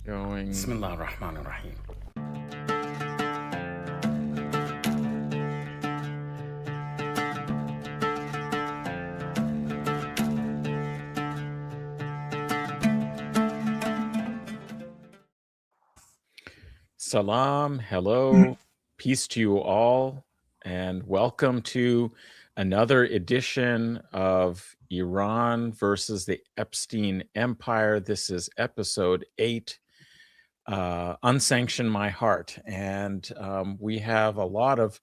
Going. Bismillah ar-Rahman ar-Rahim. Salam, hello, peace to you all, and welcome to another edition of Iran versus the Epstein Empire. This is episode 8, Unsanction My Heart. And we have a lot of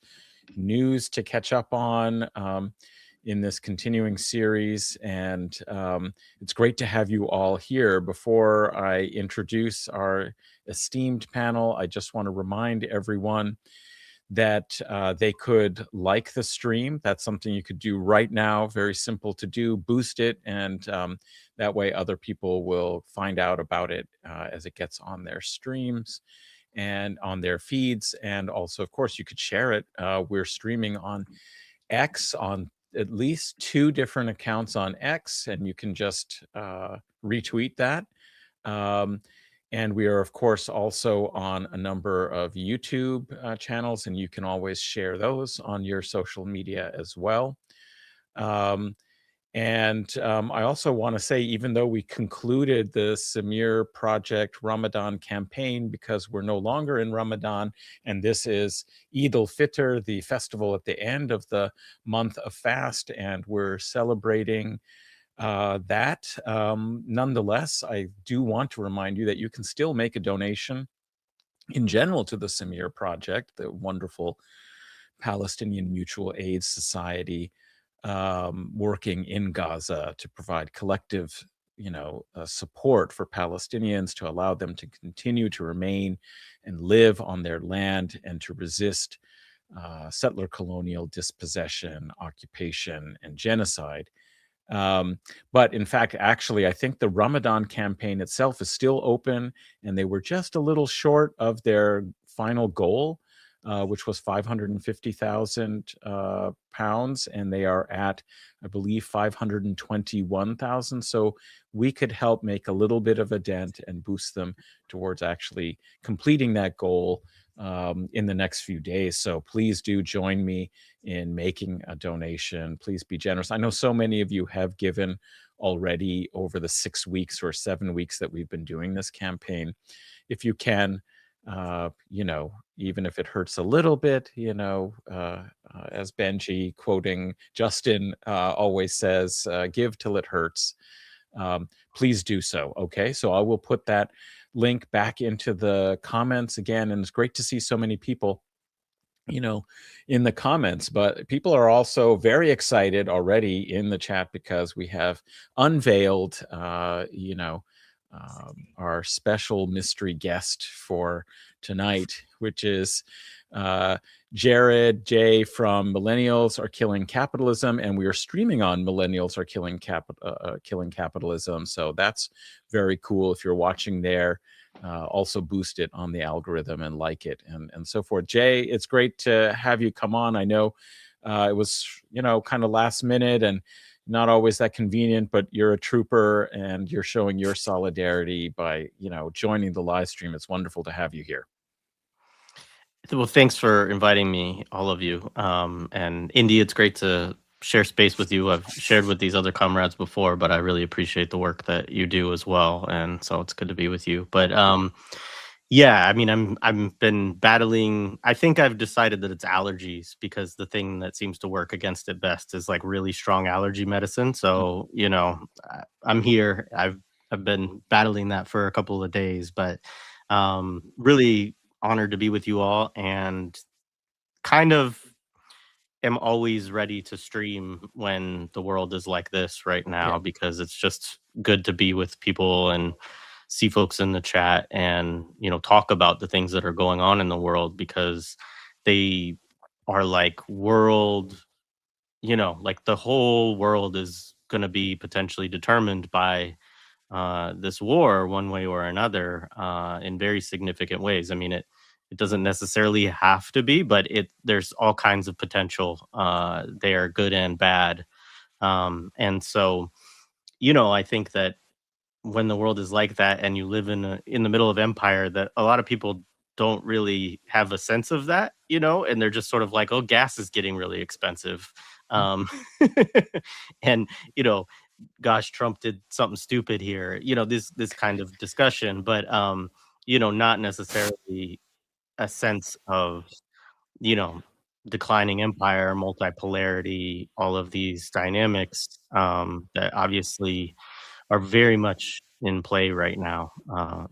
news to catch up on in this continuing series. And it's great to have you all here. Before I introduce our esteemed panel, I just want to remind everyone that they could like the stream. That's something you could do right now. Very simple to do. Boost it, and that way other people will find out about it as it gets on their streams and on their feeds. And also, of course, you could share it. We're streaming on X, on at least 2 different accounts on X, and you can just retweet that. And we are, of course, also on a number of YouTube channels, and you can always share those on your social media as well. I also want to say, even though we concluded the Samir Project Ramadan campaign, because we're no longer in Ramadan, and this is Eid al-Fitr, the festival at the end of the month of fast, and we're celebrating that. Nonetheless, I do want to remind you that you can still make a donation in general to the Samir Project, the wonderful Palestinian Mutual Aid Society working in Gaza to provide collective, support for Palestinians, to allow them to continue to remain and live on their land and to resist settler colonial dispossession, occupation, and genocide. But in fact, actually, I think the Ramadan campaign itself is still open, and they were just a little short of their final goal, which was 550,000 pounds, and they are at, I believe, 521,000. So we could help make a little bit of a dent and boost them towards actually completing that goal in the next few days. So please do join me in making a donation. Please be generous. I know so many of you have given already over the 6 weeks or 7 weeks that we've been doing this campaign. If you can, even if it hurts a little bit, as Benji, quoting Justin, always says, give till it hurts. Please do so. Okay, so I will put that link back into the comments again, and it's great to see so many people in the comments, but people are also very excited already in the chat because we have unveiled our special mystery guest for tonight, which is Jared J from Millennials Are Killing Capitalism, and we are streaming on Millennials Are Killing Capitalism. So that's very cool. If you're watching there, also boost it on the algorithm and like it and so forth. Jay, it's great to have you come on. I know it was kind of last minute and not always that convenient, but you're a trooper and you're showing your solidarity by joining the live stream. It's wonderful to have you here. Well, thanks for inviting me, all of you. And Indi, it's great to share space with you. I've shared with these other comrades before, but I really appreciate the work that you do as well. And so it's good to be with you. But yeah, I mean, I've been battling. I think I've decided that it's allergies, because the thing that seems to work against it best is like really strong allergy medicine. So I'm here. I've been battling that for a couple of days, but really honored to be with you all, and kind of am always ready to stream when the world is like this right now, because it's just good to be with people and see folks in the chat and talk about the things that are going on in the world, because they are like like the whole world is going to be potentially determined by this war one way or another, in very significant ways. I mean, it doesn't necessarily have to be, but there's all kinds of potential there, good and bad. And so, I think that when the world is like that and you live in the middle of empire, that a lot of people don't really have a sense of that, and they're just sort of like, oh, gas is getting really expensive. Um, and, gosh, Trump did something stupid here, this kind of discussion, but, not necessarily a sense of, you know, declining empire, multipolarity, all of these dynamics that obviously are very much in play right now.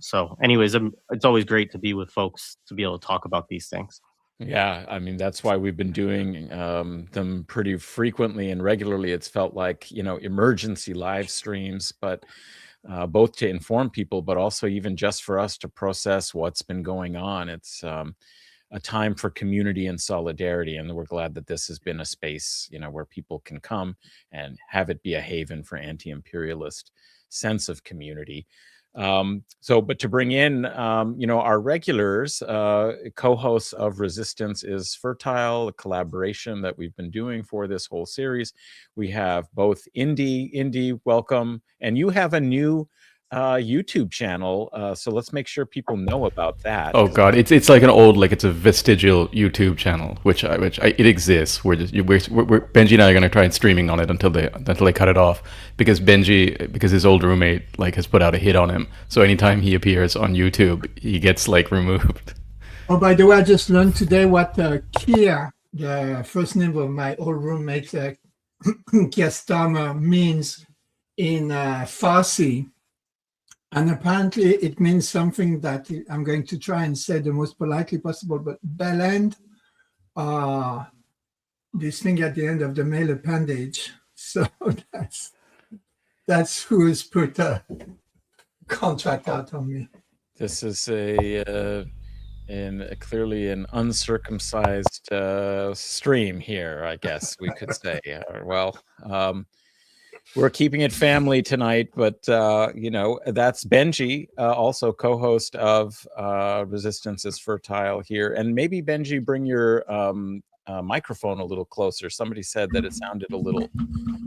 So, anyways, it's always great to be with folks to be able to talk about these things. Yeah, I mean, that's why we've been doing them pretty frequently and regularly. It's felt like, emergency live streams, but both to inform people, but also even just for us to process what's been going on. It's a time for community and solidarity. And we're glad that this has been a space, where people can come and have it be a haven for anti-imperialist sense of community. But to bring in, our regulars, co-hosts of Resistance is Fertile, a collaboration that we've been doing for this whole series. We have both Indi, welcome. And you have a new YouTube channel. So let's make sure people know about that. Oh God, it's like an old, like it's a vestigial YouTube channel, which it exists. We're Benji and I are gonna try and streaming on it until they cut it off, because his old roommate has put out a hit on him. So anytime he appears on YouTube, he gets removed. Oh, by the way, I just learned today what Kia, the first name of my old roommate, Kia Starmer, means in Farsi. And apparently it means something that I'm going to try and say the most politely possible, but bellend, this thing at the end of the male appendage. So that's who has put a contract out on me. This is clearly an uncircumcised stream here, I guess we could say. We're keeping it family tonight, but that's Benji, also co-host of Resistance is Fertile here. And maybe Benji, bring your microphone a little closer. Somebody said that it sounded a little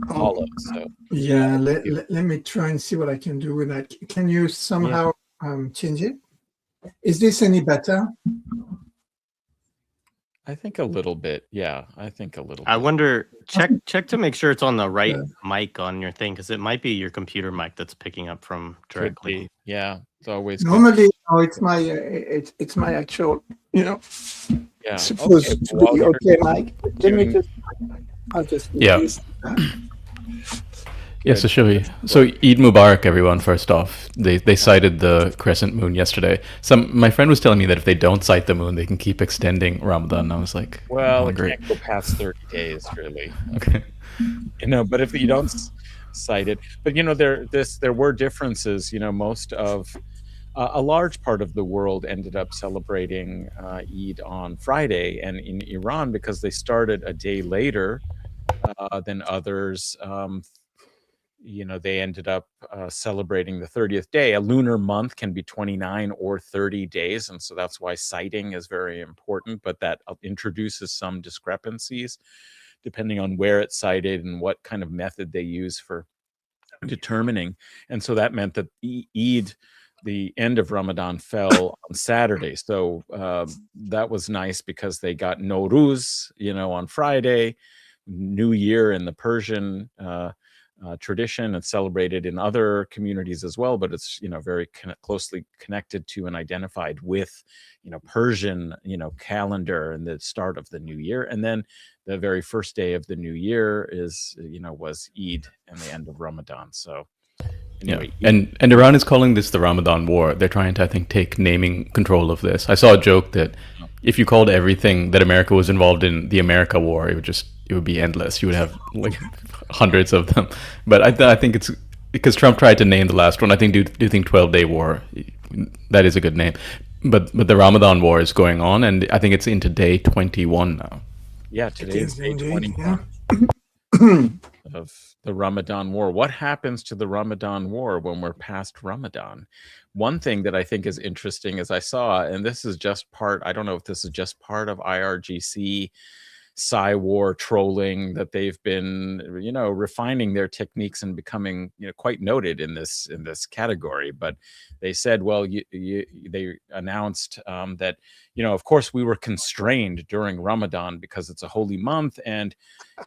hollow. So yeah, let me try and see what I can do with that. Can you somehow change it? Is this any better? I think a little bit. Yeah, I think a little bit. I wonder, check to make sure it's on the right mic on your thing, because it might be your computer mic that's picking up from directly. Yeah, it's always normally it's my it's my actual, yeah, supposed to be okay, Mike. Let me I'll just this. Yeah, so Eid Mubarak, everyone. First off, they sighted the crescent moon yesterday. My friend was telling me that if they don't sight the moon, they can keep extending Ramadan. I was like, well, it can't go past 30 days, really. Okay. But if you don't sight it, but there were differences. Most of a large part of the world ended up celebrating Eid on Friday, and in Iran, because they started a day later than others. They ended up celebrating the 30th day. A lunar month can be 29 or 30 days. And so that's why sighting is very important, but that introduces some discrepancies depending on where it's sighted and what kind of method they use for determining. And so that meant that Eid, the end of Ramadan, fell on Saturday. So that was nice because they got Nowruz, on Friday, New Year in the Persian tradition. It's celebrated in other communities as well, but it's very closely connected to and identified with Persian calendar and the start of the new year. And then the very first day of the new year was Eid and the end of Ramadan. So anyway, yeah. And Iran is calling this the Ramadan War. They're trying to, I think, take naming control of this. I saw a joke that if you called everything that America was involved in the America War, it would be endless. You would have hundreds of them. But I think it's because Trump tried to name the last one. I think do you think 12-Day War? That is a good name. But the Ramadan War is going on, and I think it's into day 21 now. Yeah, today is day 21 of the Ramadan War. What happens to the Ramadan War when we're past Ramadan? One thing that I think is interesting is I saw, and this is just part, I don't know if this is just part of IRGC war trolling that they've been, refining their techniques and becoming, quite noted in this category. But they said, well, they announced that, of course, we were constrained during Ramadan because it's a holy month, and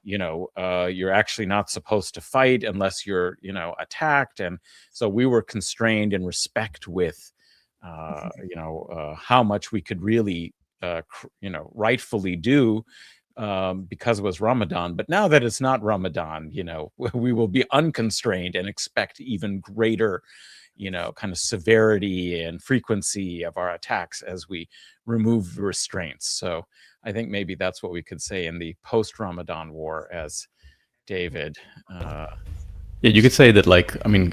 you're actually not supposed to fight unless you're, attacked, and so we were constrained in respect with, how much we could really, rightfully do. Because it was Ramadan. But now that it's not Ramadan, we will be unconstrained and expect even greater, kind of severity and frequency of our attacks as we remove restraints. So I think maybe that's what we could say in the post-Ramadan war, as David. Yeah, you could say that,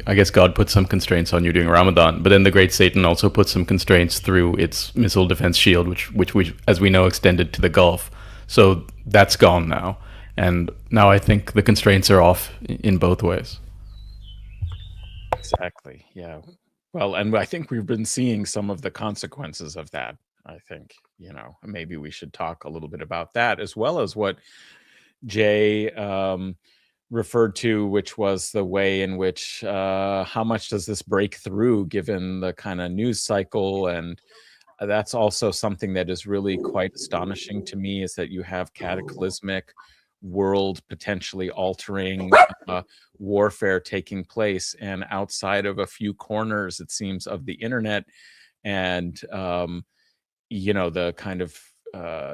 I guess God put some constraints on you during Ramadan, but then the Great Satan also put some constraints through its missile defense shield, which we, as we know, extended to the Gulf. So that's gone now. And now I think the constraints are off in both ways. Exactly. Yeah. Well, and I think we've been seeing some of the consequences of that. I think, maybe we should talk a little bit about that, as well as what Jay referred to, which was the way in which, how much does this break through given the kind of news cycle. And that's also something that is really quite astonishing to me, is that you have cataclysmic, world potentially altering warfare taking place, and outside of a few corners, it seems, of the internet, and the kind of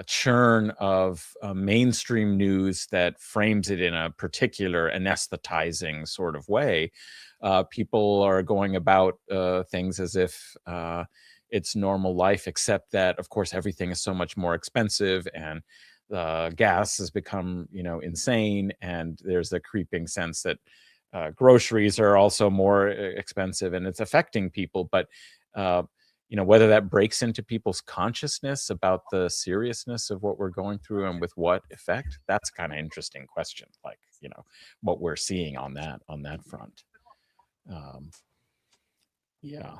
churn of mainstream news that frames it in a particular anesthetizing sort of way, people are going about things as if it's normal life, except that, of course, everything is so much more expensive, and gas has become, insane, and there's a creeping sense that groceries are also more expensive, and it's affecting people. But whether that breaks into people's consciousness about the seriousness of what we're going through and with what effect, that's kind of interesting question. Like, what we're seeing on that front. Yeah.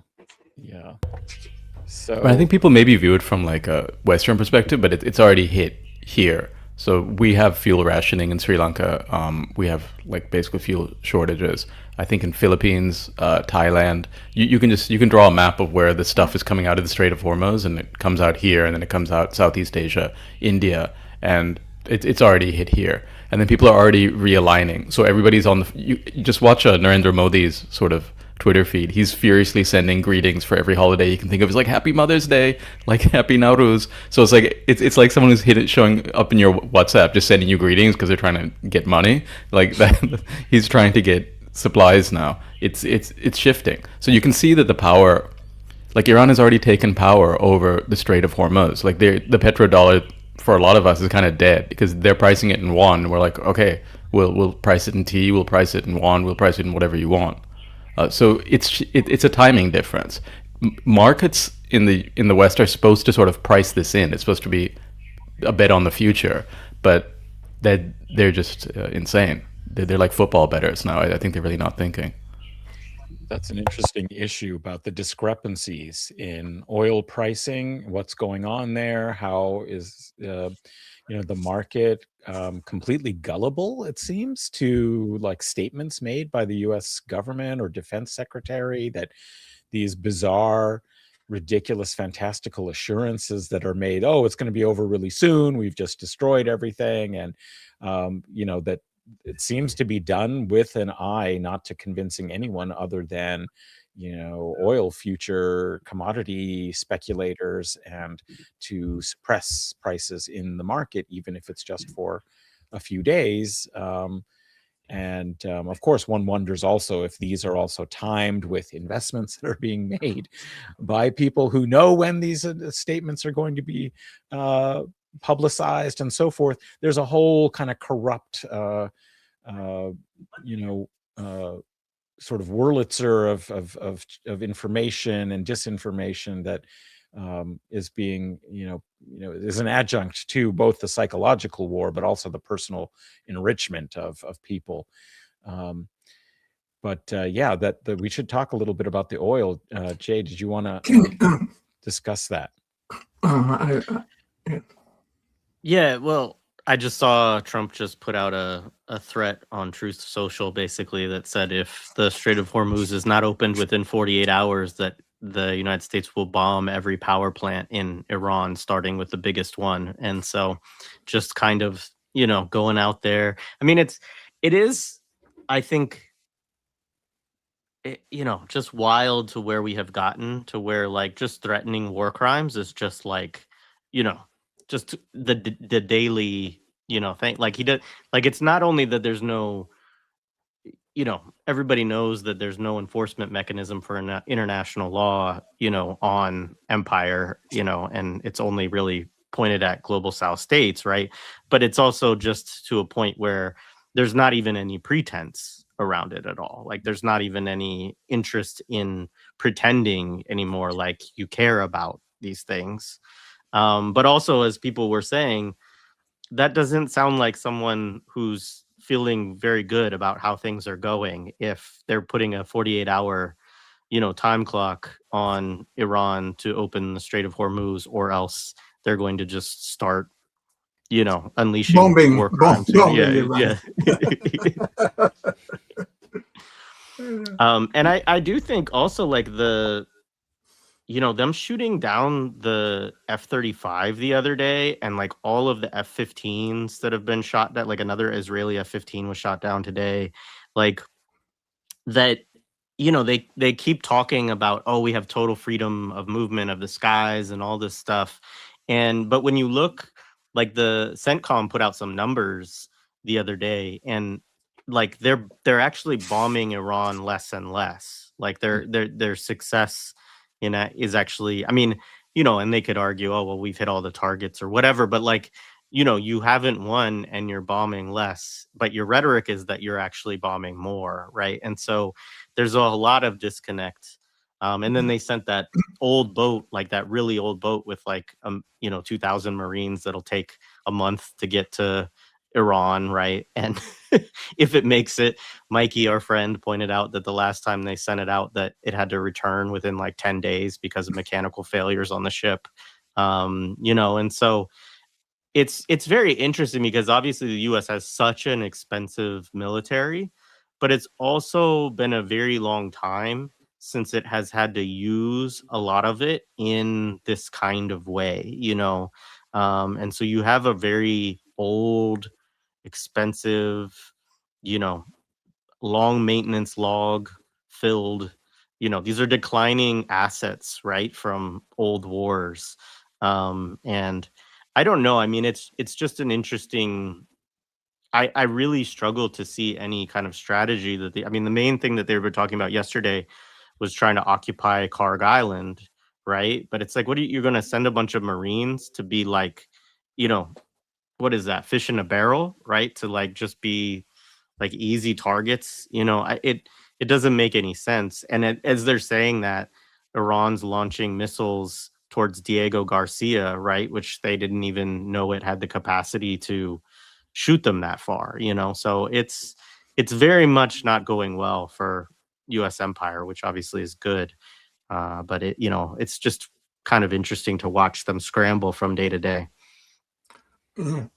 So I think people maybe view it from like a Western perspective, but it's already hit here. So we have fuel rationing in Sri Lanka. We have basically fuel shortages. I think in Philippines, Thailand, you can draw a map of where the stuff is coming out of the Strait of Hormuz, and it comes out here, and then it comes out Southeast Asia, India, and it's already hit here. And then people are already realigning. So everybody's on you just watch Narendra Modi's sort of Twitter feed. He's furiously sending greetings for every holiday you can think of. It's like Happy Mother's Day, like Happy Nowruz. So it's like it's like someone who's showing up in your WhatsApp just sending you greetings because they're trying to get money. Like that, he's trying to get supplies now. It's shifting. So you can see that the power, like Iran has already taken power over the Strait of Hormuz. Like the petrodollar for a lot of us is kind of dead because they're pricing it in won. And we're like, okay, we'll price it in tea, we'll price it in won, we'll price it in whatever you want. So it's a timing difference. Markets in the West are supposed to sort of price this in. It's supposed to be a bet on the future, but they're just insane. They're like football bettors now. I think they're really not thinking. That's an interesting issue about the discrepancies in oil pricing. What's going on there? How is the market completely gullible, it seems, to like statements made by the US government or defense secretary, that these bizarre, ridiculous, fantastical assurances that are made, oh, it's going to be over really soon, we've just destroyed everything, and that it seems to be done with an eye not to convincing anyone other than oil future commodity speculators, and to suppress prices in the market, even if it's just for a few days. Of course, one wonders also if these are also timed with investments that are being made by people who know when these statements are going to be publicized and so forth. There's a whole kind of corrupt sort of Wurlitzer of information and disinformation that is being, is an adjunct to both the psychological war, but also the personal enrichment of people. That we should talk a little bit about the oil. Jay, did you want to discuss that? Yeah, well, I just saw Trump just put out a threat on Truth Social, basically, that said if the Strait of Hormuz is not opened within 48 hours, that the United States will bomb every power plant in Iran, starting with the biggest one. And so just kind of, going out there. I mean, it is, I think, just wild to where we have gotten to where like just threatening war crimes is just like, just the daily, thing. Like he did, like it's not only that there's no, everybody knows that there's no enforcement mechanism for international law, on empire, and it's only really pointed at global South states, right? But it's also just to a point where there's not even any pretense around it at all. Like there's not even any interest in pretending anymore like you care about these things. But also, as people were saying, that doesn't sound like someone who's feeling very good about how things are going if they're putting a 48-hour, time clock on Iran to open the Strait of Hormuz, or else they're going to just start, unleashing war crimes. Bombing And I do think also like them shooting down the F-35 the other day, and like all of the F-15s that have been shot down, like another Israeli F-15 was shot down today, like that, they keep talking about, oh, we have total freedom of movement of the skies and all this stuff. But when you look, like the CENTCOM put out some numbers the other day, and like they're actually bombing Iran less and less. Like their success in that is actually, I mean, and they could argue, oh, well, we've hit all the targets or whatever, but like, you haven't won and you're bombing less, but your rhetoric is that you're actually bombing more, right? And so there's a lot of disconnect. And then they sent that old boat, like that really old boat with like 2,000 Marines that'll take a month to get to Iran, right? And if it makes it, Mikey, our friend, pointed out that the last time they sent it out, that it had to return within like 10 days because of mechanical failures on the ship. And so it's very interesting because obviously the US has such an expensive military, but it's also been a very long time since it has had to use a lot of it in this kind of way, and so you have a very old, expensive, long maintenance log filled, these are declining assets, right, from old wars. And I don't know, I mean, it's just an interesting, I really struggle to see any kind of strategy that the main thing that they were talking about yesterday was trying to occupy Karg Island, right? But it's like, you're going to send a bunch of Marines to be like, what is that, fish in a barrel, right? To like just be like easy targets, it doesn't make any sense. And as they're saying that, Iran's launching missiles towards Diego Garcia, right, which they didn't even know it had the capacity to shoot them that far, so it's very much not going well for US empire, which obviously is good, but it's just kind of interesting to watch them scramble from day to day. And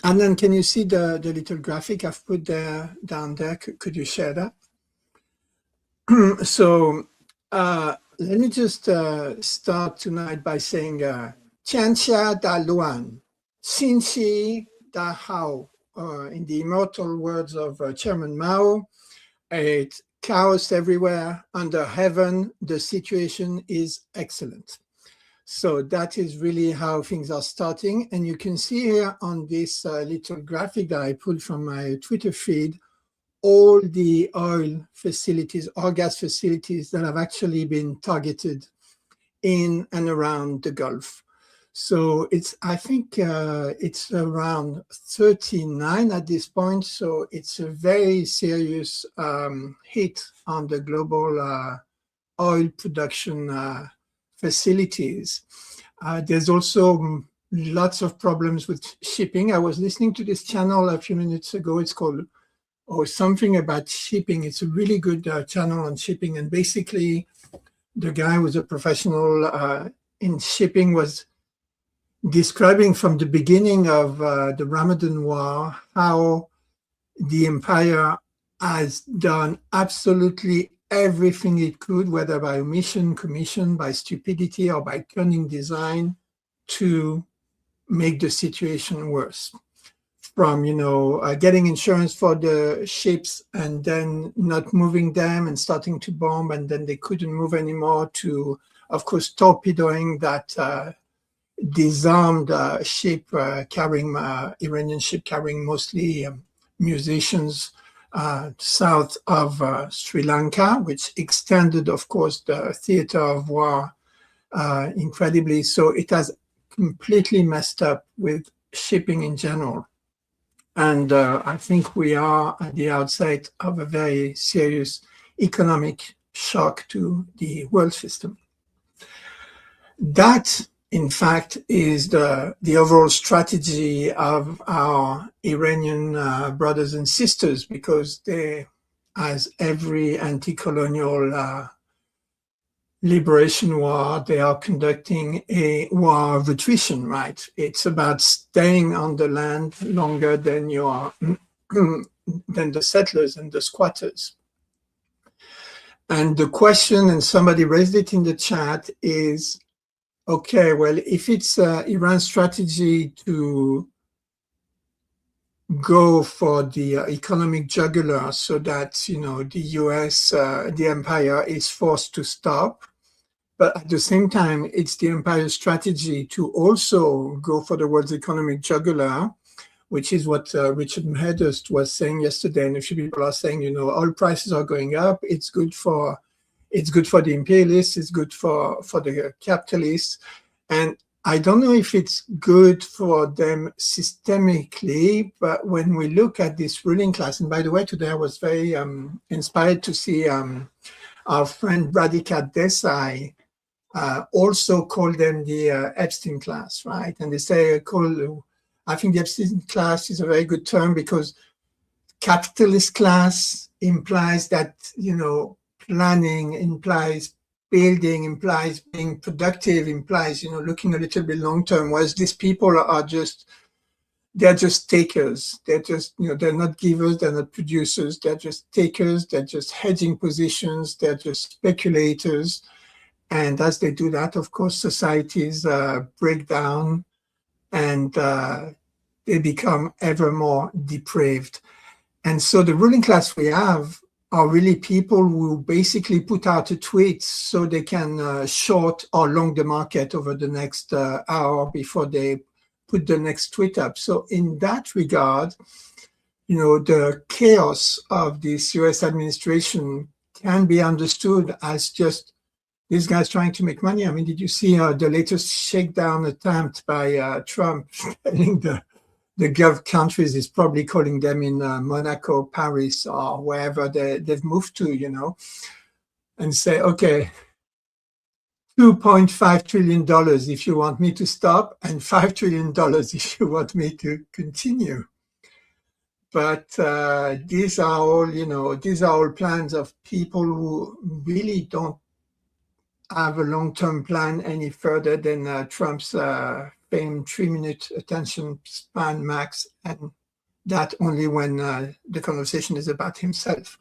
then can you see the little graphic I've put down there? Could you share that? So let me just start tonight by saying Tianxia da Luan, Xinxi da Hao, in the immortal words of Chairman Mao, it's chaos everywhere under heaven, the situation is excellent. So that is really how things are starting. And you can see here on this little graphic that I pulled from my Twitter feed, all the oil facilities, oil gas facilities that have actually been targeted in and around the Gulf. So I think it's around 39 at this point. So it's a very serious hit on the global oil production facilities. There's also lots of problems with shipping. I was listening to this channel a few minutes ago. It's called something about shipping. It's a really good channel on shipping. And basically, the guy was a professional in shipping, was describing from the beginning of the Ramadan War how the empire has done absolutely everything it could, whether by omission, commission, by stupidity, or by cunning design, to make the situation worse. From getting insurance for the ships and then not moving them and starting to bomb, and then they couldn't move anymore, to, of course, torpedoing that disarmed ship carrying Iranian ship carrying mostly musicians south of Sri Lanka, which extended, of course, the theater of war incredibly. So it has completely messed up with shipping in general. And I think we are at the outset of a very serious economic shock to the world system. That, in fact, is the overall strategy of our Iranian brothers and sisters, because they, as every anti-colonial liberation war, they are conducting a war of attrition, right? It's about staying on the land longer than you are, than the settlers and the squatters. And the question, and somebody raised it in the chat, is, okay, well, if it's Iran's strategy to go for the economic jugular so that, the US, the empire is forced to stop, but at the same time, it's the empire's strategy to also go for the world's economic jugular, which is what Richard Mehedust was saying yesterday. And a few people are saying, oil prices are going up. It's good for the imperialists. It's good for the capitalists. And I don't know if it's good for them systemically, but when we look at this ruling class, and by the way, today I was very inspired to see our friend Radhika Desai also call them the Epstein class, right? And they say, I think the Epstein class is a very good term, because capitalist class implies that, planning implies building, implies being productive, implies, looking a little bit long term, whereas these people are they're just takers. They're just, they're not givers, they're not producers, they're just takers, they're just hedging positions, they're just speculators. And as they do that, of course, societies break down and they become ever more depraved. And so the ruling class we have are really people who basically put out a tweet so they can short or long the market over the next hour before they put the next tweet up. So in that regard, the chaos of this US administration can be understood as just these guys trying to make money. I mean, did you see the latest shakedown attempt by Trump, telling the Gulf countries, is probably calling them in Monaco, Paris, or wherever they've moved to, and say, okay, $2.5 trillion if you want me to stop, and $5 trillion if you want me to continue. But these are all plans of people who really don't have a long-term plan any further than Trump's famed 3-minute attention span max, and that only when the conversation is about himself.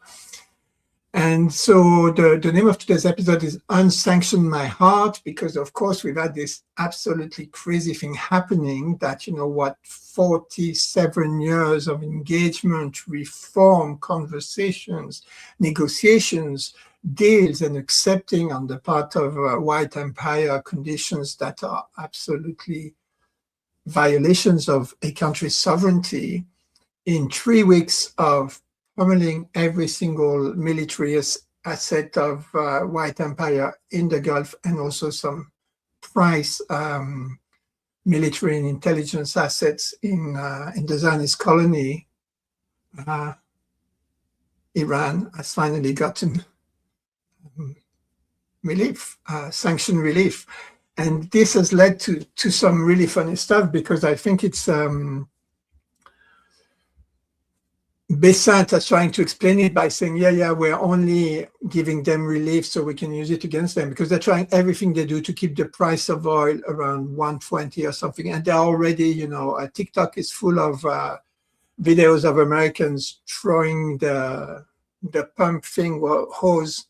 And so the name of today's episode is Unsanction My Heart, because of course we've had this absolutely crazy thing happening that, 47 years of engagement, reform, conversations, negotiations, deals, and accepting on the part of white empire conditions that are absolutely violations of a country's sovereignty, in 3 weeks of pummeling every single military asset of white empire in the Gulf, and also some price military and intelligence assets in the Zionist colony. Iran has finally gotten relief, sanction relief. And this has led to some really funny stuff, because I think it's Besant is trying to explain it by saying, yeah, we're only giving them relief so we can use it against them, because they're trying everything they do to keep the price of oil around 120 or something. And they're already, TikTok is full of videos of Americans throwing the pump thing or hose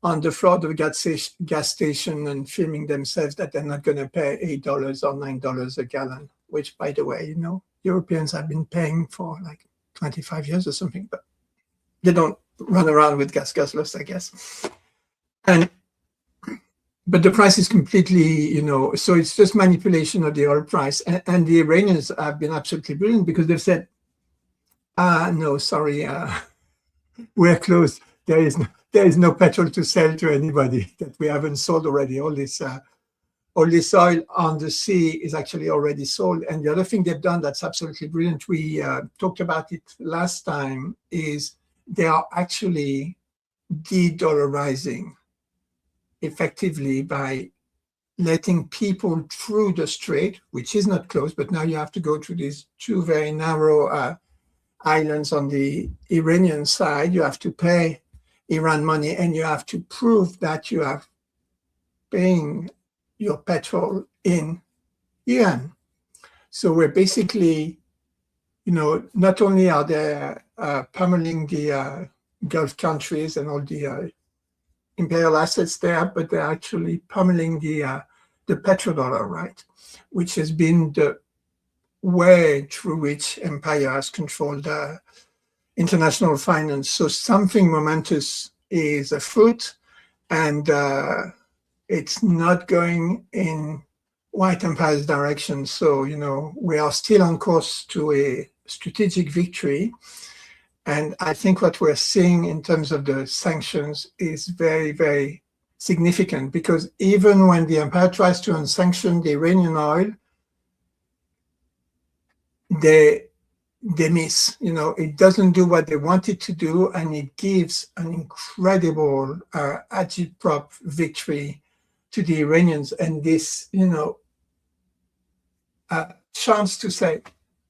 on the floor of the gas station and filming themselves that they're not going to pay $8 or $9 a gallon, which, by the way, Europeans have been paying for like 25 years or something, but they don't run around with gas guzzlers, I guess. But the price is completely, so it's just manipulation of the oil price. And the Iranians have been absolutely brilliant, because they've said, no, sorry, we're closed. There is no petrol to sell to anybody that we haven't sold already. All this oil on the sea is actually already sold. And the other thing they've done that's absolutely brilliant, we talked about it last time, is they are actually de-dollarizing effectively by letting people through the strait, which is not closed, but now you have to go through these two very narrow islands on the Iranian side. You have to pay Iran money, and you have to prove that you are paying your petrol in yuan. So we're basically, not only are they pummeling the Gulf countries and all the imperial assets there, but they're actually pummeling the petrodollar, right? Which has been the way through which empire has controlled international finance. So something momentous is afoot, and it's not going in white empire's direction. So, we are still on course to a strategic victory. And I think what we're seeing in terms of the sanctions is very, very significant, because even when the empire tries to unsanction the Iranian oil, they miss. It doesn't do what they want it to do, and it gives an incredible agitprop victory to the Iranians. And this, chance to say,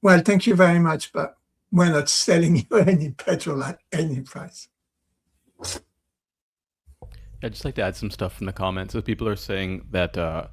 well, thank you very much, but we're not selling you any petrol at any price. I'd just like to add some stuff from the comments. So people are saying that,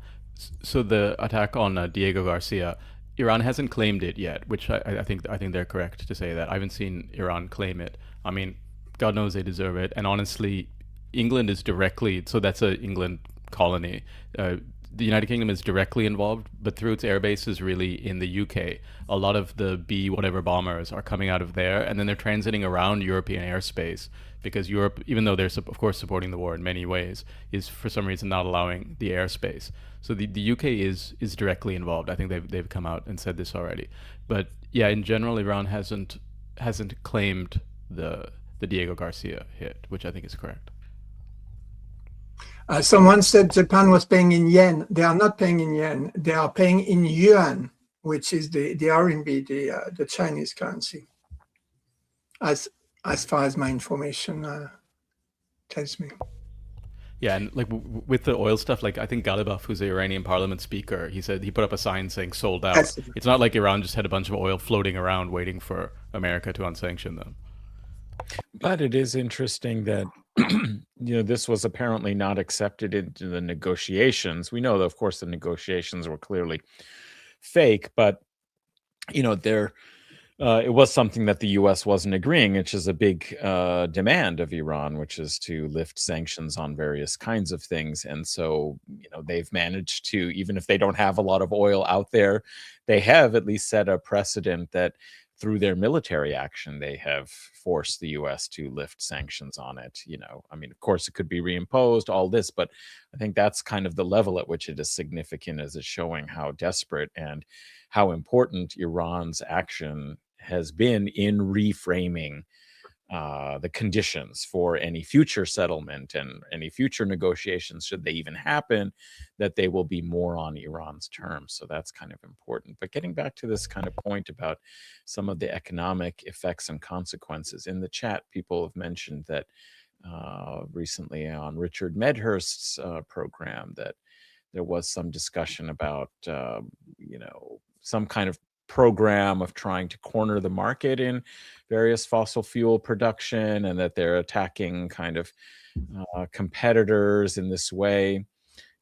so the attack on Diego Garcia, Iran hasn't claimed it yet, which I think they're correct to say that. I haven't seen Iran claim it. I mean, God knows they deserve it. And honestly, England is directly, so that's a England colony. The United Kingdom is directly involved, but through its air bases really in the UK. A lot of the B-whatever bombers are coming out of there, and then they're transiting around European airspace, because Europe, even though they're of course supporting the war in many ways, is for some reason not allowing the airspace. So the UK is directly involved. I think they've come out and said this already. But yeah, in general, Iran hasn't claimed the Diego Garcia hit, which I think is correct. Someone said Japan was paying in yen. They are not paying in yen. They are paying in yuan, which is the RMB, the Chinese currency, as far as my information tells me. Yeah, and like with the oil stuff, like I think Galibaf, who's the Iranian parliament speaker, he said he put up a sign saying sold out. It's not like Iran just had a bunch of oil floating around waiting for America to unsanction them. But it is interesting that this was apparently not accepted into the negotiations. We know that, of course, the negotiations were clearly fake, but it was something that the U.S. wasn't agreeing, which is a big demand of Iran, which is to lift sanctions on various kinds of things. And so, they've managed to, even if they don't have a lot of oil out there, they have at least set a precedent that through their military action, they have forced the U.S. to lift sanctions on it. Of course, it could be reimposed, all this, but I think that's kind of the level at which it is significant, as it's showing how desperate and how important Iran's action has been in reframing the conditions for any future settlement and any future negotiations, should they even happen, that they will be more on Iran's terms. So that's kind of important. But getting back to this kind of point about some of the economic effects and consequences, in the chat, people have mentioned that recently on Richard Medhurst's program that there was some discussion about, some kind of program of trying to corner the market in various fossil fuel production, and that they're attacking kind of competitors in this way.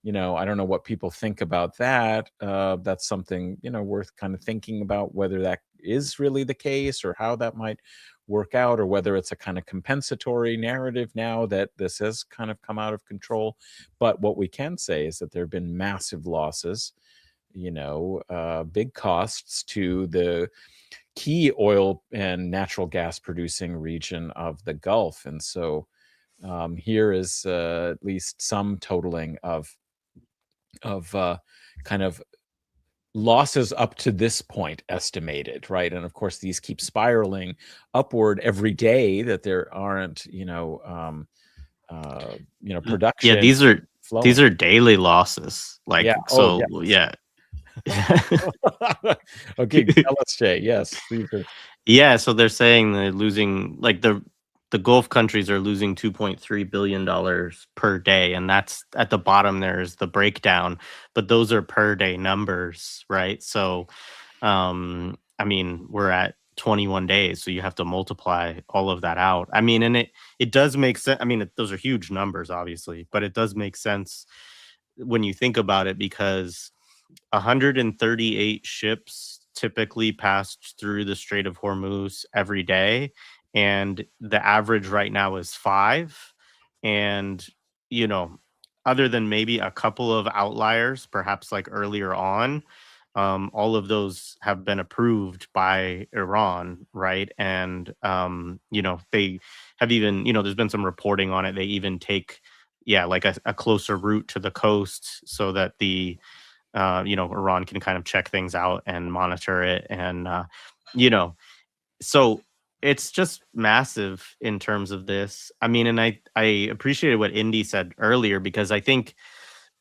I don't know what people think about that. That's something, worth kind of thinking about, whether that is really the case or how that might work out, or whether it's a kind of compensatory narrative now that this has kind of come out of control. But what we can say is that there have been massive losses, big costs to the key oil and natural gas producing region of the Gulf. And so here is at least some totaling of kind of losses up to this point estimated, right? And of course, these keep spiraling upward every day that there aren't, production. Yeah, these flowing. are daily losses. Like, Yeah. so Oh, yeah. Okay, tell us, Jay. Yes. Yeah, so they're saying they're losing, like the Gulf countries are losing $2.3 billion per day, and that's at the bottom. There's the breakdown, but those are per day numbers, right? So, I mean, we're at 21 days, so you have to multiply all of that out. I mean, and it does make sense. I mean, those are huge numbers, obviously, but it does make sense when you think about it, because 138 ships typically passed through the Strait of Hormuz every day, and the average right now is 5. And other than maybe a couple of outliers, perhaps like earlier on, all of those have been approved by Iran, right? And they have even, there's been some reporting on it. They even take like a closer route to the coast so that the Iran can kind of check things out and monitor it. And, so it's just massive in terms of this. I mean, and I appreciated what Indy said earlier, because I think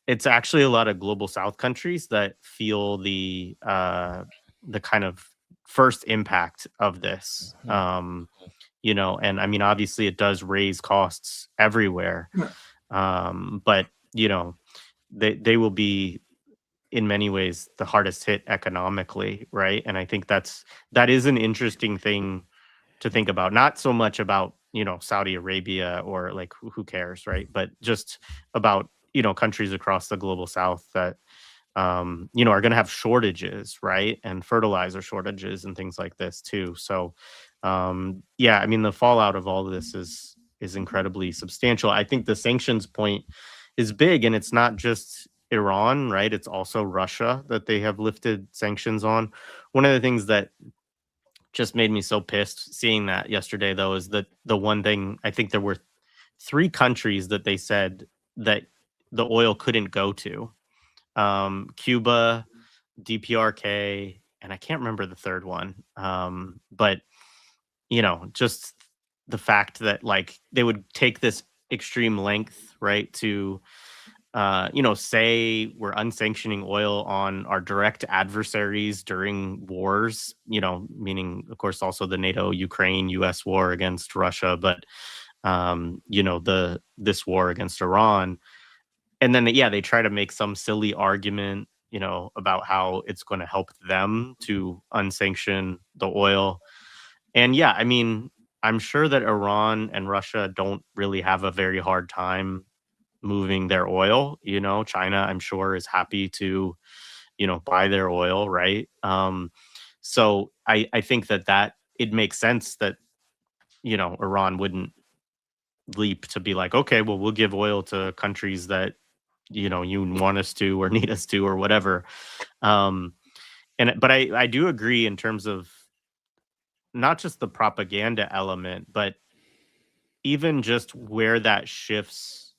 it's actually a lot of global South countries that feel the kind of first impact of this. And I mean, obviously it does raise costs everywhere. But, they will be, in many ways, the hardest hit economically, right? And I think that is an interesting thing to think about. Not so much about Saudi Arabia, or like who cares, right? But just about countries across the global South that are going to have shortages, right? And fertilizer shortages and things like this too. So yeah, I mean, the fallout of all of this is incredibly substantial. I think the sanctions point is big, and it's not just Iran, right? It's also Russia that they have lifted sanctions on. One of the things that just made me so pissed seeing that yesterday, though, is that the one thing, I think there were 3 countries that they said that the oil couldn't go to: Cuba, DPRK, and I can't remember the third one. But just the fact that like they would take this extreme length, right, to say we're unsanctioning oil on our direct adversaries during wars, meaning, of course, also the NATO, Ukraine, US war against Russia, but, this war against Iran. And then, they try to make some silly argument, about how it's going to help them to unsanction the oil. And I mean, I'm sure that Iran and Russia don't really have a very hard time moving their oil. China, I'm sure, is happy to, buy their oil, right? So I think that it makes sense that, Iran wouldn't leap to be like, okay, well, we'll give oil to countries that, you want us to or need us to or whatever. But I do agree in terms of not just the propaganda element, but even just where that shifts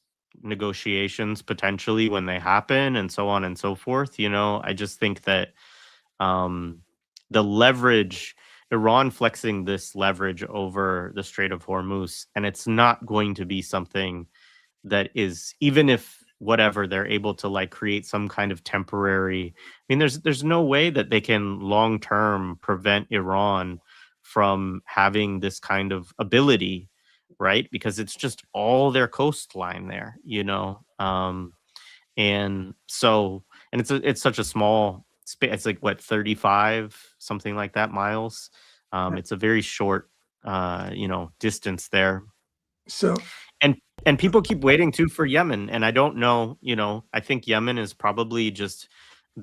negotiations potentially when they happen, and so on and so forth. I just think that the leverage, Iran flexing this leverage over the Strait of Hormuz, and it's not going to be something that is, even if whatever they're able to like create some kind of temporary, I mean, there's no way that they can long term prevent Iran from having this kind of ability, right? Because it's just all their coastline there, and so, and it's such a small it's like what, 35, something like that, miles. It's a very short, distance there. So, and people keep waiting too for Yemen, and I don't know. I think Yemen is probably just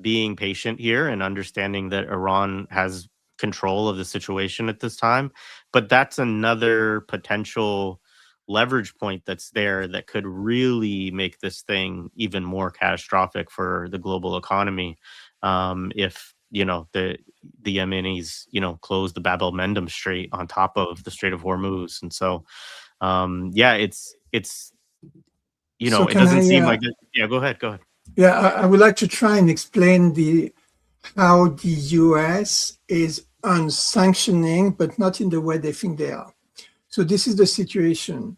being patient here and understanding that Iran has control of the situation at this time. But that's another potential leverage point that's there that could really make this thing even more catastrophic for the global economy, if the Yemenis close the Bab el-Mandeb Strait on top of the Strait of Hormuz. And so it's So it doesn't seem like it. Yeah, go ahead. Yeah, I would like to try and explain how the US is unsanctioning, but not in the way they think they are. So this is the situation.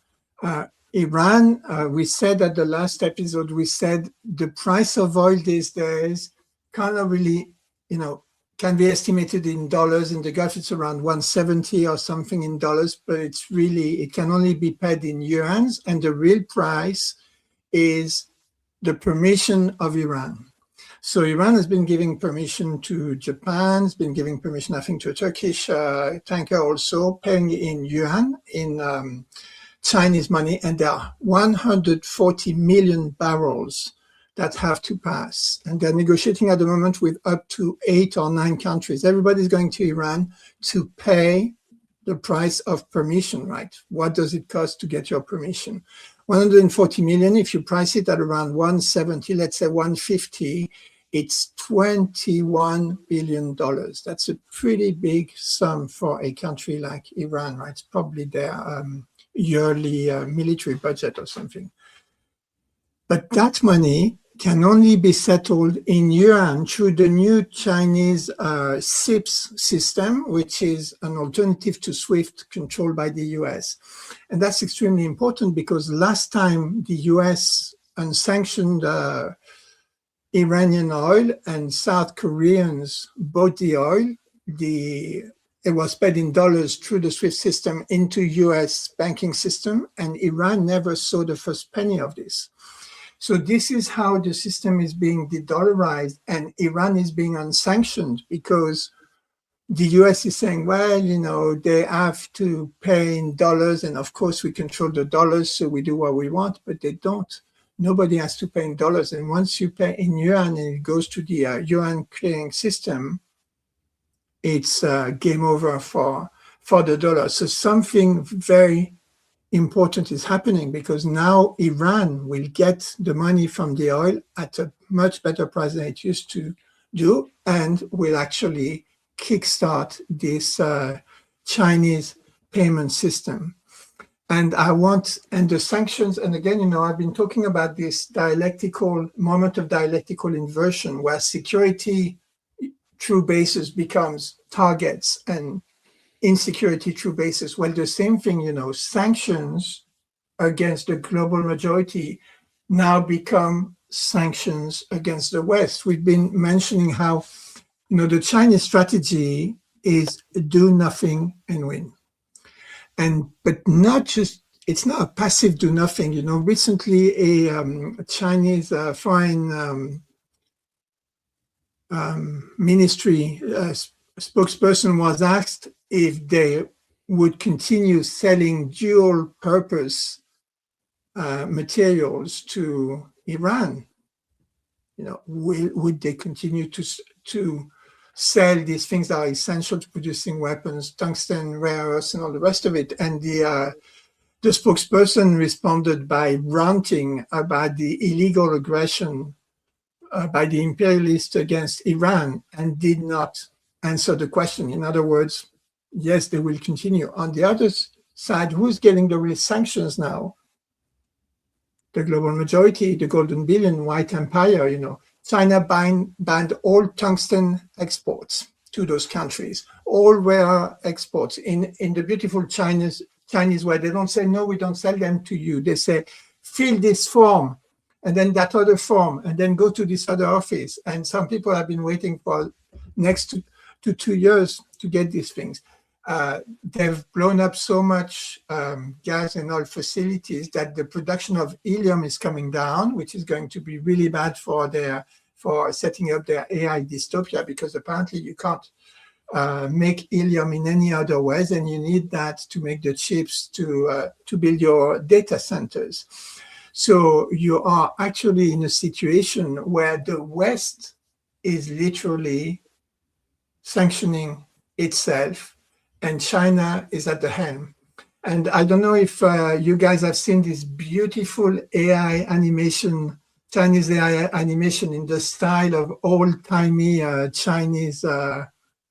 Iran, we said at the last episode, we said the price of oil these days cannot really, can be estimated in dollars. In the Gulf, it's around 170 or something in dollars, but it can only be paid in yuans. And the real price is the permission of Iran. So Iran has been giving permission to Japan, has been giving permission, I think, to a Turkish tanker also, paying in yuan, in Chinese money, and there are 140 million barrels that have to pass. And they're negotiating at the moment with up to 8 or 9 countries. Everybody's going to Iran to pay the price of permission, right? What does it cost to get your permission? 140 million, if you price it at around 170, let's say 150, it's $21 billion. That's a pretty big sum for a country like Iran, right? It's probably their yearly military budget or something. But that money can only be settled in yuan through the new Chinese CIPS system, which is an alternative to SWIFT controlled by the US. And that's extremely important because last time the US unsanctioned Iranian oil and South Koreans bought the oil, it was paid in dollars through the SWIFT system into US banking system, and Iran never saw the first penny of this. So this is how the system is being de-dollarized, and Iran is being unsanctioned because the US is saying, well, they have to pay in dollars, and of course we control the dollars, so we do what we want, but they don't. Nobody has to pay in dollars, and once you pay in yuan and it goes to the yuan clearing system, it's game over for the dollar. So something very important is happening because now Iran will get the money from the oil at a much better price than it used to do, and will actually kickstart this Chinese payment system. And the sanctions, and again, I've been talking about this moment of dialectical inversion where security through bases becomes targets and insecurity through bases. Well, the same thing, sanctions against the global majority now become sanctions against the West. We've been mentioning how, the Chinese strategy is do nothing and win. But it's not a passive do nothing. Recently a Chinese foreign ministry spokesperson was asked if they would continue selling dual purpose materials to Iran. Would they continue to sell these things that are essential to producing weapons, tungsten, rare earths, and all the rest of it? And the spokesperson responded by ranting about the illegal aggression by the imperialists against Iran, and did not answer the question. In other words, yes, they will continue. On the other side, who's getting the real sanctions now? The global majority, the golden billion, white empire. China banned all tungsten exports to those countries, all rare exports in the beautiful Chinese way. They don't say, no, we don't sell them to you. They say, fill this form, and then that other form, and then go to this other office. And some people have been waiting for next to 2 years to get these things. They've blown up so much gas and oil facilities that the production of helium is coming down, which is going to be really bad for for setting up their AI dystopia, because apparently you can't make helium in any other ways, and you need that to make the chips to build your data centers. So you are actually in a situation where the West is literally sanctioning itself, and China is at the helm. And I don't know if you guys have seen this beautiful AI animation, Chinese AI animation in the style of old-timey Chinese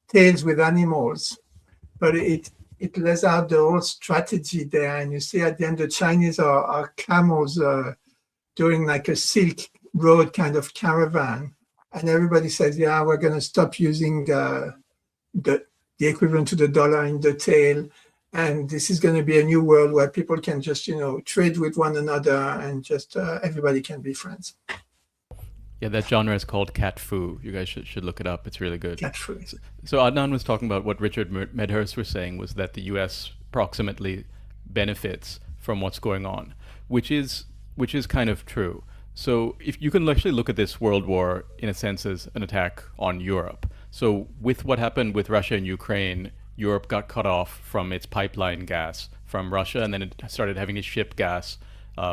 tales with animals. But it lays out the whole strategy there. And you see at the end, the Chinese are camels doing like a Silk Road kind of caravan. And everybody says, yeah, we're going to stop using the equivalent to the dollar in the tail. And this is going to be a new world where people can just, trade with one another, and just everybody can be friends. Yeah, that genre is called cat foo. You guys should look it up. It's really good. Cat foo. So Adnan was talking about what Richard Medhurst was saying, was that the U.S. proximately benefits from what's going on, which is kind of true. So if you can actually look at this world war in a sense as an attack on Europe. So with what happened with Russia and Ukraine, Europe got cut off from its pipeline gas from Russia, and then it started having to ship gas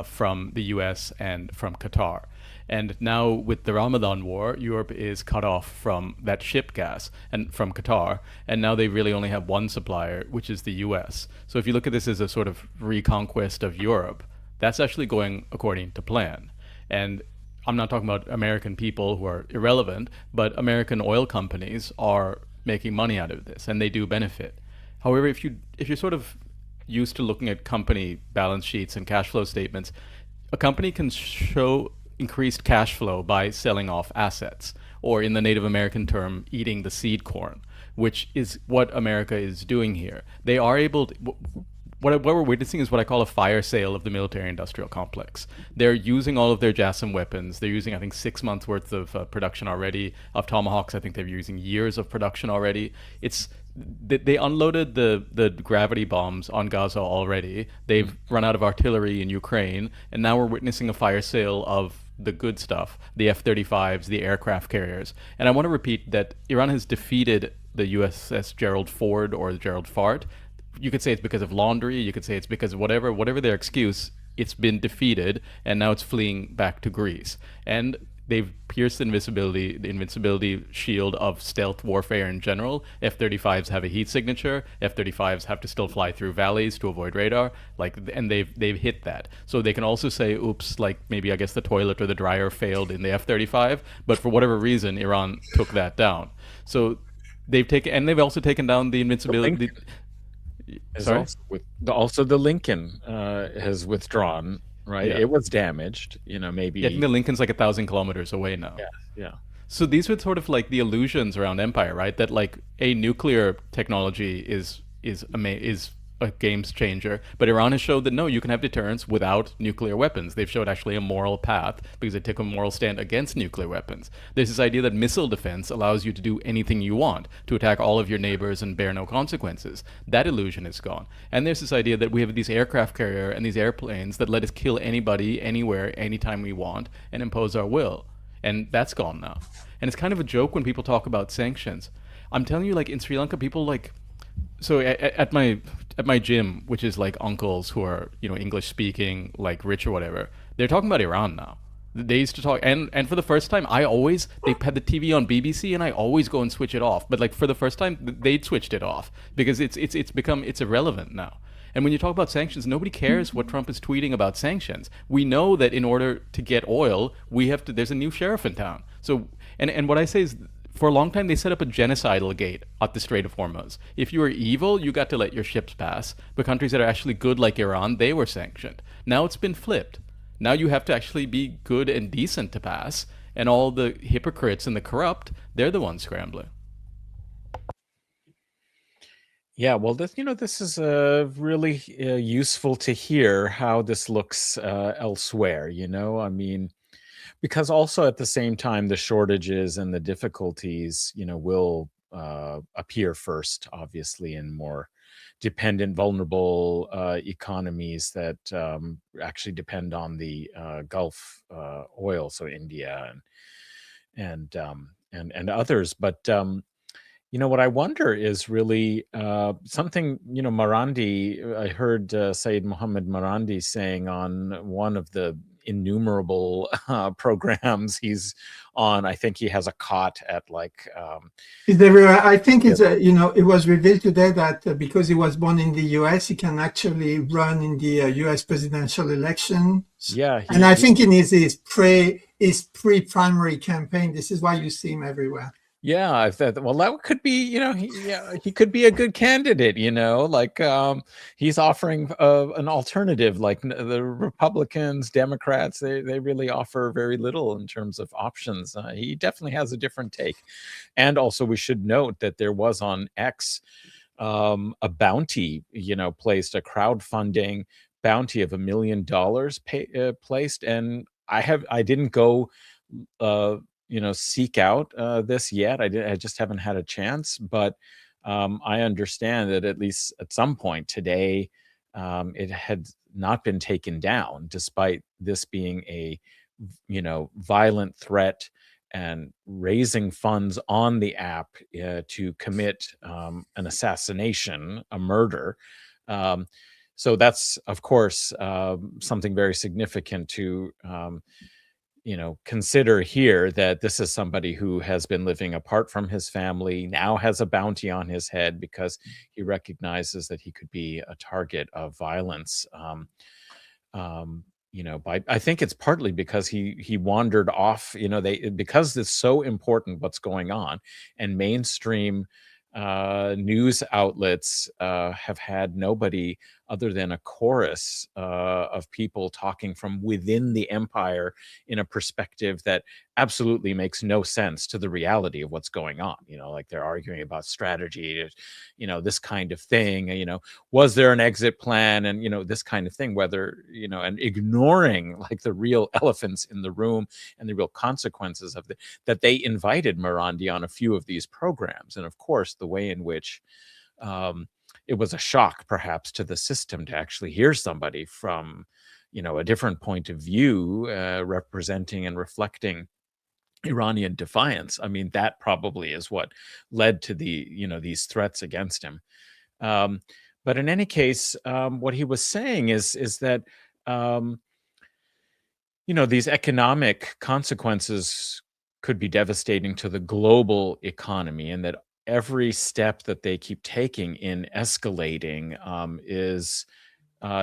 from the US and from Qatar. And now with the Ramadan War, Europe is cut off from that ship gas and from Qatar, and now they really only have one supplier, which is the US. So if you look at this as a sort of reconquest of Europe, that's actually going according to plan. And I'm not talking about American people who are irrelevant, but American oil companies are making money out of this, and they do benefit. However, if you're sort of used to looking at company balance sheets and cash flow statements, a company can show increased cash flow by selling off assets, or in the Native American term, eating the seed corn, which is what America is doing here. They are able to, what we're witnessing is what I call a fire sale of the military-industrial complex. They're using all of their JASSM weapons. They're using, I think, 6 months worth of production already. Of Tomahawks, I think they're using years of production already. They unloaded the gravity bombs on Gaza already. They've run out of artillery in Ukraine, and now we're witnessing a fire sale of the good stuff, the F-35s, the aircraft carriers. And I want to repeat that Iran has defeated the USS Gerald Ford or the Gerald Fart. You could say it's because of laundry, you could say it's because of whatever their excuse, it's been defeated, and now it's fleeing back to Greece. And they've pierced the invincibility shield of stealth warfare in general. F-35s have a heat signature. F-35s have to still fly through valleys to avoid radar, and they've hit that. So they can also say, oops, like maybe I guess the toilet or the dryer failed in the F-35, but for whatever reason, Iran took that down. So they've also taken down the invincibility. Also the Lincoln has withdrawn, right? Yeah. It was damaged, maybe. Yeah, I think the Lincoln's like 1,000 kilometers away now. Yeah. So these were sort of like the illusions around empire, right? That like a nuclear technology is a game changer, but Iran has showed that no, you can have deterrence without nuclear weapons. They've showed actually a moral path because they took a moral stand against nuclear weapons. There's this idea that missile defense allows you to do anything you want, to attack all of your neighbors and bear no consequences. That illusion is gone. And there's this idea that we have these aircraft carrier and these airplanes that let us kill anybody, anywhere, anytime we want, and impose our will. And that's gone now. And it's kind of a joke when people talk about sanctions. I'm telling you, like in Sri Lanka, people like, so at my gym, which is like uncles who are, English speaking, like rich or whatever, they're talking about Iran now. They used to talk, and for the first time, they had the TV on BBC, and I always go and switch it off. But like for the first time, they'd switched it off because it's irrelevant now. And when you talk about sanctions, nobody cares what Trump is tweeting about sanctions. We know that in order to get oil, there's a new sheriff in town. So, and what I say is, for a long time, they set up a genocidal gate at the Strait of Hormuz. If you were evil, you got to let your ships pass. But countries that are actually good, like Iran, they were sanctioned. Now it's been flipped. Now you have to actually be good and decent to pass. And all the hypocrites and the corrupt, they're the ones scrambling. Yeah, well, this is really useful to hear how this looks elsewhere, I mean, because also at the same time, the shortages and the difficulties, will appear first, obviously, in more dependent, vulnerable economies that actually depend on the Gulf oil, so India and others. But what I wonder is really something, Marandi, I heard Saeed Mohammed Marandi saying on one of the innumerable programs he's on. I think he has a cot at like... I think it's, it was revealed today that because he was born in the US, he can actually run in the US presidential election. Yeah. And I think in his pre-primary campaign, this is why you see him everywhere. Yeah, I thought, well, that could be, he could be a good candidate, like he's offering an alternative. Like the Republicans, Democrats, they really offer very little in terms of options. He definitely has a different take. And also we should note that there was on X a bounty, placed, a crowdfunding bounty of $1 million placed. And I didn't go seek out this yet. I just haven't had a chance, but I understand that at least at some point today, it had not been taken down, despite this being a violent threat and raising funds on the app to commit an assassination, a murder. So that's, of course, something very significant to consider here, that this is somebody who has been living apart from his family, now has a bounty on his head because he recognizes that he could be a target of violence. I think it's partly because he wandered off, because it's so important what's going on, and mainstream news outlets have had nobody other than a chorus of people talking from within the empire in a perspective that absolutely makes no sense to the reality of what's going on. Like they're arguing about strategy, this kind of thing, was there an exit plan, and this kind of thing, whether, and ignoring like the real elephants in the room and the real consequences of that they invited Marandi on a few of these programs. And of course, the way in which it was a shock perhaps to the system to actually hear somebody from, a different point of view, representing and reflecting Iranian defiance. I mean, that probably is what led to these threats against him. But in any case, what he was saying is that, these economic consequences could be devastating to the global economy, and that every step that they keep taking in escalating is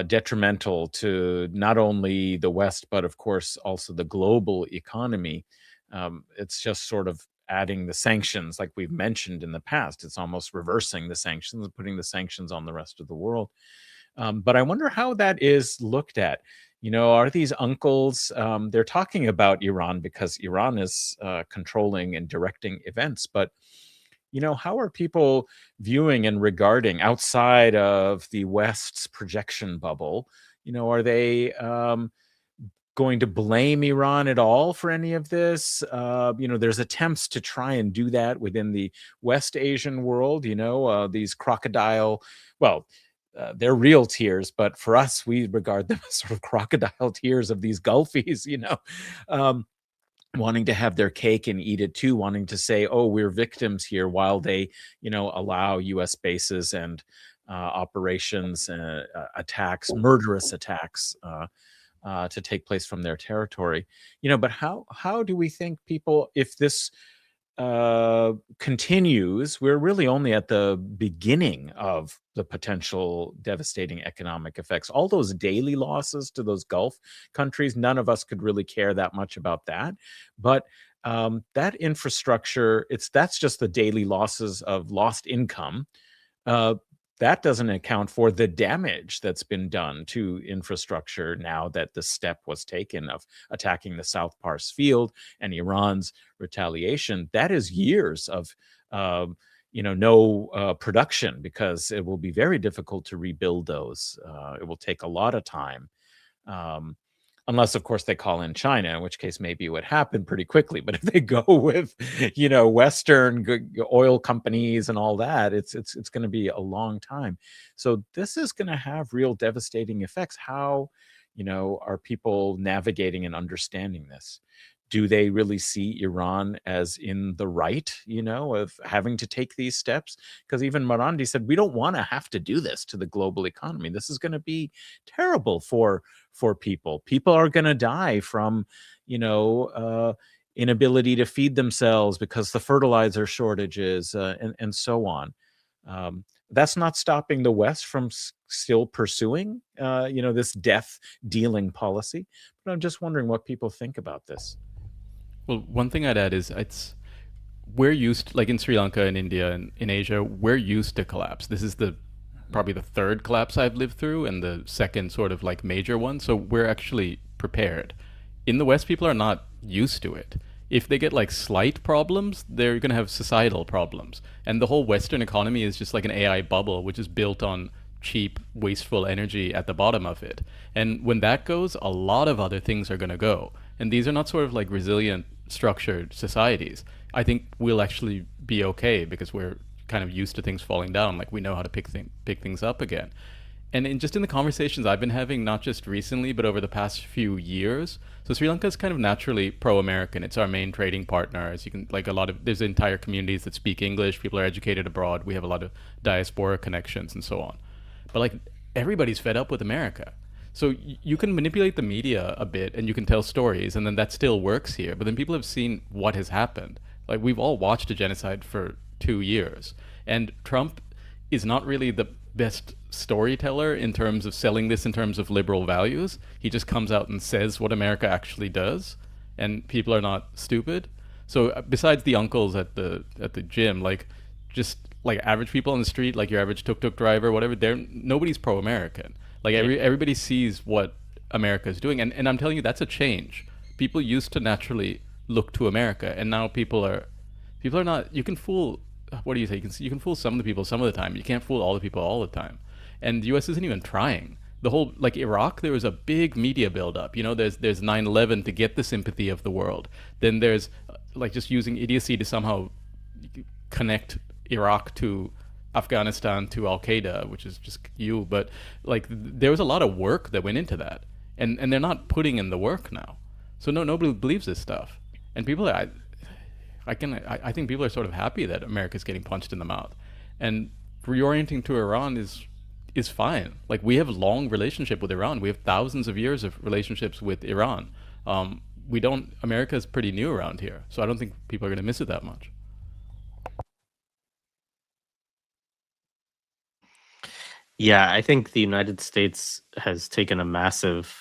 detrimental to not only the West, but of course also the global economy. It's just sort of adding the sanctions, like we've mentioned in the past. It's almost reversing the sanctions and putting the sanctions on the rest of the world. But I wonder how that is looked at. Are these uncles, they're talking about Iran because Iran is controlling and directing events, but how are people viewing and regarding outside of the West's projection bubble? Are they going to blame Iran at all for any of this? There's attempts to try and do that within the West Asian world, these crocodile, they're real tears, but for us, we regard them as sort of crocodile tears of these Gulfies, wanting to have their cake and eat it too, wanting to say, oh, we're victims here, while they, allow US bases and operations, attacks, murderous attacks to take place from their territory. But how do we think people, if this continues, we're really only at the beginning of the potential devastating economic effects. All those daily losses to those Gulf countries, none of us could really care that much about that. But that infrastructure, that's just the daily losses of lost income. That doesn't account for the damage that's been done to infrastructure now that the step was taken of attacking the South Pars field and Iran's retaliation. That is years of no production, because it will be very difficult to rebuild those. It will take a lot of time. Unless, of course, they call in China, in which case maybe it would happen pretty quickly. But if they go with, Western oil companies and all that, it's going to be a long time. So this is going to have real devastating effects. How, are people navigating and understanding this? do they really see Iran as in the right, of having to take these steps? Because even Marandi said, we don't want to have to do this to the global economy. This is going to be terrible for people. People are going to die from, inability to feed themselves because the fertilizer shortages and so on. That's not stopping the West from still pursuing, this death dealing policy. But I'm just wondering what people think about this. Well, one thing I'd add is we're used, like in Sri Lanka and India and in Asia, we're used to collapse. This is probably the third collapse I've lived through and the second sort of like major one. So we're actually prepared. In the West, people are not used to it. If they get like slight problems, they're going to have societal problems. And the whole Western economy is just like an AI bubble, which is built on cheap, wasteful energy at the bottom of it. And when that goes, a lot of other things are going to go. And these are not sort of like resilient, structured societies. I think we'll actually be okay because we're kind of used to things falling down. Like we know how to pick things up again. And just in the conversations I've been having, not just recently, but over the past few years, so Sri Lanka is kind of naturally pro-American. It's our main trading partner. As you can, like there's entire communities that speak English. People are educated abroad. We have a lot of diaspora connections and so on. But like everybody's fed up with America. So you can manipulate the media a bit and you can tell stories and then that still works here. But then people have seen what has happened. Like we've all watched a genocide for 2 years. And Trump is not really the best storyteller in terms of selling this in terms of liberal values. He just comes out and says what America actually does, and people are not stupid. So besides the uncles at the gym, like just like average people on the street, like your average tuk-tuk driver, whatever, nobody's pro-American. Like everybody sees what America is doing, and I'm telling you, that's a change. People used to naturally look to America, and now people are not. You can fool. What do you say? You can fool some of the people some of the time. You can't fool all the people all the time. And the U.S. isn't even trying. The whole, like Iraq, there was a big media buildup. There's 9/11 to get the sympathy of the world. Then there's like just using idiocy to somehow connect Iraq to Afghanistan to Al Qaeda, which is just you. But like there was a lot of work that went into that, and they're not putting in the work now. So nobody believes this stuff, and people are. I think people are sort of happy that America's getting punched in the mouth, and reorienting to Iran is fine. Like we have a long relationship with Iran. We have thousands of years of relationships with Iran. America's pretty new around here, so I don't think people are going to miss it that much. Yeah, I think the United States has taken a massive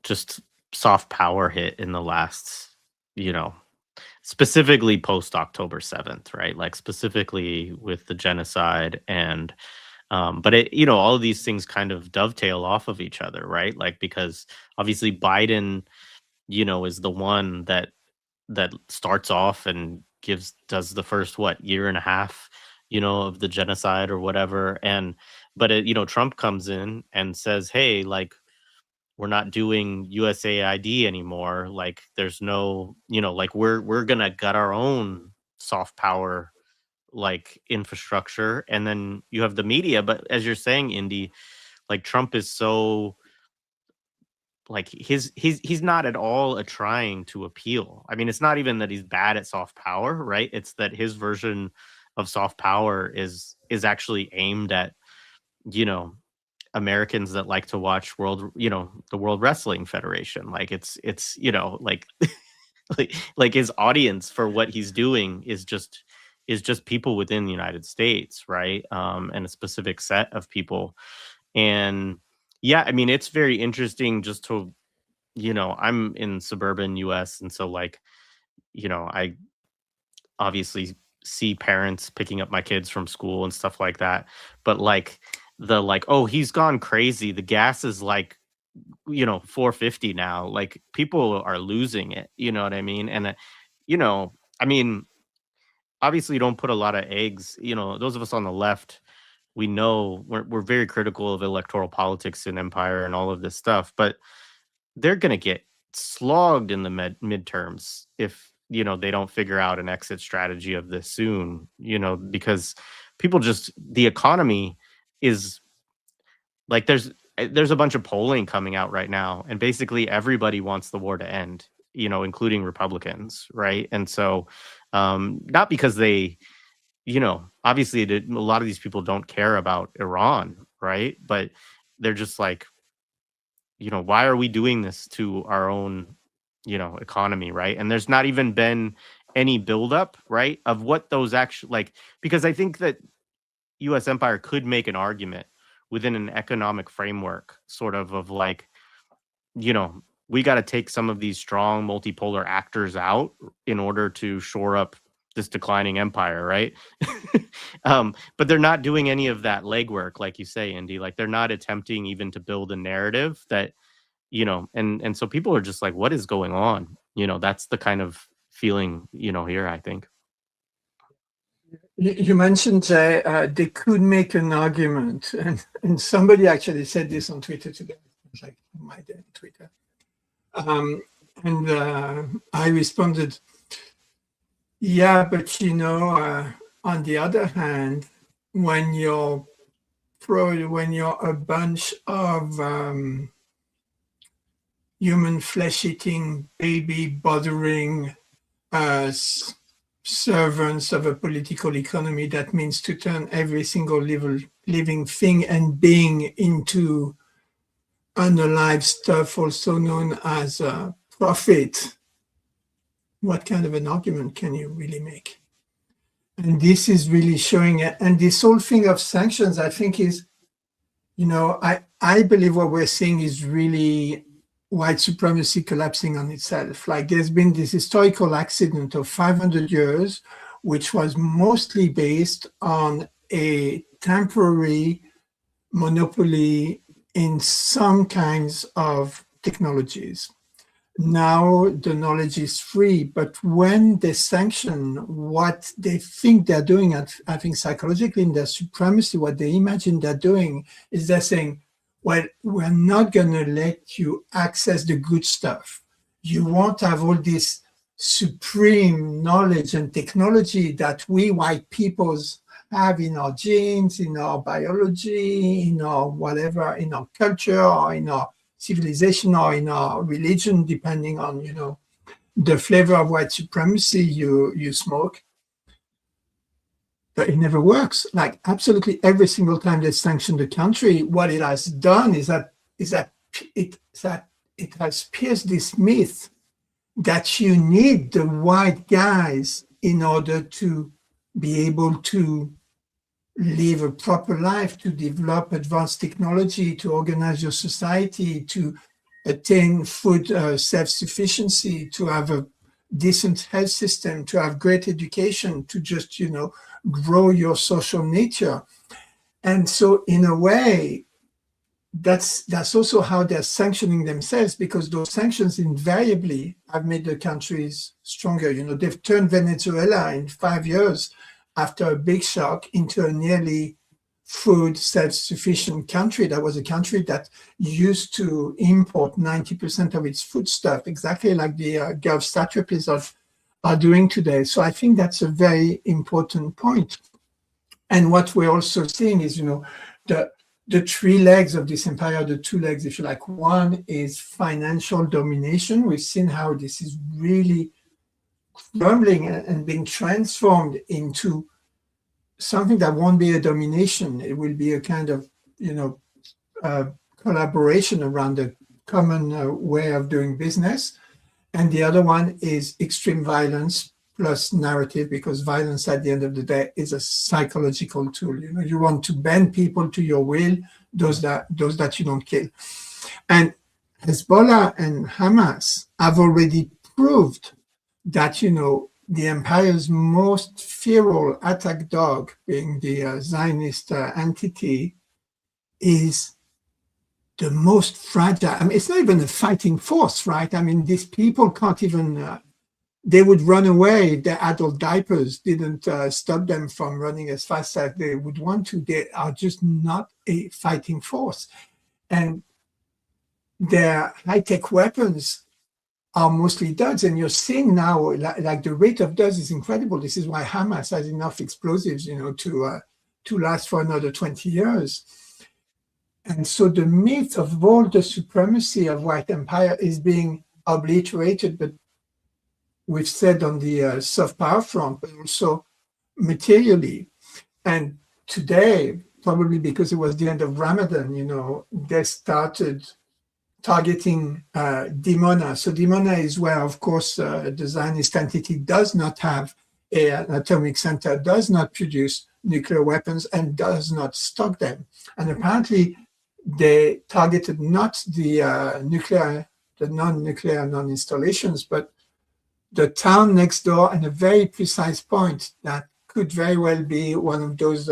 just soft power hit in the last, specifically post October 7th, right? Like specifically with the genocide and but it, all of these things kind of dovetail off of each other, right? Like because obviously Biden, is the one that starts off and does the first year and a half, of the genocide or whatever. But Trump comes in and says, hey, like we're not doing USAID anymore. Like there's no, like we're gonna gut our own soft power like infrastructure. And then you have the media. But as you're saying, Indy, like Trump is so like he's not at all trying to appeal. I mean, it's not even that he's bad at soft power, right? It's that his version of soft power is actually aimed at, Americans that like to watch the World Wrestling Federation. Like it's like like his audience for what he's doing is just people within the United States, right? And a specific set of people. And yeah, I mean, it's very interesting just to, I'm in suburban US. And so like, I obviously see parents picking up my kids from school and stuff like that. But like oh, he's gone crazy. The gas is like, $4.50 now. Like people are losing it. You know what I mean? And, I mean, obviously you don't put a lot of eggs, those of us on the left, we know we're very critical of electoral politics in Empire and all of this stuff, but they're going to get slogged in the midterms if, they don't figure out an exit strategy of this soon, because people the economy is like, there's a bunch of polling coming out right now, and basically everybody wants the war to end, including Republicans, right? And so not because they, obviously a lot of these people don't care about Iran, right? But they're just like, why are we doing this to our own, economy, right? And there's not even been any buildup, right, of what those actually because I think that U.S. empire could make an argument within an economic framework, sort of we got to take some of these strong multipolar actors out in order to shore up this declining empire, right? But they're not doing any of that legwork, like you say, Indy. Like they're not attempting even to build a narrative that, and so people are just like, what is going on? That's the kind of feeling, here, I think. You mentioned they could make an argument, and somebody actually said this on Twitter today. It was like my day on Twitter. And I responded, yeah, but on the other hand, when you're a bunch of human flesh-eating, baby-bothering servants of a political economy, that means to turn every single living thing and being into unalive stuff, also known as profit. What kind of an argument can you really make? And this is really showing it. And this whole thing of sanctions, I think is, I believe what we're seeing is really white supremacy collapsing on itself. Like there's been this historical accident of 500 years, which was mostly based on a temporary monopoly in some kinds of technologies. Now the knowledge is free, but when they sanction what they think they're doing, I think psychologically in their supremacy, what they imagine they're doing is they're saying, well, we're not going to let you access the good stuff. You won't have all this supreme knowledge and technology that we white peoples have in our genes, in our biology, in our whatever, in our culture, or in our civilization, or in our religion, depending on, the flavor of white supremacy you smoke. But it never works. Like absolutely every single time they sanction the country, what it has done is that it has pierced this myth that you need the white guys in order to be able to live a proper life, to develop advanced technology, to organize your society, to attain food self-sufficiency, to have a decent health system, to have great education, to just, grow your social nature. And so in a way, that's also how they're sanctioning themselves, because those sanctions invariably have made the countries stronger. They've turned Venezuela in 5 years after a big shock into a nearly food self-sufficient country. That was a country that used to import 90% of its foodstuff, exactly like the Gulf satrapies are doing today. So I think that's a very important point. And what we're also seeing is, the three legs of this empire, the two legs, if you like. One is financial domination. We've seen how this is really crumbling and being transformed into something that won't be a domination. It will be a kind of, collaboration around a common way of doing business. And the other one is extreme violence plus narrative, because violence at the end of the day is a psychological tool. You want to bend people to your will, those that you don't kill. And Hezbollah and Hamas have already proved that, the empire's most feral attack dog, being the Zionist entity, is the most fragile. I mean, it's not even a fighting force, right? I mean, these people can't even, they would run away. Their adult diapers didn't stop them from running as fast as they would want to. They are just not a fighting force. And their high-tech weapons are mostly duds. And you're seeing now, like the rate of duds is incredible. This is why Hamas has enough explosives, to last for another 20 years. And so the myth of all the supremacy of white empire is being obliterated, but we've said on the soft power front, but also materially. And today, probably because it was the end of Ramadan, they started targeting Dimona. So Dimona is where, of course, the Zionist entity does not have an atomic center, does not produce nuclear weapons, and does not stock them. And apparently, they targeted not the non-nuclear, non-installations, but the town next door, and a very precise point that could very well be one of those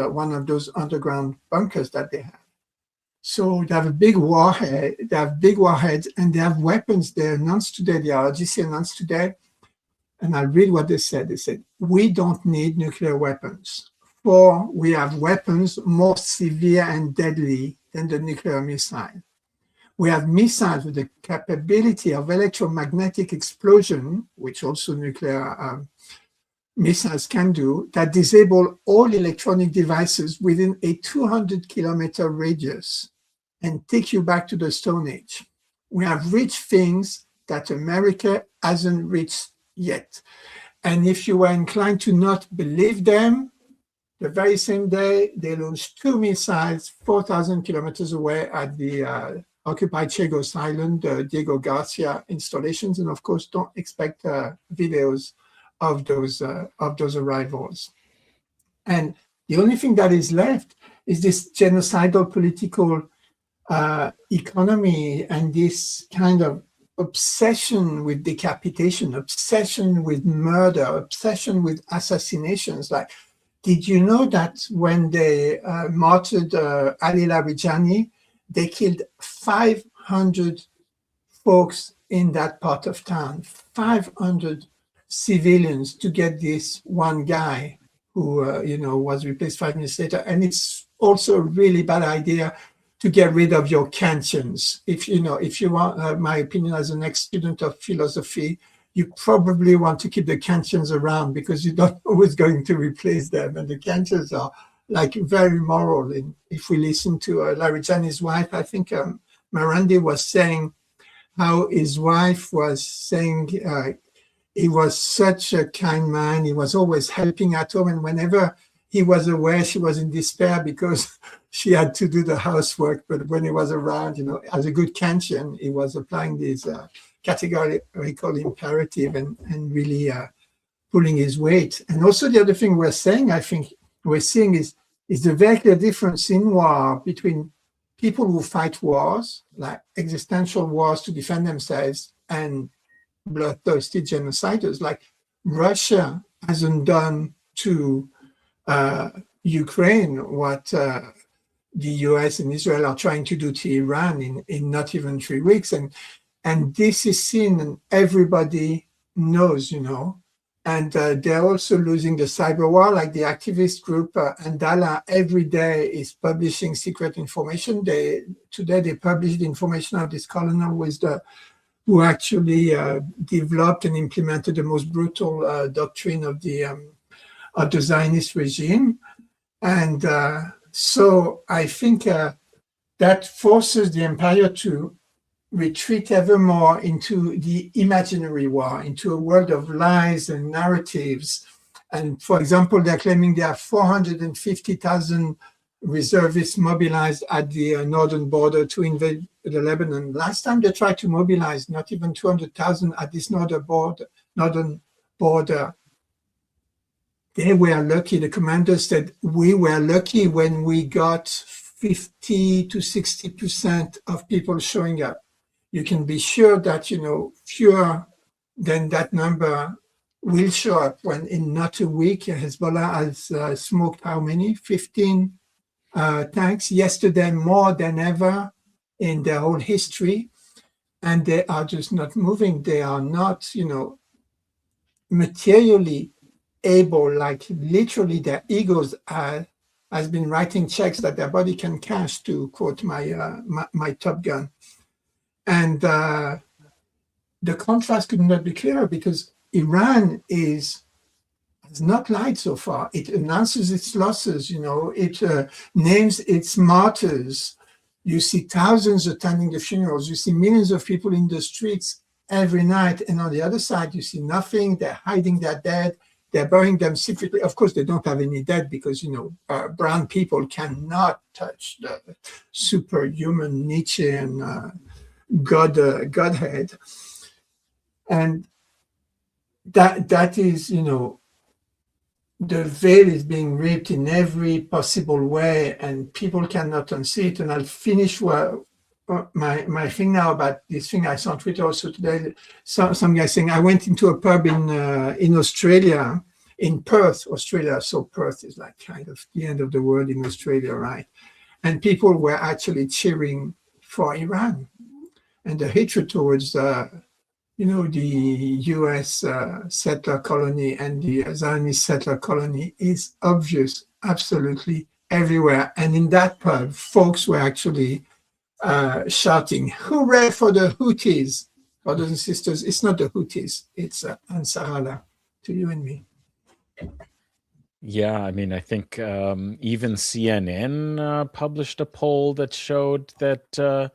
underground bunkers that they have. So they have a big warhead, warheads, and they have weapons. They announced today, the RGC announced today, and I'll read what they said. They said, we don't need nuclear weapons, for we have weapons more severe and deadly than the nuclear missile. We have missiles with the capability of electromagnetic explosion, which also nuclear missiles can do, that disable all electronic devices within a 200-kilometer radius and take you back to the Stone Age. We have reached things that America hasn't reached yet. And if you were inclined to not believe them, the very same day, they launched 2 missiles 4,000 kilometers away at the occupied Chagos Island, Diego Garcia installations. And of course, don't expect videos of those arrivals. And the only thing that is left is this genocidal political economy and this kind of obsession with decapitation, obsession with murder, obsession with assassinations. Like, did you know that when they martyred Ali Larijani, they killed 500 folks in that part of town, 500 civilians to get this one guy who, was replaced 5 minutes later. And it's also a really bad idea to get rid of your Kantians. If you want my opinion as an ex-student of philosophy, you probably want to keep the Kantians around because you don't know who's going to replace them. And the Kantians are like very moral. And if we listen to Larijani's wife, I think Marandi was saying how his wife was saying he was such a kind man. He was always helping at home. And whenever he was away, she was in despair because she had to do the housework. But when he was around, as a good Kantian, he was applying this categorical imperative and really pulling his weight. And also the other thing we're seeing is the very clear difference in war between people who fight wars, like existential wars to defend themselves, and bloodthirsty genociders. Like Russia hasn't done to Ukraine what the US and Israel are trying to do to Iran in not even 3 weeks. And this is seen and everybody knows, and they're also losing the cyber war, like the activist group Andala every day is publishing secret information. Today they published information of this colonel who actually developed and implemented the most brutal doctrine of the Zionist regime. And so I think that forces the empire to retreat ever more into the imaginary war, into a world of lies and narratives. And for example, they're claiming there are 450,000 reservists mobilized at the northern border to invade the Lebanon. Last time they tried to mobilize not even 200,000 at this northern border. They were lucky. The commander said, we were lucky when we got 50 to 60% of people showing up. You can be sure that, fewer than that number will show up when in not a week, Hezbollah has smoked how many? 15 tanks. Yesterday, more than ever in their whole history. And they are just not moving. They are not, materially able, like literally their egos has been writing checks that their body can cash, to quote my Top Gun. And the contrast could not be clearer, because Iran has not lied so far. It announces its losses, it names its martyrs. You see thousands attending the funerals. You see millions of people in the streets every night. And on the other side, you see nothing. They're hiding their dead. They're burying them secretly. Of course, they don't have any dead because, brown people cannot touch the superhuman Nietzschean Godhead. And that is, the veil is being ripped in every possible way, and people cannot unsee it. And I'll finish my thing now about this thing I saw on Twitter also today. Some guy saying, I went into a pub in Australia, in Perth, Australia. So Perth is like kind of the end of the world in Australia, right? And people were actually cheering for Iran. And the hatred towards the US settler colony and the Zionist settler colony is obvious, absolutely everywhere. And in that pub, folks were actually shouting, hooray for the Houthis. Brothers and sisters, it's not the Houthis, it's Ansarallah, to you and me. Yeah, I mean, I think even CNN published a poll that showed that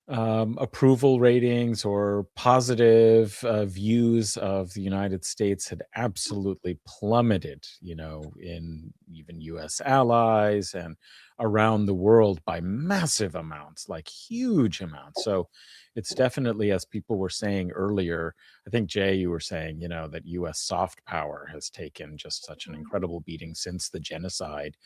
approval ratings or positive views of the United States had absolutely plummeted, in even US allies and around the world by massive amounts, like huge amounts. So it's definitely, as people were saying earlier, I think, Jay, you were saying, that US soft power has taken just such an incredible beating since the genocide.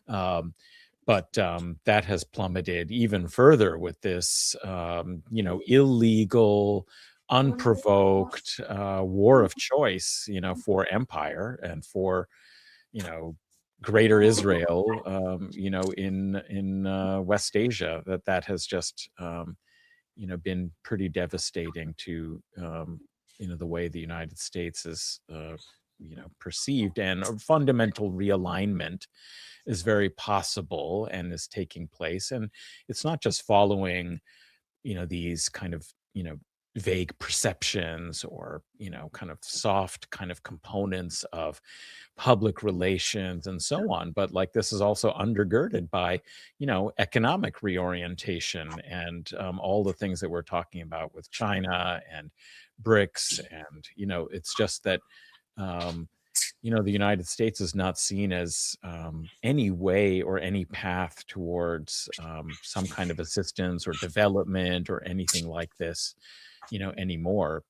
But that has plummeted even further with this, illegal, unprovoked war of choice, for empire and for, greater Israel, in West Asia. That has just, been pretty devastating to, the way the United States is, perceived, and a fundamental realignment is very possible and is taking place. And it's not just following, these kind of, vague perceptions or, kind of soft kind of components of public relations and so on, but like this is also undergirded by, economic reorientation and all the things that we're talking about with China and BRICS. And, it's just that, the United States is not seen as any way or any path towards some kind of assistance or development or anything like this, anymore.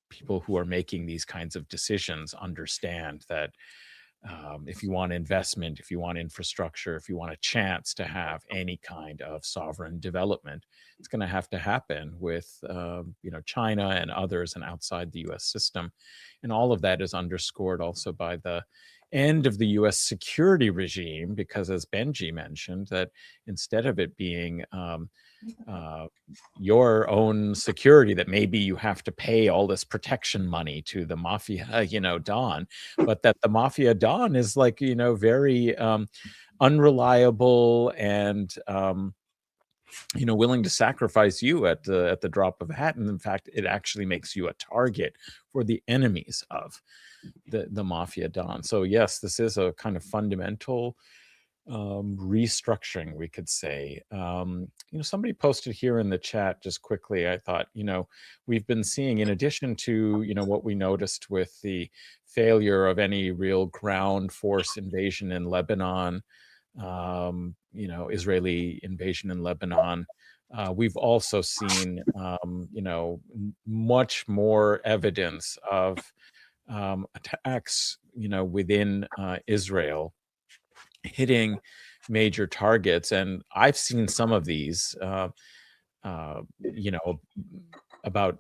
People who are making these kinds of decisions understand that if you want investment, if you want infrastructure, if you want a chance to have any kind of sovereign development, it's going to happen with, China and others and outside the US system. And all of that is underscored also by the end of the US security regime, because as Benji mentioned, that instead of it being your own security, that maybe you have to pay all this protection money to the mafia, Don, but that the mafia Don is like, very unreliable and, willing to sacrifice you at the drop of a hat. And in fact, it actually makes you a target for the enemies of the mafia Don. So yes, this is a kind of fundamental restructuring, we could say. Somebody posted here in the chat just quickly, I thought, we've been seeing, in addition to, what we noticed with the failure of any real ground force invasion in Lebanon, Israeli invasion in Lebanon, we've also seen, much more evidence of attacks, within Israel, hitting major targets. And I've seen some of these, about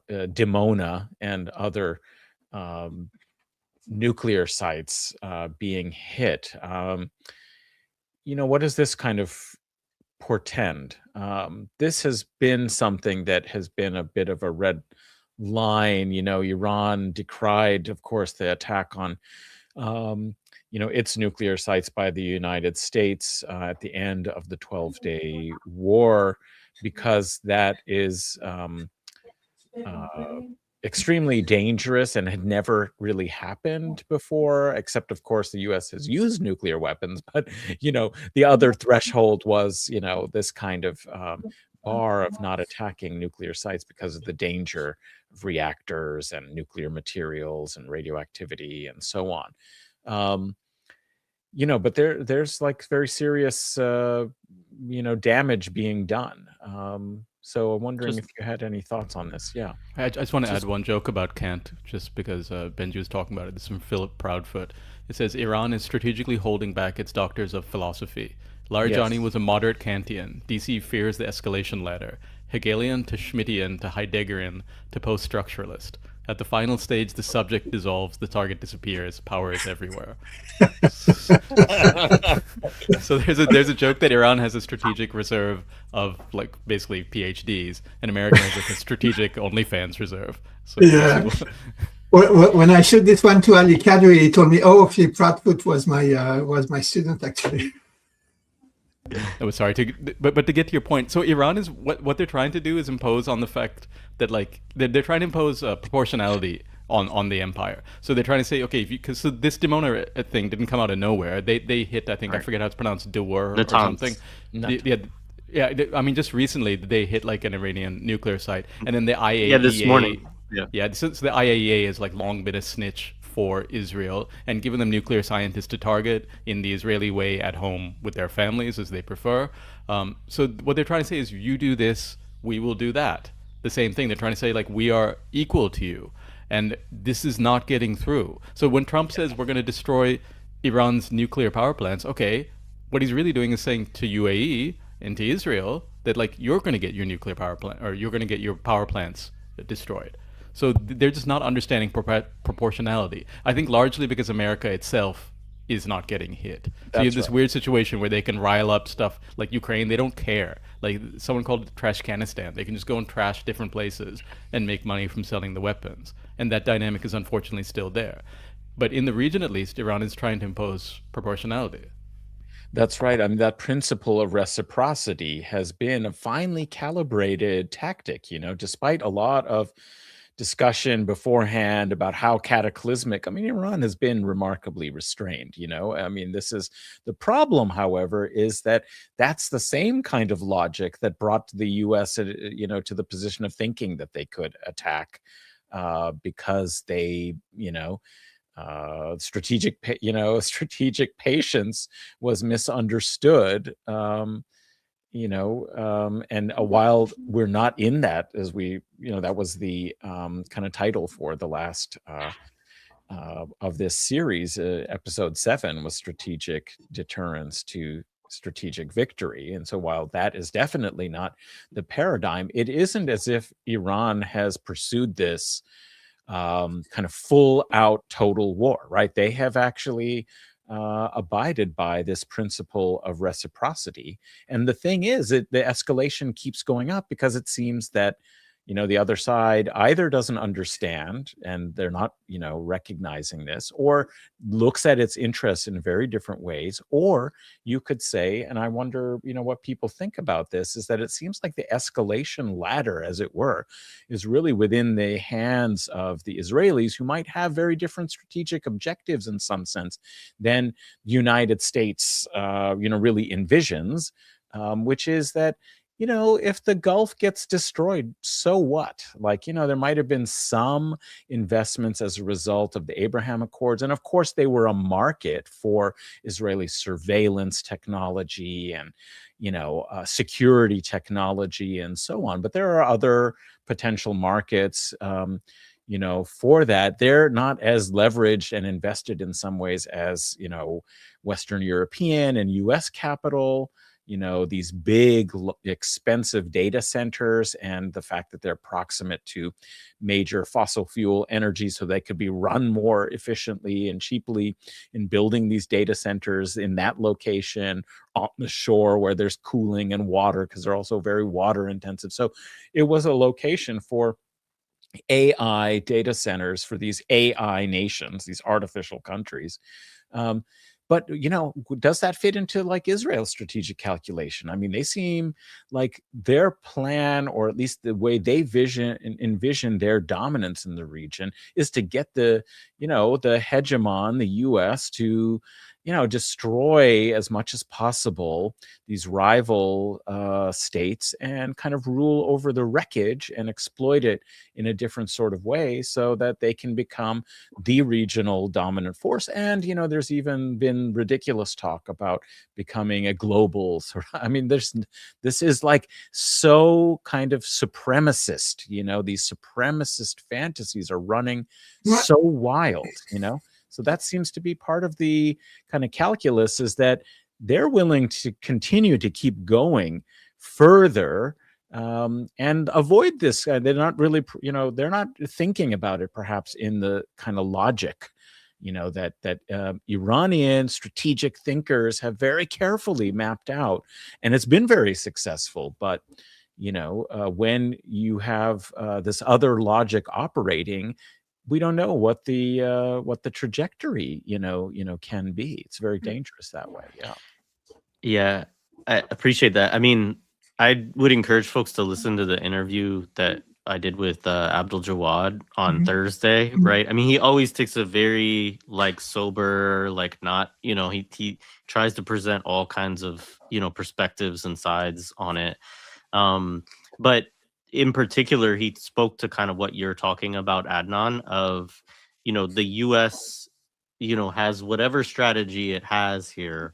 Dimona and other nuclear sites being hit. What does this kind of portend? This has been something that has been a bit of a red line. Iran decried, of course, the attack on its nuclear sites by the United States at the end of the 12-day war, because that is extremely dangerous and had never really happened before, except of course the US has used nuclear weapons. But the other threshold was this kind of bar of not attacking nuclear sites because of the danger of reactors and nuclear materials and radioactivity and so on. But there's like very serious, damage being done. So I'm wondering if you had any thoughts on this. Yeah. I just want to add one joke about Kant, just because Benji was talking about it. This is from Philip Proudfoot. It says, Iran is strategically holding back its doctors of philosophy. Larijani was a moderate Kantian. DC fears the escalation ladder. Hegelian to Schmittian to Heideggerian to post-structuralist. At the final stage, the subject dissolves, the target disappears, power is everywhere. So there's a joke that Iran has a strategic reserve of like basically PhDs, and America has like a strategic OnlyFans reserve. So yeah. When I showed this one to Ali Kadri, he told me, "Oh, Philip Proudfoot was my student actually." I was sorry but to get to your point, so Iran is what they're trying to do is impose on the fact that like they're trying to impose proportionality on the empire. So they're trying to say, okay, because so this Dimona thing didn't come out of nowhere. They hit, I think, I forget how it's pronounced, Dewar or something. I mean, just recently they hit like an Iranian nuclear site, and then the IAEA. Yeah, this morning. So the IAEA has like long been a snitch for Israel and given them nuclear scientists to target in the Israeli way at home with their families as they prefer. So what they're trying to say is, you do this, we will do that. The same thing. They're trying to say, like, we are equal to you. And this is not getting through. So when Trump says we're going to destroy Iran's nuclear power plants, okay, what he's really doing is saying to UAE and to Israel that, like, you're going to get your nuclear power plant, or you're going to get your power plants destroyed. So they're just not understanding proportionality. I think largely because America itself is not getting hit. So you have this weird situation where they can rile up stuff like Ukraine. They don't care. Like someone called it Trashkanistan. They can just go and trash different places and make money from selling the weapons. And that dynamic is unfortunately still there. But in the region, at least, Iran is trying to impose proportionality. That's right. I mean, that principle of reciprocity has been a finely calibrated tactic, despite a lot of discussion beforehand about how cataclysmic. I mean, Iran has been remarkably restrained, I mean, this is the problem, however, is that that's the same kind of logic that brought the US, to the position of thinking that they could attack because they, strategic patience was misunderstood. And while we're not in that, as we, that was the kind of title for the last of this series, episode 7 was strategic deterrence to strategic victory. And so while that is definitely not the paradigm, it isn't as if Iran has pursued this kind of full out total war, right? They have actually abided by this principle of reciprocity. And the thing is that the escalation keeps going up because it seems that, the other side either doesn't understand and they're not, recognizing this, or looks at its interests in very different ways. Or you could say, and I wonder, what people think about this, is that it seems like the escalation ladder, as it were, is really within the hands of the Israelis, who might have very different strategic objectives in some sense than the United States, really envisions, which is that, if the Gulf gets destroyed, so what? Like, there might have been some investments as a result of the Abraham Accords. And of course, they were a market for Israeli surveillance technology and, security technology and so on. But there are other potential markets, for that. They're not as leveraged and invested in some ways as, Western European and US capital. These big, expensive data centers, and the fact that they're proximate to major fossil fuel energy, so they could be run more efficiently and cheaply in building these data centers in that location on the shore where there's cooling and water, because they're also very water intensive. So it was a location for AI data centers for these AI nations, these artificial countries. But, does that fit into like Israel's strategic calculation? I mean, they seem like their plan, or at least the way they envision their dominance in the region, is to get the, the hegemon, the US, to, destroy as much as possible these rival states and kind of rule over the wreckage and exploit it in a different sort of way so that they can become the regional dominant force. And, there's even been ridiculous talk about becoming a global sort of, this is like so kind of supremacist, these supremacist fantasies are running so wild, So that seems to be part of the kind of calculus, is that they're willing to continue to keep going further and avoid this. They're not really, they're not thinking about it perhaps in the kind of logic, that Iranian strategic thinkers have very carefully mapped out, and it's been very successful. But when you have this other logic operating, we don't know what the trajectory can be. It's very dangerous that way. Yeah, I appreciate that. I mean, I would encourage folks to listen to the interview that I did with Abdul Jawad on Thursday, right? I mean, he always takes a very sober, not, he tries to present all kinds of, perspectives and sides on it. But in particular, he spoke to kind of what you're talking about, Adnan, of, the US, has whatever strategy it has here.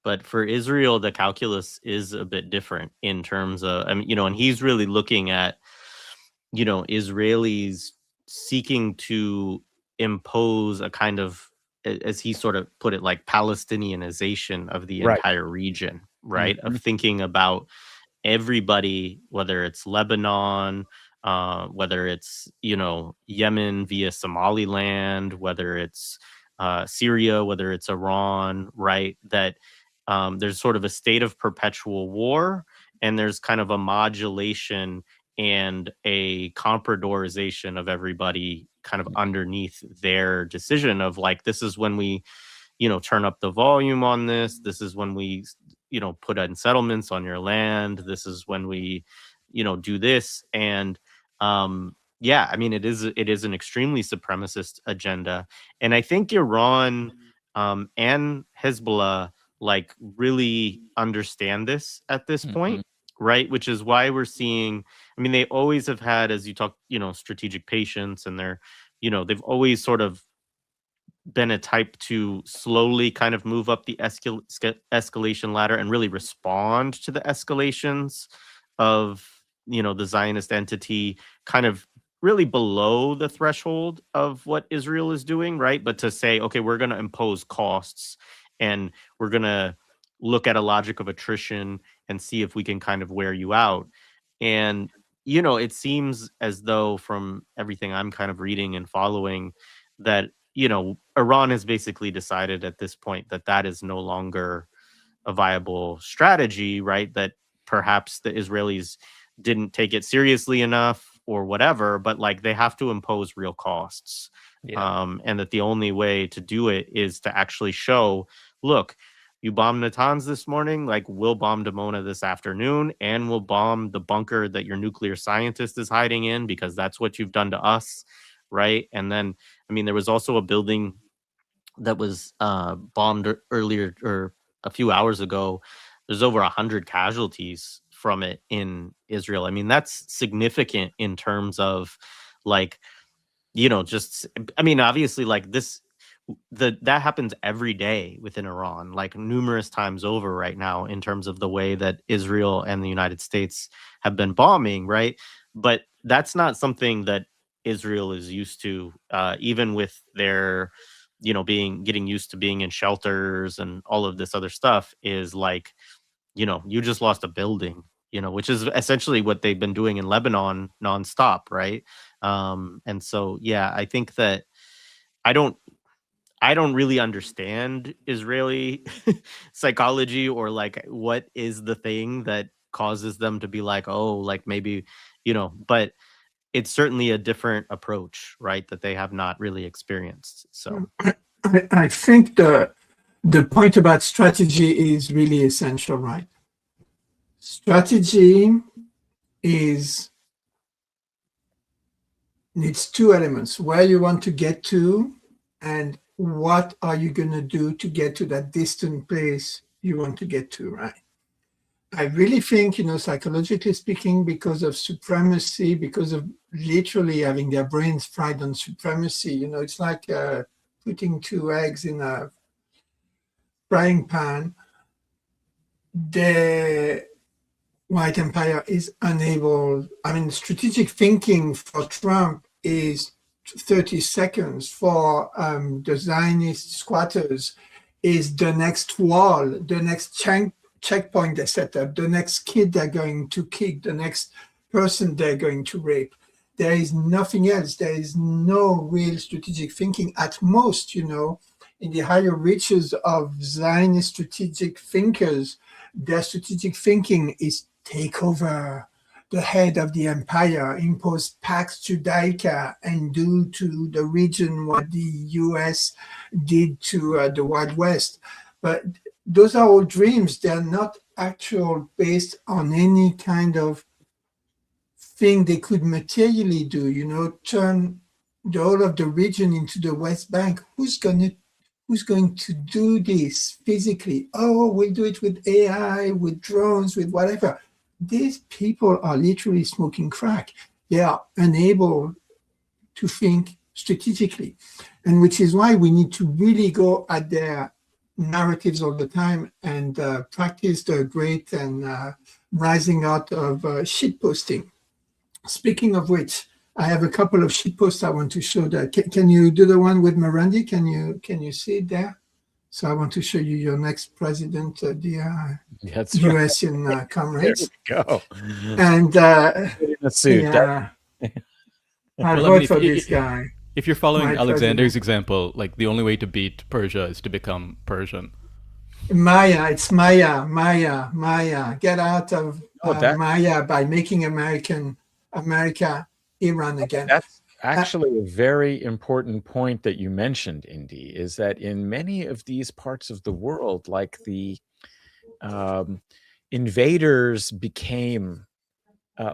But for Israel, the calculus is a bit different in terms of, and he's really looking at, Israelis seeking to impose a kind of, as he sort of put it, Palestinianization of the entire region, right? Of thinking about everybody, whether it's Lebanon, whether it's, Yemen via Somaliland, whether it's Syria, whether it's Iran, right? That there's sort of a state of perpetual war, and there's kind of a modulation and a comprodorization of everybody kind of underneath their decision of this is when we, turn up the volume on this. This is when we, put in settlements on your land. This is when we, do this. And it is an extremely supremacist agenda. And I think Iran and Hezbollah really understand this at this point, right? Which is why we're seeing, they always have had, as you talk, strategic patience, and they're, they've always sort of been a type to slowly kind of move up the escalation ladder and really respond to the escalations of, the Zionist entity kind of really below the threshold of what Israel is doing, right? But to say, okay, we're going to impose costs, and we're going to look at a logic of attrition and see if we can kind of wear you out. And, it seems as though from everything I'm kind of reading and following that, Iran has basically decided at this point that that is no longer a viable strategy, right? That perhaps the Israelis didn't take it seriously enough or whatever, but they have to impose real costs. And that the only way to do it is to actually show, look, you bombed Natanz this morning, we'll bomb Dimona this afternoon, and we'll bomb the bunker that your nuclear scientist is hiding in, because that's what you've done to us, right? And then, there was also a building that was bombed earlier, or a few hours ago. There's over 100 casualties from it in Israel. That's significant in terms of just, obviously this, that happens every day within Iran, numerous times over right now, in terms of the way that Israel and the United States have been bombing, right? But that's not something that Israel is used to, even with their, getting used to being in shelters and all of this other stuff, is you just lost a building, which is essentially what they've been doing in Lebanon nonstop, right? And so, I think that I don't really understand Israeli psychology, or what is the thing that causes them to be maybe, but it's certainly a different approach, right? That they have not really experienced. So I think the point about strategy is really essential, right? Strategy needs two elements: where you want to get to, and what are you going to do to get to that distant place you want to get to, right? I really think, psychologically speaking, because of supremacy, because of literally having their brains fried on supremacy, it's like putting 2 eggs in a frying pan. The white empire is unable, strategic thinking for Trump is 30 seconds. For the Zionist squatters is the next wall, the next checkpoint they set up, the next kid they're going to kick, the next person they're going to rape. There is nothing else. There is no real strategic thinking. At most, in the higher reaches of Zionist strategic thinkers, their strategic thinking is take over the head of the empire, impose Pax Judaica, and do to the region what the US did to the Wild West. But those are all dreams. They're not actual based on any kind of thing they could materially do, turn the whole of the region into the West Bank. Who's going to do this physically? Oh, we'll do it with AI, with drones, with whatever. These people are literally smoking crack. They are unable to think strategically, and which is why we need to really go at their narratives all the time and practice the great and rising out of shitposting. Speaking of which, I have a couple of shitposts I want to show. That can you do the one with Morandi? Can you see it there? So I want to show you your next president, dear US right. Comrades. There we go. And in a suit. Yeah, I vote for this guy. If you're following Alexander's example, like the only way to beat Persia is to become Persian. Maya, it's Maya. Get out of Maya by making America Iran again. That's actually a very important point that you mentioned, Indi, is that in many of these parts of the world, like the invaders became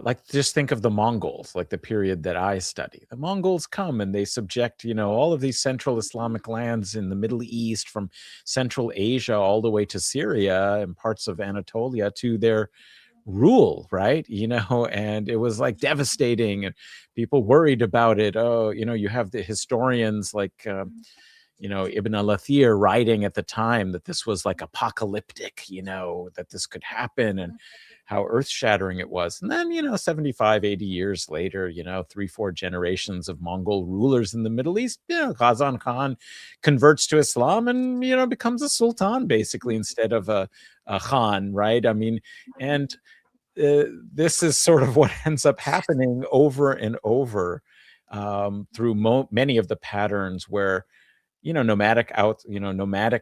like, just think of the Mongols, like the period that I study. The Mongols come and they subject, all of these Central Islamic lands in the Middle East, from Central Asia all the way to Syria and parts of Anatolia, to their rule, right? And it was like devastating, and people worried about it. Oh, you have the historians like Ibn al-Athir writing at the time that this was like apocalyptic, that this could happen, and how earth-shattering it was. And then 75, 80 years later, 3-4 generations of Mongol rulers in the Middle East, Ghazan Khan converts to Islam and becomes a sultan basically instead of a Khan, right? And this is sort of what ends up happening over and over through many of the patterns where nomadic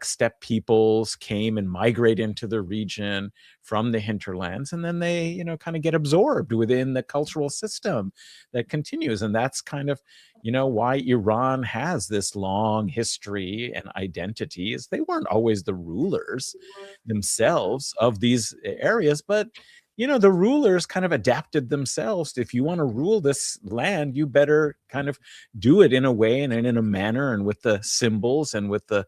steppe peoples came and migrate into the region from the hinterlands, and then they kind of get absorbed within the cultural system that continues. And that's kind of why Iran has this long history and identity, is they weren't always the rulers themselves of these areas, but the rulers kind of adapted themselves. If you want to rule this land, you better kind of do it in a way and in a manner and with the symbols and with the,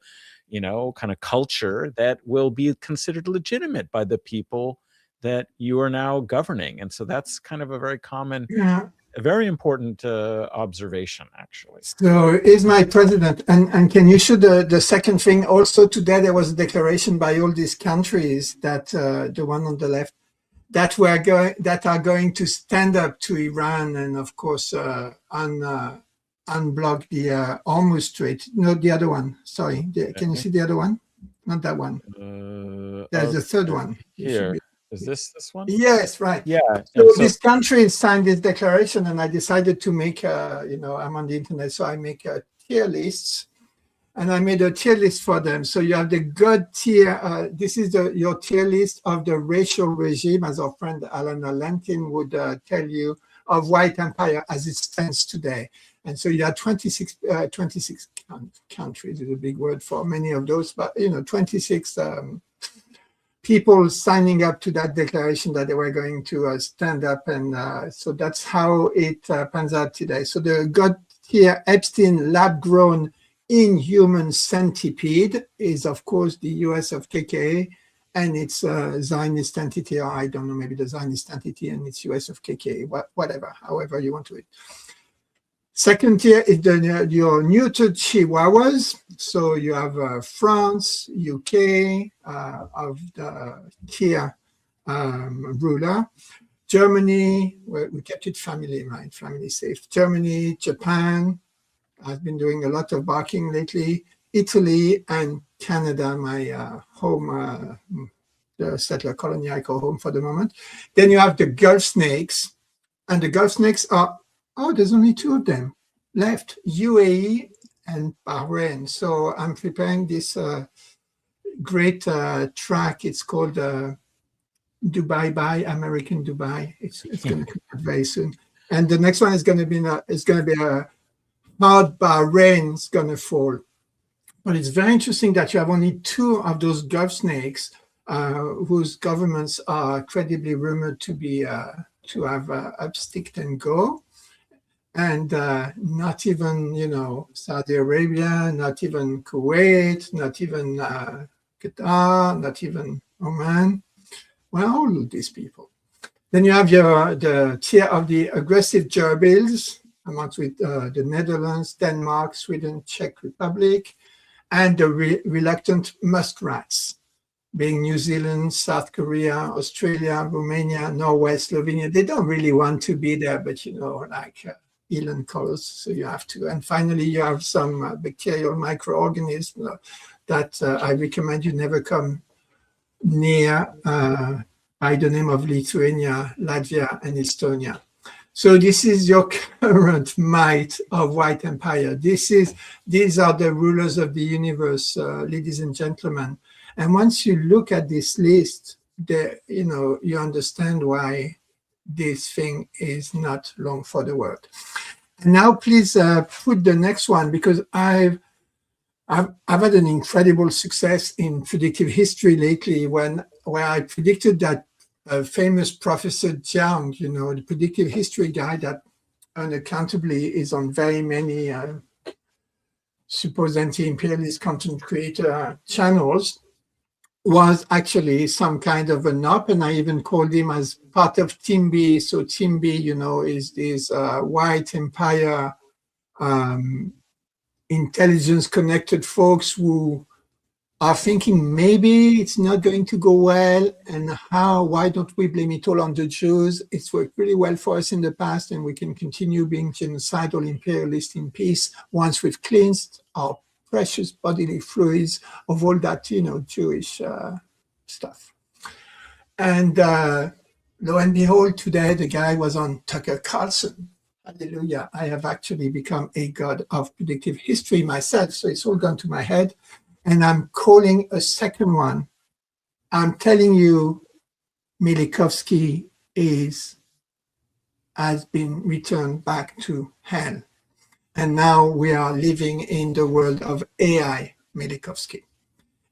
kind of culture that will be considered legitimate by the people that you are now governing. And so that's kind of a very common, a very important observation, actually. So is my president, and can you show the second thing? Also today, there was a declaration by all these countries that the one on the left, that are going to stand up to Iran and, of course, unblock the Hormuz Strait. No, the other one. Sorry. Can you see the other one? Not that one. There's the third one. Here. Is this one? Yes, right. Yeah. So these countries signed this declaration, and I decided to make, I'm on the internet, so I make tier lists. And I made a tier list for them. So you have the God tier. This is your tier list of the racial regime, as our friend Alan Lantin would tell you, of white empire as it stands today. And so you have 26 countries is a big word for many of those, but 26 people signing up to that declaration that they were going to stand up. And so that's how it pans out today. So the God tier Epstein lab-grown inhuman centipede is, of course, the US of KKA and its Zionist entity, or I don't know, maybe the Zionist entity and its US of KKA, whatever, however you want to it. Second tier is your neutered chihuahuas. So you have France, UK of the tier ruler. Germany, we kept it family mind, family safe. Germany, Japan, I've been doing a lot of barking lately. Italy and Canada, my home, the settler colony I call home for the moment. Then you have the Gulf snakes, and the Gulf snakes are, oh, there's only 2 of them left, UAE and Bahrain. So I'm preparing this great track. It's called Dubai by American Dubai. It's going to come out very soon. And the next one is going to be hard Bahrain is going to fall. But it's very interesting that you have only 2 of those Gulf snakes whose governments are credibly rumored to be to have upsticked and go. And not even, Saudi Arabia, not even Kuwait, not even Qatar, not even Oman. Well, all of these people. Then you have the tier of the aggressive gerbils, amongst with the Netherlands, Denmark, Sweden, Czech Republic, and the reluctant muskrats, being New Zealand, South Korea, Australia, Romania, Norway, Slovenia. They don't really want to be there, but like Elon colors, so you have to. And finally, you have some bacterial microorganisms that I recommend you never come near by the name of Lithuania, Latvia, and Estonia. So this is your current might of white empire. These are the rulers of the universe, ladies and gentlemen. And once you look at this list, you understand why this thing is not long for the world. And now please put the next one, because I've had an incredible success in predictive history lately where I predicted that famous Professor Jiang, the predictive history guy that unaccountably is on very many supposed anti-imperialist content creator channels, was actually some kind of a nop, and I even called him as part of Team B. So Team B, is this white empire intelligence connected folks who are thinking maybe it's not going to go well, and why don't we blame it all on the Jews? It's worked really well for us in the past, and we can continue being genocidal imperialist in peace once we've cleansed our precious bodily fluids of all that, Jewish stuff. And lo and behold, today the guy was on Tucker Carlson. Hallelujah. I have actually become a god of predictive history myself, so it's all gone to my head. And I'm calling a second one. I'm telling you, Mileikowski has been returned back to hell. And now we are living in the world of AI Mileikowski.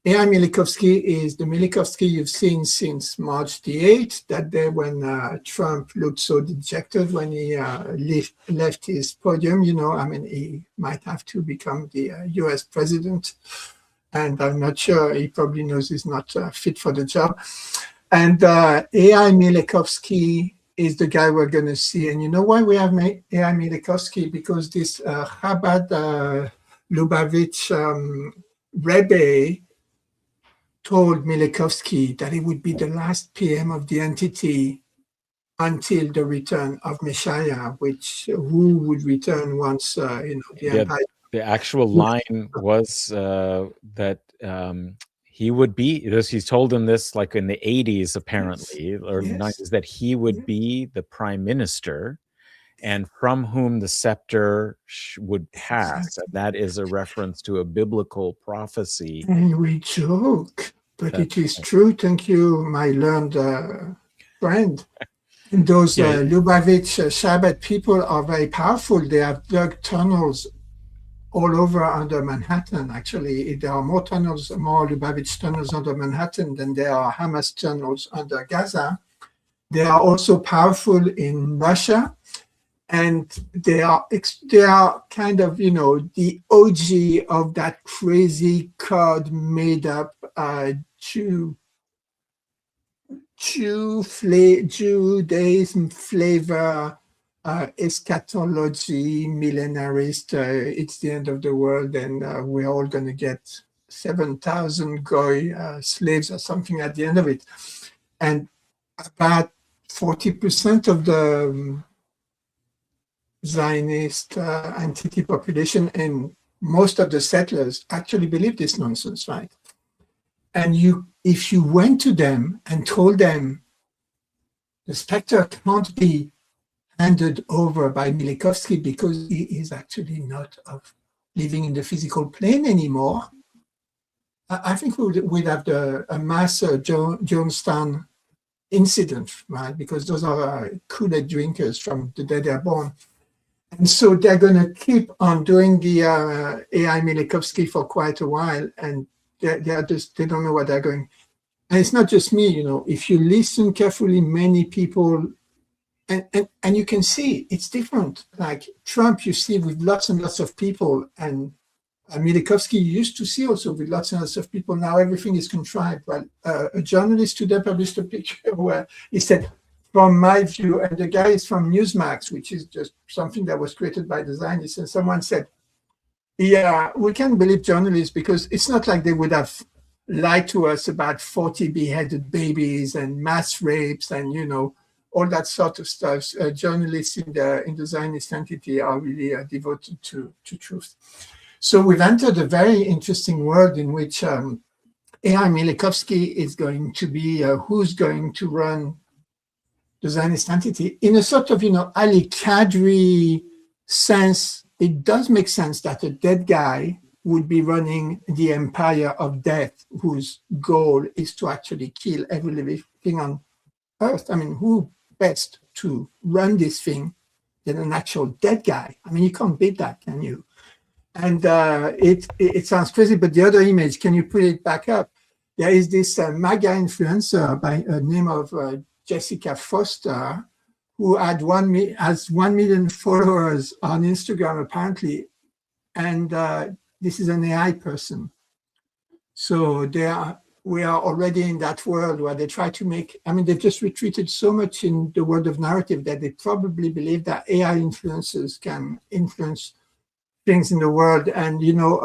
AI Mileikowski is the Mileikowski you've seen since March the 8th, that day when Trump looked so dejected when he left his podium. He might have to become the US president. And I'm not sure, he probably knows he's not fit for the job. And AI Mileikowski is the guy we're going to see. And you know why we have AI Mileikowski? Because this Chabad Lubavitch Rebbe told Mileikowski that he would be the last PM of the entity until the return of Messiah, who would return once the empire. The actual line was that he would be, he's told him this like in the 80s apparently, or 90s, that he would be the prime minister and from whom the scepter would pass. And that is a reference to a biblical prophecy. And we joke, but it is true. Thank you, my learned friend. And those Lubavitch Shabbat people are very powerful. They have dug tunnels all over under Manhattan. Actually, there are more Lubavitch tunnels under Manhattan than there are Hamas tunnels under Gaza. They are also powerful in Russia. and they are kind of, you know, the OG of that crazy code made up Judaism flavor, eschatology, millenarist. It's the end of the world, and we're all going to get 7,000 goy slaves or something at the end of it. And about 40% of the Zionist entity population and most of the settlers actually believe this nonsense, right? And if you went to them and told them the specter can't be handed over by Mileikowski because he is actually not of living in the physical plane anymore, I think we'd have a mass Jonestown incident, right? Because those are Kool-Aid drinkers from the day they're born. And so they're going to keep on doing the AI Mileikowski for quite a while, and they don't know what they're going. And it's not just me, you know, if you listen carefully, many people, and you can see it's different. Like Trump, you see with lots and lots of people, and Mileikowski used to see also with lots and lots of people. Now everything is contrived. Well, a journalist today published a picture where he said, from my view, and the guy is from Newsmax, which is just something that was created by the Zionists, and someone said, yeah, we can't believe journalists because it's not like they would have lied to us about 40 beheaded babies and mass rapes and, you know, all that sort of stuff. Journalists in the Zionist entity are really devoted to truth. So we've entered a very interesting world in which AI Mileikowski is going to be who's going to run the Zionist entity in a sort of, you know, Ali Kadri sense. It does make sense that a dead guy would be running the empire of death, whose goal is to actually kill every living thing on Earth. I mean, who best to run this thing than an actual dead guy? I mean, you can't beat that, can you? And it sounds crazy, but the other image, can you put it back up? There is this MAGA influencer by the name of Jessica Foster, who has 1 million followers on Instagram, apparently. And this is an AI person. So we are already in that world where they try to make, I mean, they just retreated so much in the world of narrative that they probably believe that AI influencers can influence things in the world. And, you know,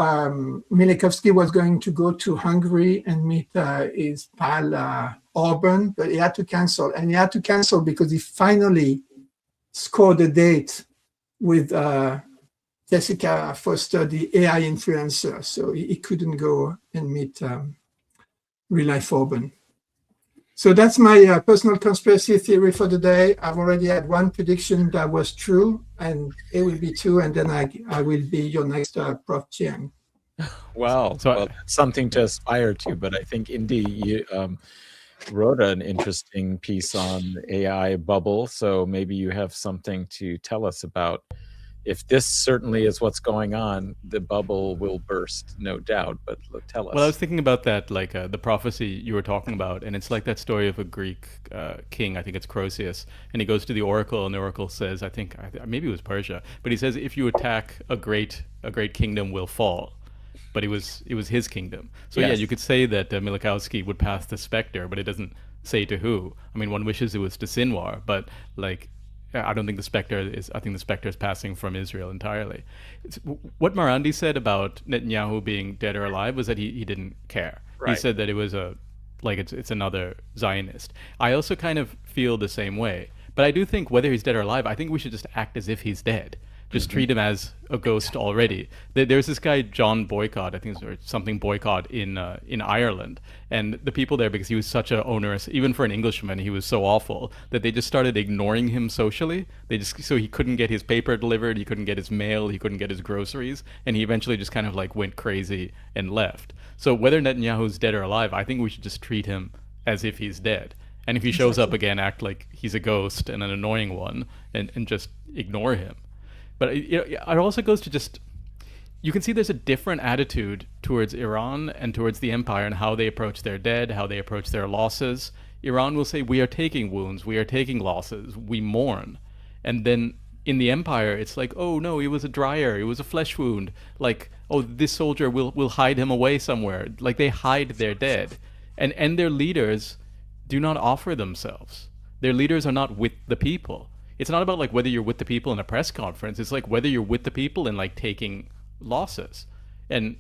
Mileikowski was going to go to Hungary and meet his pal Orban, but he had to cancel. And he had to cancel because he finally scored a date with Jessica Foster, the AI influencer. So he couldn't go and meet real life Orban. So that's my personal conspiracy theory for the day. I've already had one prediction that was true, and it will be two, and then I will be your next Prof. Chiang. Well, something to aspire to, but I think Indi, you wrote an interesting piece on AI bubble, so maybe you have something to tell us about. If this certainly is what's going on, the bubble will burst, no doubt, but tell us. Well, I was thinking about that, like the prophecy you were talking about, and it's like that story of a Greek king, I think it's Croesus, and he goes to the oracle, and the oracle says, I think maybe it was Persia, but he says, if you attack a great kingdom will fall. But it was his kingdom. So yes. Yeah, you could say that Mileikowski would pass the specter, but it doesn't say to who. I mean, one wishes it was to Sinwar, but like, I don't think the specter is. I think the specter is passing from Israel entirely. What Marandi said about Netanyahu being dead or alive was that he didn't care. Right. He said that it was it's another Zionist. I also kind of feel the same way, but I do think whether he's dead or alive, I think we should just act as if he's dead. Just treat him as a ghost already. There's this guy John Boycott, I think it's something Boycott in Ireland, and the people there, because he was such a onerous, even for an Englishman, he was so awful that they just started ignoring him socially. So he couldn't get his paper delivered, he couldn't get his mail, he couldn't get his groceries, and he eventually just kind of like went crazy and left. So whether Netanyahu's dead or alive, I think we should just treat him as if he's dead. And if he shows up again, act like he's a ghost and an annoying one, and just ignore him. But it also goes to just, you can see there's a different attitude towards Iran and towards the empire and how they approach their dead, how they approach their losses. Iran will say, we are taking wounds, we are taking losses, we mourn. And then in the empire, it's like, oh no, it was a dryer, it was a flesh wound. Like, oh, this soldier will hide him away somewhere. Like they hide their dead, and their leaders do not offer themselves. Their leaders are not with the people. It's not about like whether you're with the people in a press conference. It's like whether you're with the people and like taking losses, and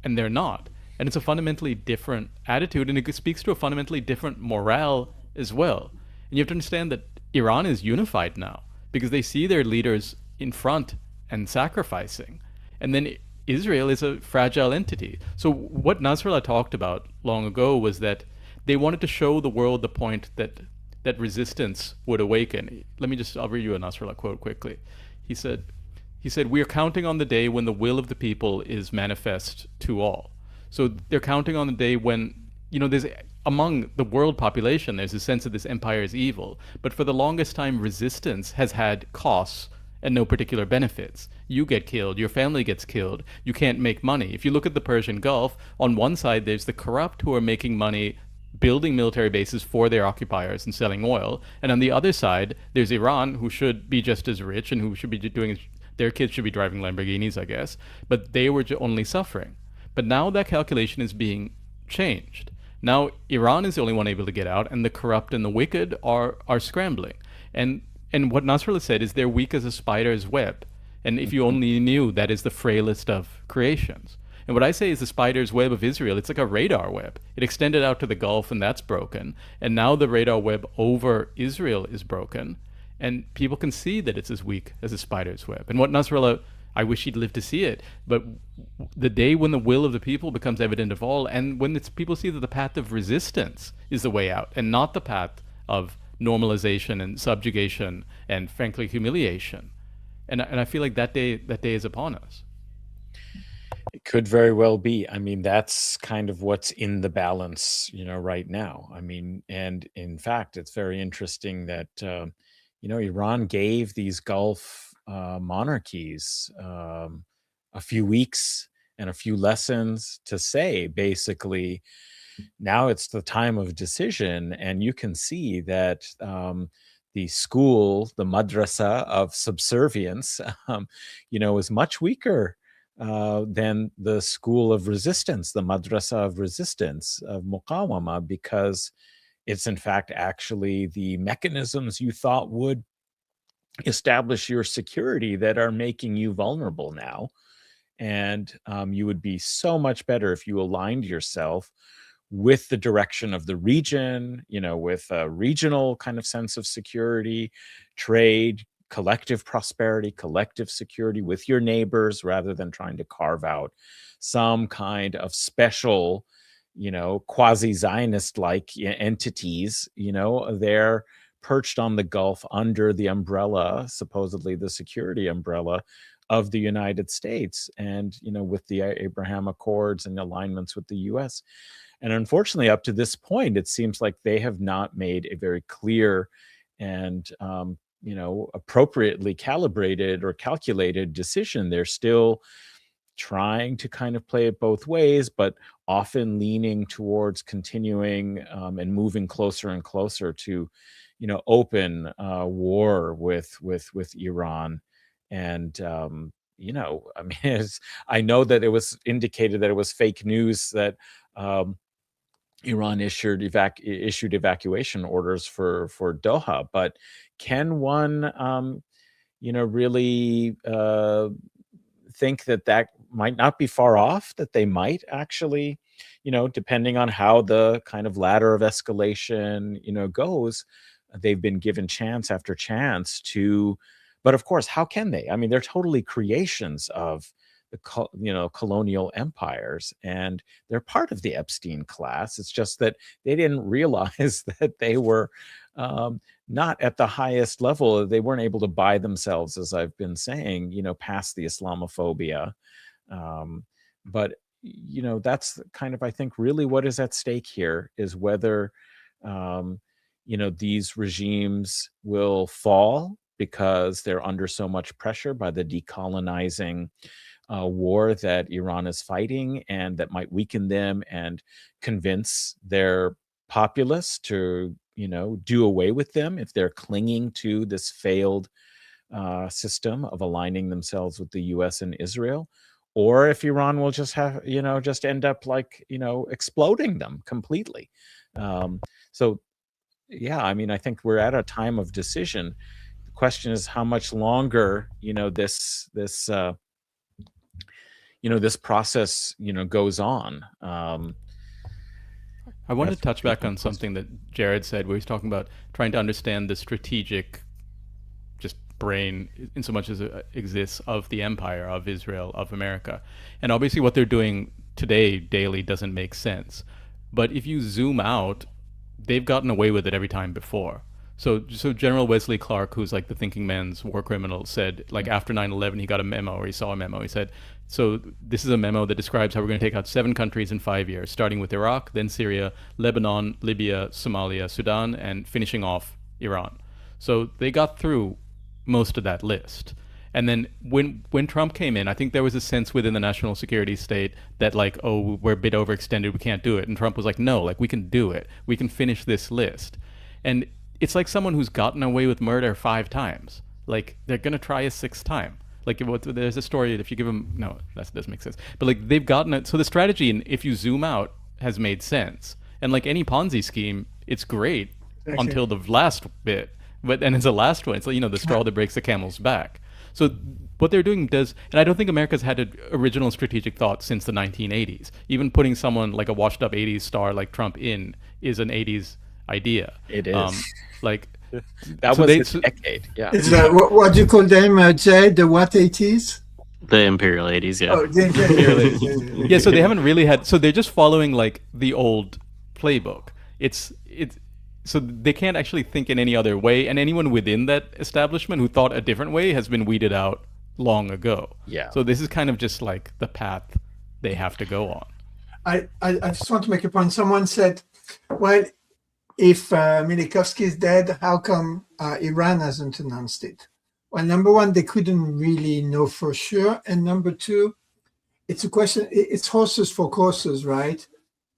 they're not. And it's a fundamentally different attitude, and it speaks to a fundamentally different morale as well. And you have to understand that Iran is unified now because they see their leaders in front and sacrificing. And then Israel is a fragile entity. So what Nasrallah talked about long ago was that they wanted to show the world the point that resistance would awaken. I'll read you a Nasrallah quote quickly. He said, we are counting on the day when the will of the people is manifest to all. So they're counting on the day when, there's among the world population, there's a sense that this empire is evil. But for the longest time, resistance has had costs and no particular benefits. You get killed, your family gets killed, you can't make money. If you look at the Persian Gulf, on one side, there's the corrupt who are making money building military bases for their occupiers and selling oil. And on the other side, there's Iran, who should be just as rich and who should be doing, their kids should be driving Lamborghinis, I guess. But they were only suffering. But now that calculation is being changed. Now Iran is the only one able to get out, and the corrupt and the wicked are scrambling. And what Nasrallah said is they're weak as a spider's web. And if you only knew, that is the frailest of creations. And what I say is the spider's web of Israel, it's like a radar web. It extended out to the Gulf, and that's broken. And now the radar web over Israel is broken. And people can see that it's as weak as a spider's web. And what Nasrallah, I wish he'd lived to see it, but the day when the will of the people becomes evident of all, and when people see that the path of resistance is the way out, and not the path of normalization and subjugation and, frankly, humiliation. And I feel like that day is upon us. It could very well be. I mean, that's kind of what's in the balance, right now. I mean, and in fact, it's very interesting that, Iran gave these Gulf monarchies a few weeks and a few lessons to say, basically, now it's the time of decision. And you can see that the school, the madrasa of subservience, is much weaker than the school of resistance, the madrasa of resistance, of muqawama, because it's in fact actually the mechanisms you thought would establish your security that are making you vulnerable now. And you would be so much better if you aligned yourself with the direction of the region, with a regional kind of sense of security, trade, collective prosperity, collective security with your neighbors, rather than trying to carve out some kind of special, quasi-Zionist-like entities. They're perched on the Gulf under the umbrella, supposedly the security umbrella of the United States, and with the Abraham Accords and alignments with the US. And unfortunately, up to this point, it seems like they have not made a very clear and appropriately calibrated or calculated decision. They're still trying to kind of play it both ways, but often leaning towards continuing and moving closer and closer to, open war with Iran. And I mean, I know that it was indicated that it was fake news that Iran issued evacuation orders for Doha, but can one, really think that might not be far off? That they might actually, depending on how the kind of ladder of escalation, goes, they've been given chance after chance to. But of course, how can they? I mean, they're totally creations of the colonial empires, and they're part of the Epstein class. It's just that they didn't realize that they were not at the highest level. They weren't able to buy themselves, as I've been saying, past the Islamophobia. But that's kind of, I think, really what is at stake here is whether these regimes will fall because they're under so much pressure by the decolonizing war that Iran is fighting, and that might weaken them and convince their populace to, do away with them if they're clinging to this failed system of aligning themselves with the U.S. and Israel, or if Iran will just have, just end up like, exploding them completely. So, yeah, I mean, I think we're at a time of decision. The question is how much longer, this process, goes on. I wanted to touch back on something that Jared said, where he's talking about trying to understand the strategic just brain, in so much as it exists, of the empire, of Israel, of America. And obviously what they're doing today daily doesn't make sense. But if you zoom out, they've gotten away with it every time before. So General Wesley Clark, who's like the thinking man's war criminal, said, like, after 9/11, he got a memo, or he saw a memo. He said, so this is a memo that describes how we're going to take out 7 countries in 5 years, starting with Iraq, then Syria, Lebanon, Libya, Somalia, Sudan, and finishing off Iran. So they got through most of that list. And then when Trump came in, I think there was a sense within the national security state that, like, oh, we're a bit overextended, we can't do it. And Trump was like, no, like, we can do it. We can finish this list. And it's like someone who's gotten away with murder 5 times. Like, they're going to try a 6th time. Like, there's a story that if you give them, no, that doesn't make sense. But, like, they've gotten it. So the strategy, if you zoom out, has made sense. And like any Ponzi scheme, it's great until the last bit. But then it's the last one. It's like, the straw that breaks the camel's back. So what they're doing does, and I don't think America's had an original strategic thought since the 1980s. Even putting someone like a washed up 80s star like Trump in is an 80s idea. It is. That was a decade. Yeah. It's what do you call them, Jay? The what 80s? The imperial 80s, yeah. Oh, the imperial 80s. Yeah, so they haven't really had, so they're just following like the old playbook. It's so they can't actually think in any other way, and anyone within that establishment who thought a different way has been weeded out long ago. Yeah. So this is kind of just like the path they have to go on. I just want to make a point. Someone said, well, if Milikovsky is dead, how come Iran hasn't announced it? Well, number one, they couldn't really know for sure. And number two, it's a question, it's horses for courses, right?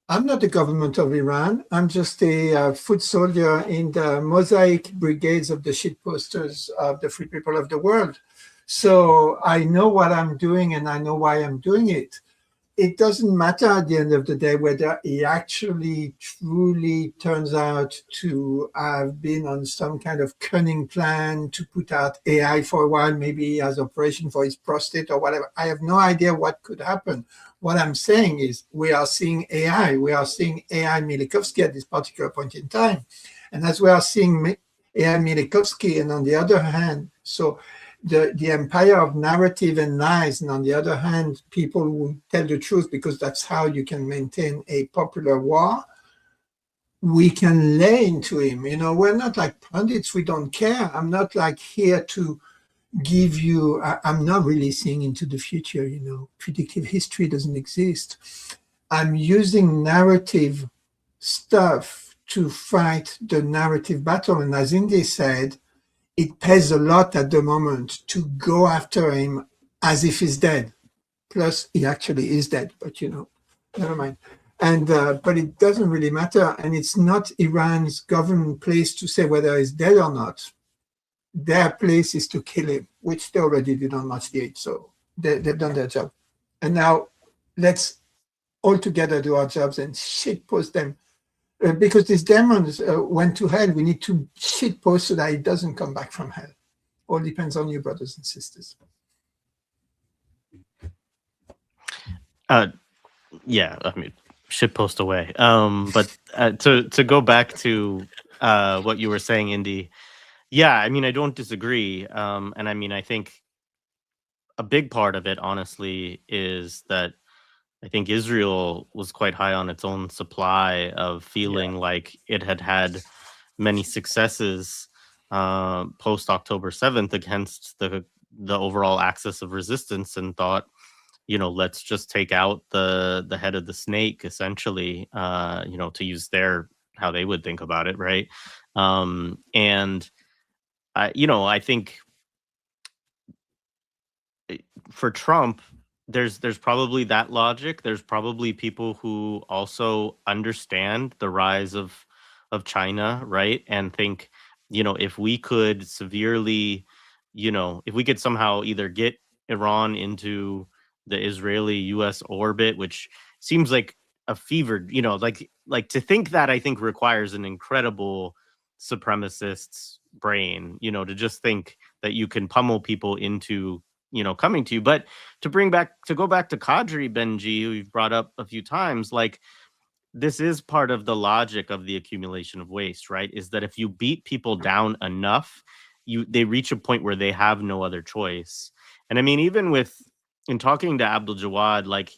I'm not the government of Iran. I'm just a foot soldier in the mosaic brigades of the shit posters of the free people of the world. So I know what I'm doing and I know why I'm doing it. It doesn't matter at the end of the day whether he actually truly turns out to have been on some kind of cunning plan to put out AI for a while, maybe as operation for his prostate or whatever. I have no idea what could happen. What I'm saying is we are seeing AI. We are seeing AI Milikovsky at this particular point in time. And as we are seeing AI Milikovsky, and on the other hand, so the empire of narrative and lies, and on the other hand, people who tell the truth because that's how you can maintain a popular war, we can lay into him. We're not like pundits, we don't care. I'm not like here to give you, I'm not really seeing into the future, predictive history doesn't exist. I'm using narrative stuff to fight the narrative battle. And as Indi said, it pays a lot at the moment to go after him as if he's dead. Plus, he actually is dead, but never mind. And but it doesn't really matter. And it's not Iran's government place to say whether he's dead or not. Their place is to kill him, which they already did on March the 8th. So they've done their job. And now let's all together do our jobs and shitpost them. Because these demons went to hell, we need to shitpost so that it doesn't come back from hell. All depends on you, brothers and sisters. Yeah, I mean, shitpost away. But to go back to what you were saying, Indi, yeah, I mean, I don't disagree. And I mean, I think a big part of it, honestly, is that I think Israel was quite high on its own supply of feeling like it had many successes post October 7th against the overall axis of resistance, and thought, let's just take out the head of the snake, essentially, to use how they would think about it, right? And I think for Trump, there's probably that logic. There's probably people who also understand the rise of China, right? And think, if we could severely if we could somehow either get Iran into the Israeli-US orbit, which seems like a fevered, like to think that, I think requires an incredible supremacist's brain, to just think that you can pummel people into, coming to you. But to go back to Qadri, Benji, who you've brought up a few times, like, this is part of the logic of the accumulation of waste, right? Is that if you beat people down enough, they reach a point where they have no other choice. And I mean, even in talking to Abdul Jawad, like,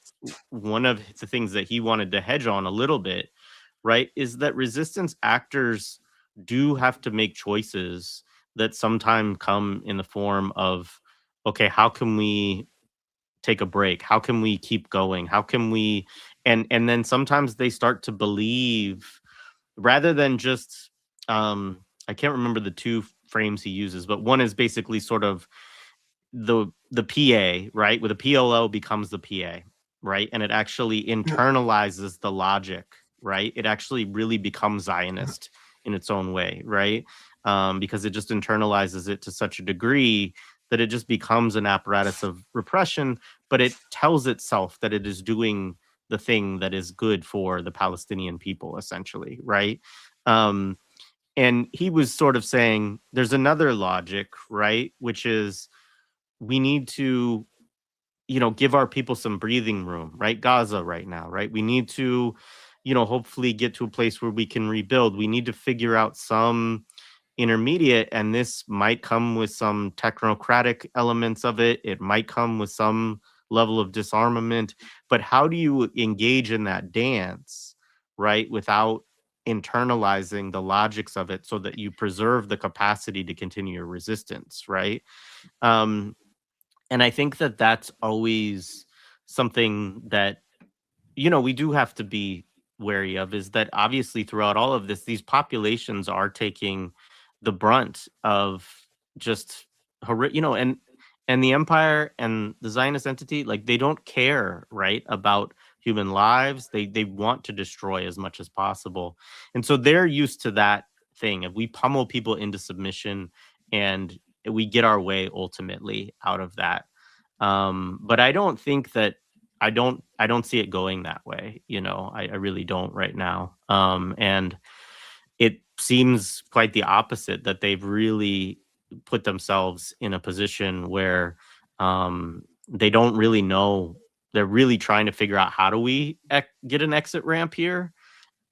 one of the things that he wanted to hedge on a little bit, right, is that resistance actors do have to make choices that sometimes come in the form of, okay, how can we take a break? How can we keep going? How can we, and then sometimes they start to believe, rather than just, I can't remember the two frames he uses, but one is basically sort of the PA, right? Where the PLO becomes the PA, right? And it actually internalizes the logic, right? It actually really becomes Zionist in its own way, right? Because it just internalizes it to such a degree that it just becomes an apparatus of repression, but it tells itself that it is doing the thing that is good for the Palestinian people, essentially, right? And he was sort of saying there's another logic, right? Which is, we need to, give our people some breathing room, right? Gaza right now, right? We need to, hopefully get to a place where we can rebuild. We need to figure out some intermediate, and this might come with some technocratic elements of it. It might come with some level of disarmament, but how do you engage in that dance, right, without internalizing the logics of it so that you preserve the capacity to continue your resistance, right? And I think that that's always something that, we do have to be wary of, is that obviously throughout all of this, these populations are taking the brunt of just, and the empire and the Zionist entity, like, they don't care, right, about human lives. They want to destroy as much as possible. And so they're used to that thing. If we pummel people into submission and we get our way ultimately out of that. But I don't think that, I don't see it going that way. I really don't right now. And it seems quite the opposite, that they've really put themselves in a position where they don't really know. They're really trying to figure out, how do we get an exit ramp here?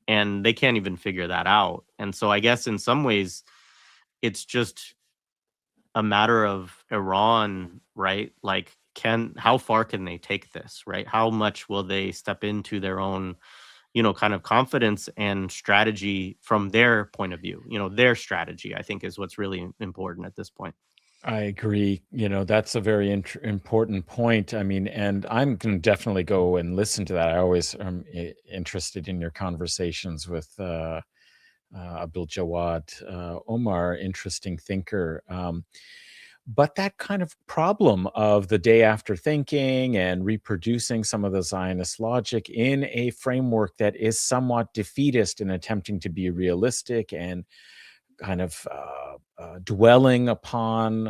And they can't even figure that out. And so I guess in some ways, it's just a matter of Iran, right? Like, how far can they take this, right? How much will they step into their own, kind of confidence and strategy from their point of view? Their strategy, I think, is what's really important at this point. I agree. That's a very important point. I mean, and I'm going to definitely go and listen to that. I always am interested in your conversations with Abdul Jawad Omar, interesting thinker. But that kind of problem of the day after thinking and reproducing some of the Zionist logic in a framework that is somewhat defeatist in attempting to be realistic and kind of dwelling upon,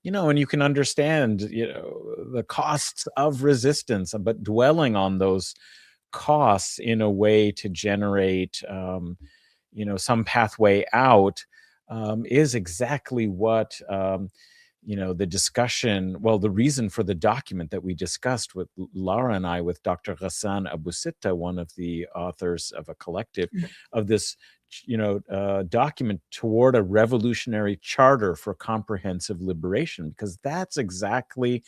and you can understand, the costs of resistance, but dwelling on those costs in a way to generate, some pathway out is exactly what, the discussion, the reason for the document that we discussed with Lara and I, with Dr. Ghassan Abu Sitta, one of the authors of a collective of this, document toward a revolutionary charter for comprehensive liberation, because that's exactly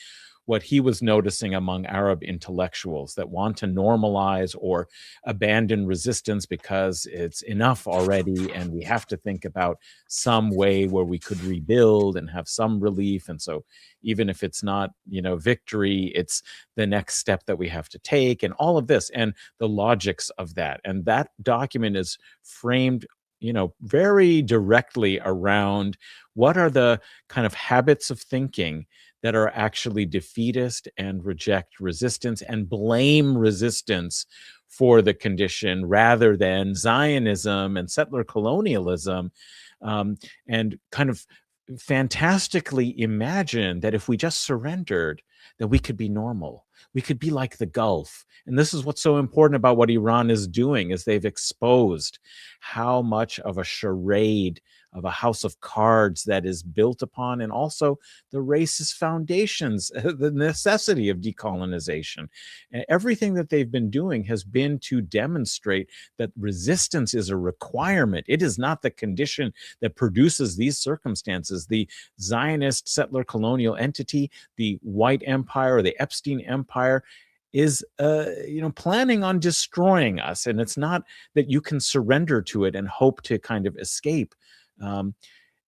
what he was noticing among Arab intellectuals that want to normalize or abandon resistance because it's enough already, and we have to think about some way where we could rebuild and have some relief. And so even if it's not, victory, it's the next step that we have to take, and all of this and the logics of that. And that document is framed, very directly around what are the kind of habits of thinking that are actually defeatist and reject resistance and blame resistance for the condition, rather than Zionism and settler colonialism, and kind of fantastically imagine that if we just surrendered, that we could be normal. We could be like the Gulf. And this is what's so important about what Iran is doing, is they've exposed how much of a charade, of a house of cards that is built upon, and also the racist foundations, the necessity of decolonization. And everything that they've been doing has been to demonstrate that resistance is a requirement. It is not the condition that produces these circumstances. The Zionist settler colonial entity, the white empire, or the Epstein Empire, is planning on destroying us. And it's not that you can surrender to it and hope to kind of escape.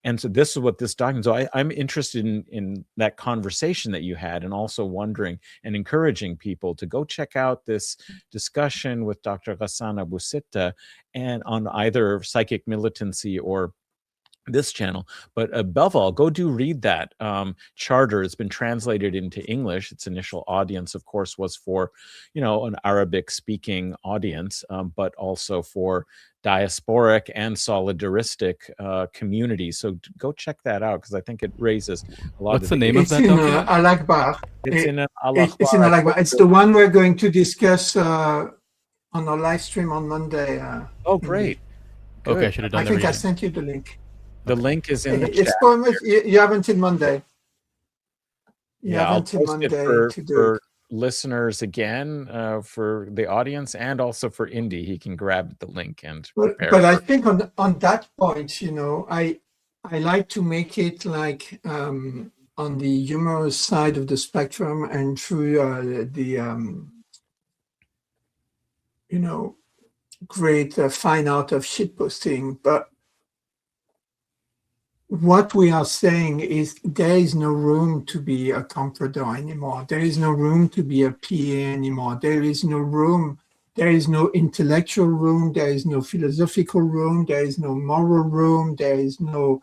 And so this is what this document. So I'm interested in that conversation that you had, and also wondering and encouraging people to go check out this discussion with Dr. Ghassan Abu Sitta, and on either Psychic Militancy or this channel. But above all, go read that charter. It's been translated into English. Its initial audience, of course, was for, an Arabic speaking audience, but also for diasporic and solidaristic communities. So go check that out, because I think it raises a lot. What's the name of that document? Al-Akbar. It's in Al-Akbar. It's the one we're going to discuss on our live stream on Monday. Oh, great. Good. Okay, I should have done that. I think I sent you the link. The link is in the chat. You have until Monday. I'll post it for listeners again, for the audience, and also for Indi. He can grab the link and prepare. But I think on that point, I like to make it like on the humorous side of the spectrum, and through the great fine art of shitposting. But what we are saying is there is no room to be a comprador anymore. There is no room to be a PA anymore. There is no room. There is no intellectual room. There is no philosophical room. There is no moral room. There is no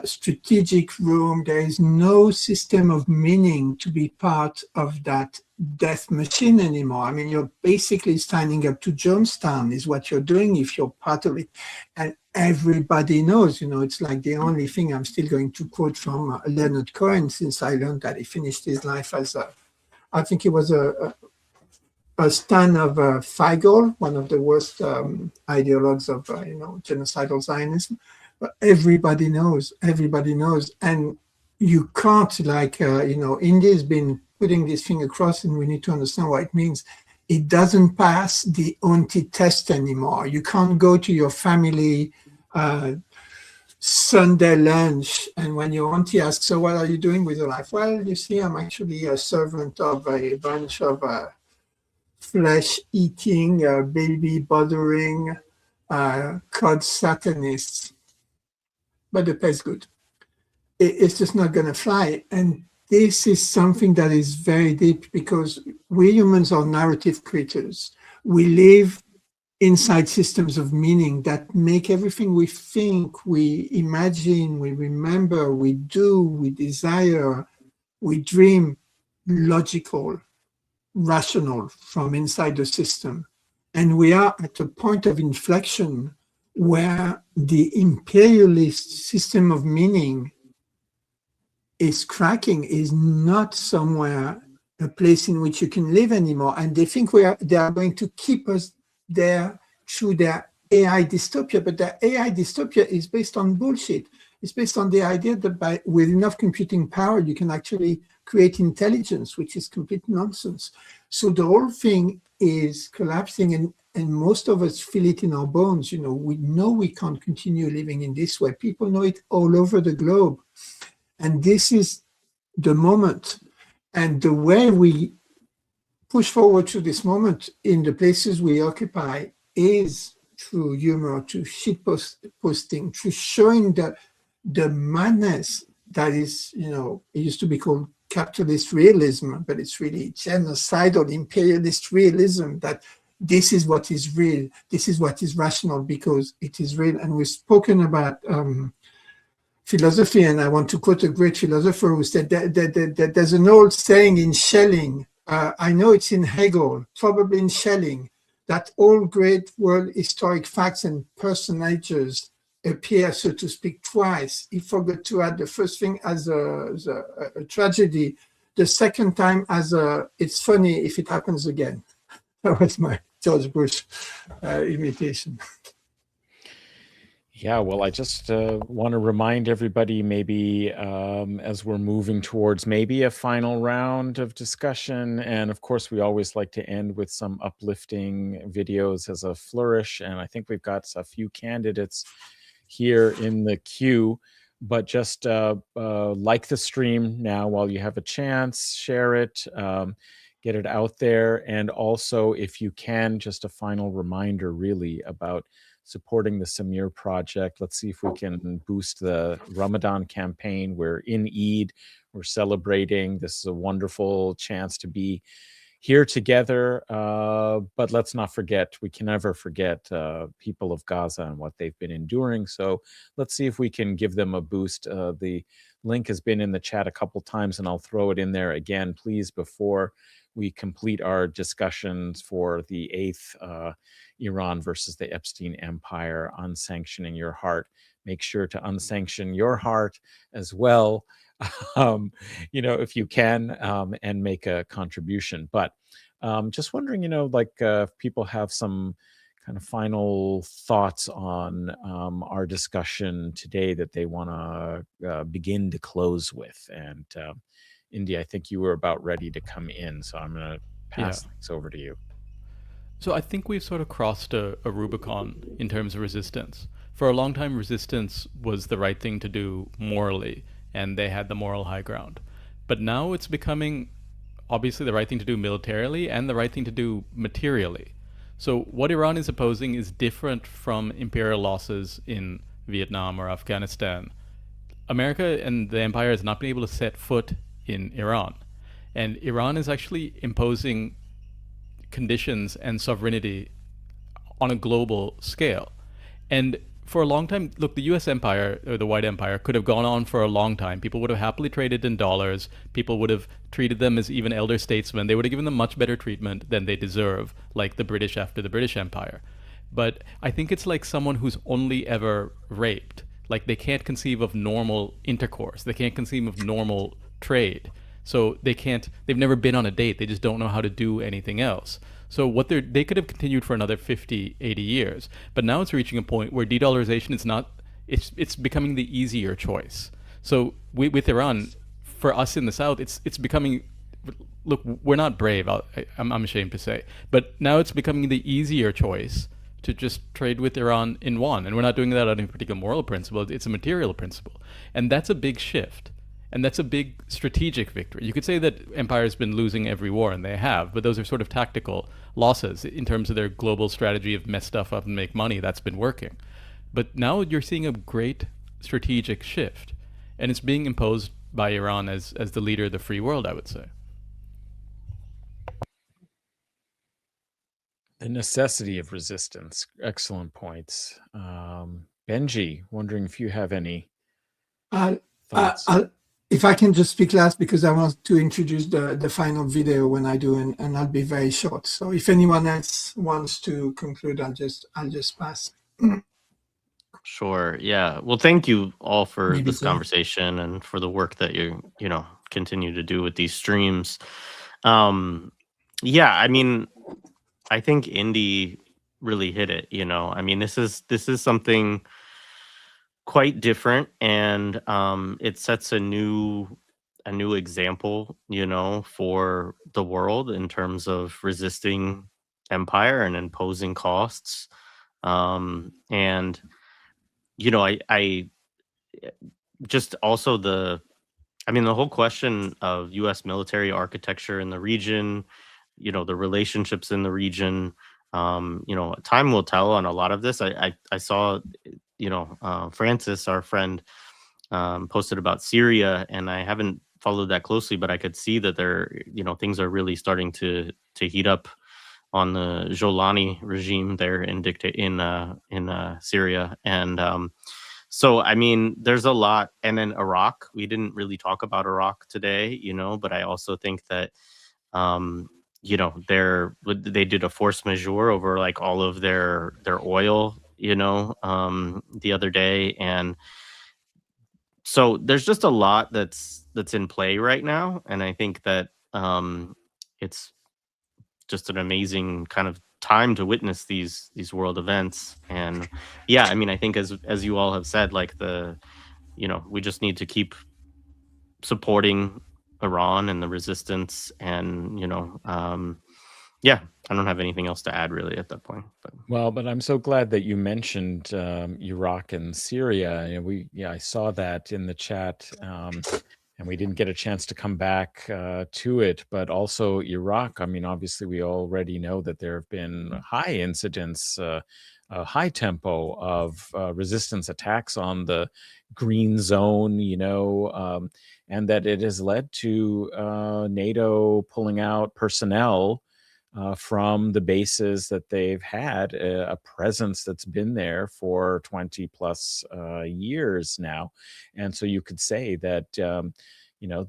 strategic room. There is no system of meaning to be part of that death machine anymore. I mean, you're basically standing up to Jonestown is what you're doing if you're part of it. And everybody knows, it's like the only thing I'm still going to quote from Leonard Cohen, since I learned that he finished his life as I think he was a stan of Feigl, one of the worst ideologues of, genocidal Zionism. But everybody knows, and you can't, like, India has been putting this thing across, and we need to understand what it means. It doesn't pass the auntie test anymore. You can't go to your family Sunday lunch, and when your auntie asks, so what are you doing with your life? Well, you see, I'm actually a servant of a bunch of flesh-eating, baby-bothering, cod satanists. But the pay's good. It's just not going to fly. And this is something that is very deep, because we humans are narrative creatures. We live inside systems of meaning that make everything we think, we imagine, we remember, we do, we desire, we dream logical, rational from inside the system. And we are at a point of inflection where the imperialist system of meaning is cracking, is not somewhere, a place in which you can live anymore. And they think they are going to keep us there through their AI dystopia. But their AI dystopia is based on bullshit. It's based on the idea that with enough computing power, you can actually create intelligence, which is complete nonsense. So the whole thing is collapsing, and most of us feel it in our bones. We know we can't continue living in this way. People know it all over the globe. And this is the moment. And the way we push forward to this moment in the places we occupy is through humor, through shitposting, through showing the madness that is, it used to be called capitalist realism, but it's really genocidal imperialist realism, that this is what is real, this is what is rational because it is real. And we've spoken about philosophy, and I want to quote a great philosopher who said that there's an old saying in Schelling, I know it's in Hegel, probably in Schelling, that all great world historic facts and personages appear, so to speak, twice. He forgot to add the first thing as a tragedy, the second time as it's funny if it happens again. That was my George Bush imitation. Yeah, well, I just want to remind everybody, maybe as we're moving towards maybe a final round of discussion, and of course, we always like to end with some uplifting videos as a flourish, and I think we've got a few candidates here in the queue, but just like the stream now while you have a chance, share it, get it out there, and also, if you can, just a final reminder really about supporting the Samir project. Let's see if we can boost the Ramadan campaign. We're in Eid, we're celebrating. This is a wonderful chance to be here together, but let's not forget, we can never forget people of Gaza and what they've been enduring. So let's see if we can give them a boost. The link has been in the chat a couple times, and I'll throw it in there again, please, before we complete our discussions for the 8th Iran versus the Epstein Empire, unsanctioning your heart. Make sure to unsanction your heart as well, if you can, and make a contribution. But just wondering, if people have some kind of final thoughts on our discussion today that they want to begin to close with. And Indi, I think you were about ready to come in, so I'm going to pass things over to you. So I think we've sort of crossed a Rubicon in terms of resistance. For a long time, resistance was the right thing to do morally, and they had the moral high ground. But now it's becoming obviously the right thing to do militarily and the right thing to do materially. So what Iran is opposing is different from imperial losses in Vietnam or Afghanistan. America and the empire has not been able to set foot in Iran. And Iran is actually imposing conditions and sovereignty on a global scale. And for a long time, look, the US empire, or the white empire, could have gone on for a long time. People would have happily traded in dollars. People would have treated them as even elder statesmen. They would have given them much better treatment than they deserve, like the British after the British Empire. But I think it's like someone who's only ever raped. Like, they can't conceive of normal intercourse. They can't conceive of normal trade. So they've never been on a date. They just don't know how to do anything else. So they could have continued for another 50, 80 years. But now it's reaching a point where de-dollarization is not, it's becoming the easier choice. So with Iran, for us in the South, it's becoming, look, we're not brave, I'm ashamed to say. But now it's becoming the easier choice to just trade with Iran in yuan. And we're not doing that out of a particular moral principle. It's a material principle. And that's a big shift. And that's a big strategic victory. You could say that empire has been losing every war, and they have, but those are sort of tactical losses in terms of their global strategy of mess stuff up and make money. That's been working. But now you're seeing a great strategic shift, and it's being imposed by Iran as the leader of the free world, I would say. The necessity of resistance. Excellent points. Benji, wondering if you have any thoughts. If I can just speak last, because I want to introduce the final video when I do, and I'll be very short. So if anyone else wants to conclude, I'll just pass. Sure. Yeah. Well, thank you all for this conversation and for the work that you continue to do with these streams. Yeah, I mean, I think Indi really hit it. I mean, this is something quite different, and it sets a new example, for the world in terms of resisting empire and imposing costs. And I just also the whole question of U.S. military architecture in the region, the relationships in the region. Time will tell on a lot of this. I saw, Francis, our friend, posted about Syria, and I haven't followed that closely, but I could see that things are really starting to heat up on the Jolani regime there in Syria. And so, I mean, there's a lot. And then Iraq, we didn't really talk about Iraq today, but I also think that they did a force majeure over like all of their oil the other day. And so there's just a lot that's in play right now. And I think that it's just an amazing kind of time to witness these world events. And yeah, I mean, I think as you all have said, like we just need to keep supporting Iran and the resistance. And yeah, I don't have anything else to add really at that point. But I'm so glad that you mentioned Iraq and Syria. I saw that in the chat, and we didn't get a chance to come back to it. But also Iraq. I mean, obviously, we already know that there have been high incidents, high tempo of resistance attacks on the green zone. And that it has led to NATO pulling out personnel from the bases that they've had, a presence that's been there for 20 plus years now. And so you could say that,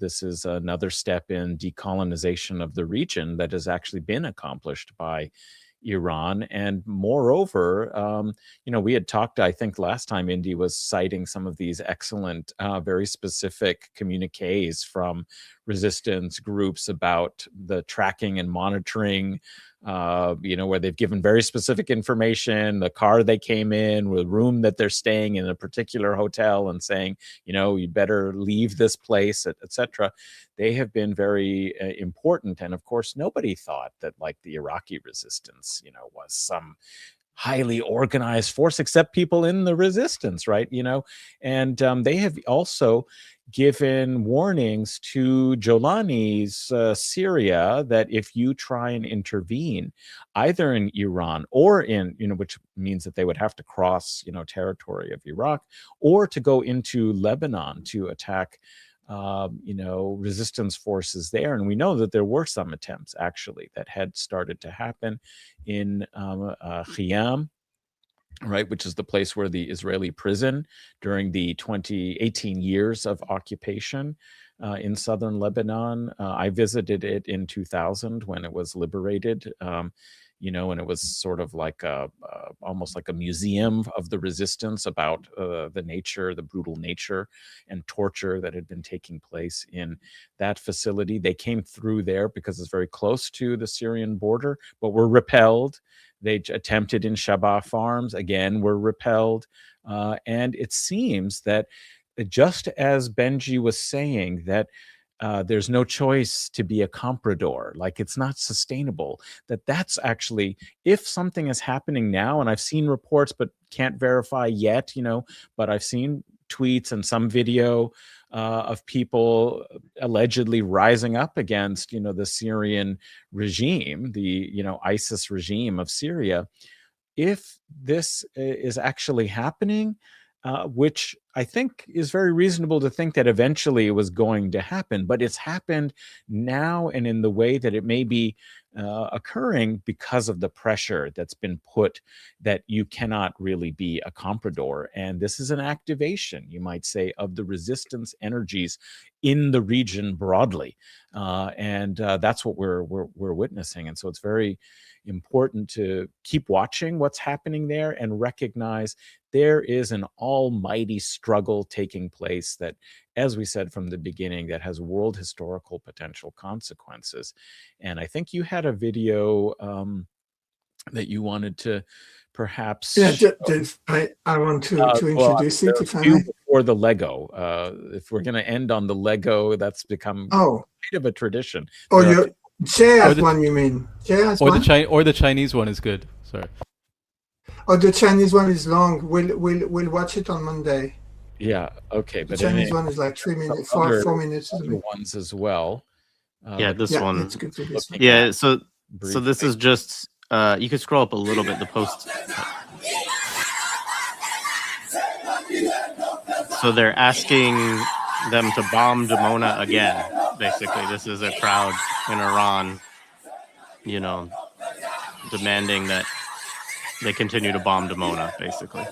this is another step in decolonization of the region that has actually been accomplished by Iran. And moreover, we had talked, I think last time Indi was citing some of these excellent, very specific communiques from resistance groups about the tracking and monitoring, where they've given very specific information, the car they came in, the room that they're staying in a particular hotel, and saying, you better leave this place, etc. They have been very important. And of course, nobody thought that like the Iraqi resistance, was some highly organized force, except people in the resistance, right? And they have also given warnings to Jolani's Syria that if you try and intervene either in Iran or in, which means that they would have to cross, territory of Iraq, or to go into Lebanon to attack resistance forces there. And we know that there were some attempts actually that had started to happen in Khiyam, right, which is the place where the Israeli prison during the 18 years of occupation in southern Lebanon. I visited it in 2000 when it was liberated. And it was sort of like almost like a museum of the resistance about the brutal nature and torture that had been taking place in that facility. They came through there because it's very close to the Syrian border, but were repelled. They attempted in Shabaa Farms, again, were repelled. And it seems that just as Benji was saying, that there's no choice to be a comprador, like it's not sustainable, that's actually, if something is happening now, and I've seen reports but can't verify yet, but I've seen tweets and some video of people allegedly rising up against, the Syrian regime, the, ISIS regime of Syria. If this is actually happening, which I think is very reasonable to think that eventually it was going to happen, but it's happened now and in the way that it may be occurring because of the pressure that's been put that you cannot really be a comprador. And this is an activation, you might say, of the resistance energies in the region broadly. And that's what we're witnessing. And so it's very important to keep watching what's happening there and recognize there is an almighty struggle taking place that, as we said from the beginning, that has world historical potential consequences. And I think you had a video that you wanted to perhaps... Yeah, Dave, I want to introduce it, if I may. Before the Lego. If we're going to end on the Lego, that's become kind of a tradition. Jay has one, you mean? Jay has one? Or the Chinese one is good. Sorry. Oh, the Chinese one is long. We'll watch it on Monday. Yeah. Okay. The Chinese one is like 3 minutes, 4 minutes. Other ones as well. This one. Let's go to this one. Yeah. So this is just. You can scroll up a little bit. The post. So they're asking them to bomb Dimona again. Basically, this is a crowd in Iran, demanding that they continue to bomb Dimona, basically.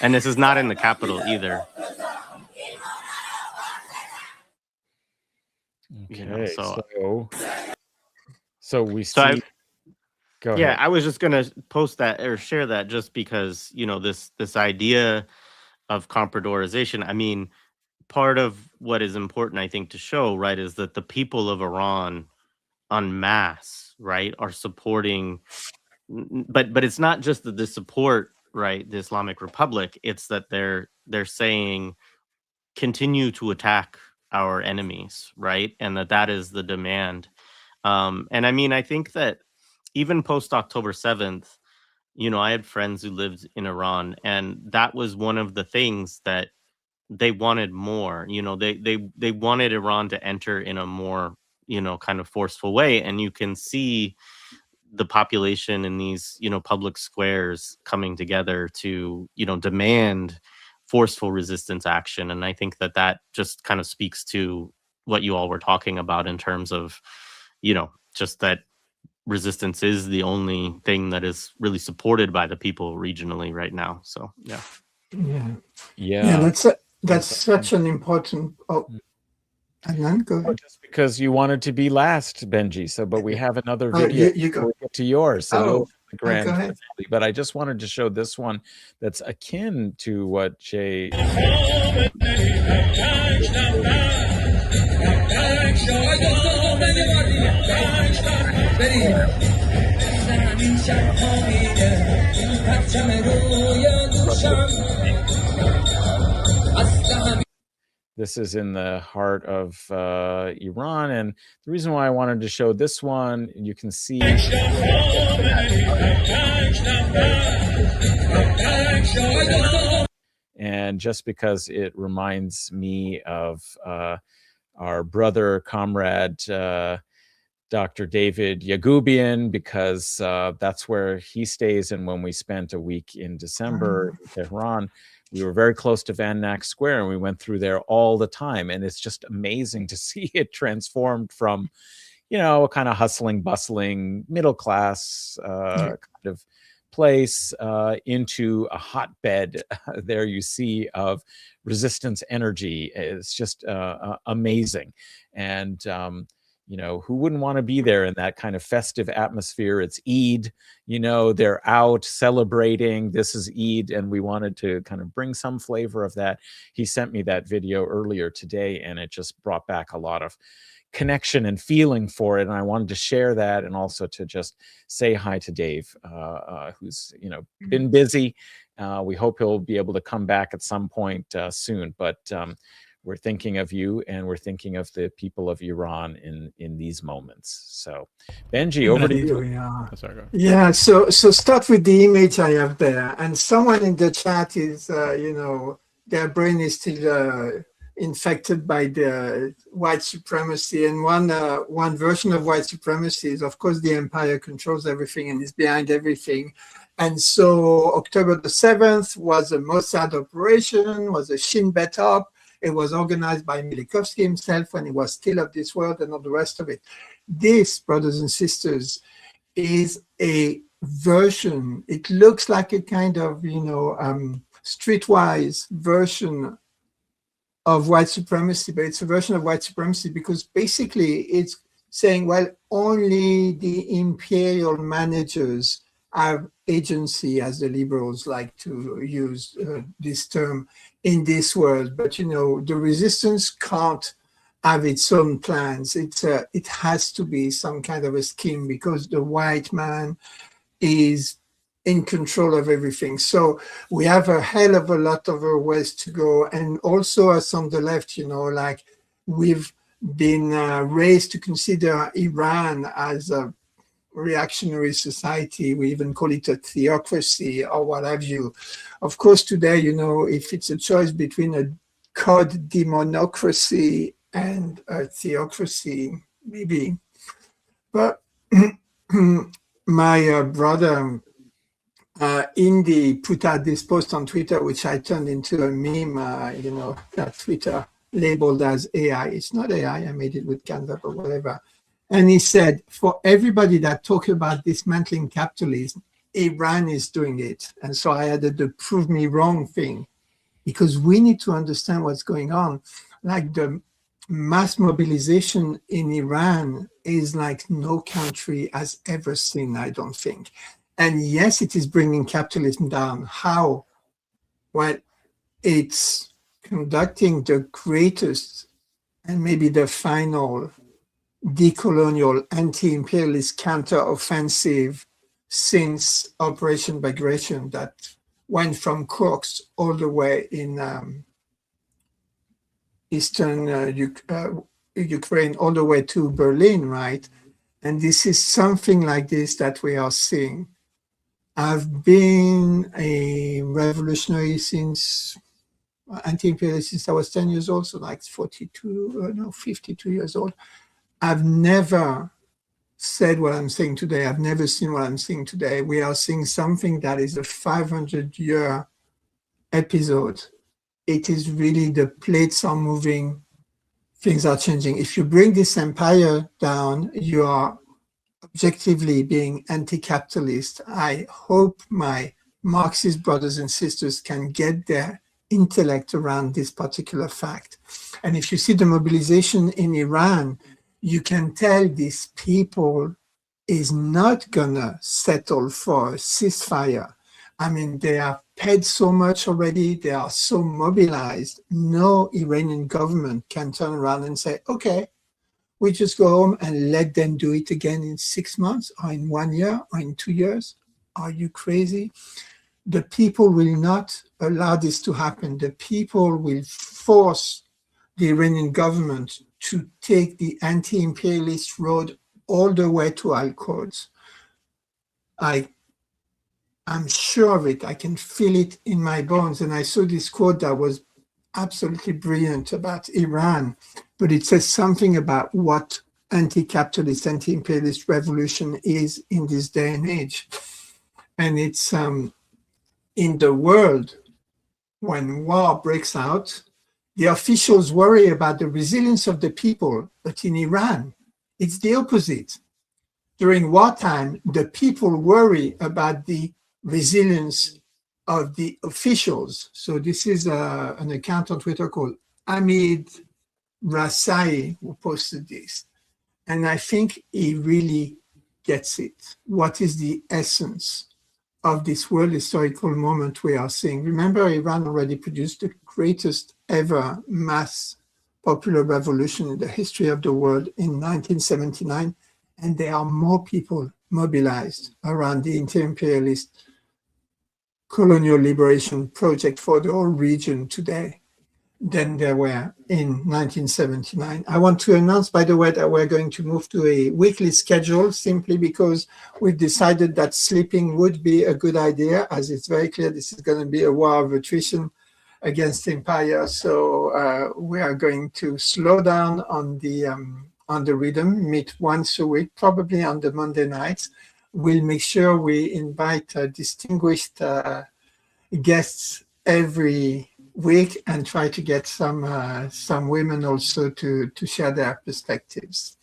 And this is not in the capital either. Okay, so we see. Go Yeah, ahead. I was just gonna post that or share that just because, this idea of comprodorization. I mean, part of what is important, I think, to show, right, is that the people of Iran en masse, right, are supporting, but it's not just that they support, right, the Islamic Republic. It's that they're saying continue to attack our enemies, right, and that is the demand. And I mean, I think that even post October 7th, I had friends who lived in Iran, and that was one of the things that they wanted more. They wanted Iran to enter in a more, kind of forceful way. And you can see the population in these, public squares coming together to, demand forceful resistance action. And I think that just kind of speaks to what you all were talking about in terms of, just that resistance is the only thing that is really supported by the people regionally right now. So yeah. Yeah. That's such an important. Adnan, go ahead. Just because you wanted to be last, Benji. So, but we have another video. You go. We'll get to yours. So you'll the grand go ahead. finale. But I just wanted to show this one that's akin to what Jay. This is in the heart of Iran, and the reason why I wanted to show this one, you can see. And just because it reminds me of our brother, comrade, Dr. David Yagoubian, because that's where he stays. And when we spent a week in December in Tehran, we were very close to Van Nack Square, and we went through there all the time. And it's just amazing to see it transformed from, a kind of hustling, bustling, middle class kind of place into a hotbed. There you see of resistance energy. It's just amazing. And who wouldn't want to be there in that kind of festive atmosphere? It's Eid, they're out celebrating. This is Eid, and we wanted to kind of bring some flavor of that. He sent me that video earlier today, and it just brought back a lot of connection and feeling for it. And I wanted to share that, and also to just say hi to Dave, who's, been busy. We hope he'll be able to come back at some point soon. But we're thinking of you, and we're thinking of the people of Iran in these moments. So, Benji, over to you. Yeah. So start with the image I have there, and someone in the chat is, their brain is still infected by the white supremacy, and one version of white supremacy is, of course, the empire controls everything and is behind everything. And so October the 7th was a Mossad operation, was a Shin Bet op. It was organized by Milikovsky himself when he was still of this world, and all the rest of it. This, brothers and sisters, is a version. It looks like a kind of, streetwise version of white supremacy, but it's a version of white supremacy because basically it's saying, well, only the imperial managers have agency, as the liberals like to use this term, in this world. But the resistance can't have its own plans. It has to be some kind of a scheme because the white man is in control of everything. So we have a hell of a lot of ways to go. And also, as on the left, we've been raised to consider Iran as a reactionary society. We even call it a theocracy or what have you. Of course, today, if it's a choice between a cod demonocracy and a theocracy, maybe. But my brother, Indi, put out this post on Twitter, which I turned into a meme, that Twitter labeled as AI. It's not AI, I made it with Canva or whatever. And he said, for everybody that talk about dismantling capitalism, Iran is doing it. And so I added the prove me wrong thing, because we need to understand what's going on. Like the mass mobilization in Iran is like no country has ever seen, I don't think. And yes, it is bringing capitalism down. How? Well, it's conducting the greatest and maybe the final decolonial anti-imperialist counter-offensive since Operation Bagration that went from Kursk all the way in eastern Ukraine all the way to Berlin, right? And this is something like this that we are seeing. I've been a revolutionary since anti-imperialist since I was 10 years old, so like 52 years old. I've never said what I'm saying today. I've never seen what I'm seeing today. We are seeing something that is a 500-year episode. It is really the plates are moving, things are changing. If you bring this empire down, you are objectively being anti-capitalist. I hope my Marxist brothers and sisters can get their intellect around this particular fact. And if you see the mobilization in Iran, you can tell these people is not gonna settle for a ceasefire. I mean, they are paid so much already, they are so mobilized, no Iranian government can turn around and say, okay, we just go home and let them do it again in 6 months or in 1 year or in 2 years. Are you crazy? The people will not allow this to happen. The people will force the Iranian government to take the anti-imperialist road all the way to Al-Quds. I'm sure of it. I can feel it in my bones. And I saw this quote that was absolutely brilliant about Iran, but it says something about what anti-capitalist, anti-imperialist revolution is in this day and age. And it's in the world, when war breaks out, the officials worry about the resilience of the people, but in Iran, it's the opposite. During wartime, the people worry about the resilience of the officials. So this is an account on Twitter called Hamid Rasai who posted this. And I think he really gets it. What is the essence of this world historical moment we are seeing? Remember, Iran already produced the greatest ever mass popular revolution in the history of the world in 1979, and there are more people mobilized around the anti-imperialist colonial liberation project for the whole region today than there were in 1979. I want to announce, by the way, that we're going to move to a weekly schedule simply because we've decided that sleeping would be a good idea, as it's very clear this is going to be a war of attrition against the empire. So we are going to slow down on the rhythm, meet once a week, probably on the Monday nights. We'll make sure we invite distinguished guests every week and try to get some women also to share their perspectives.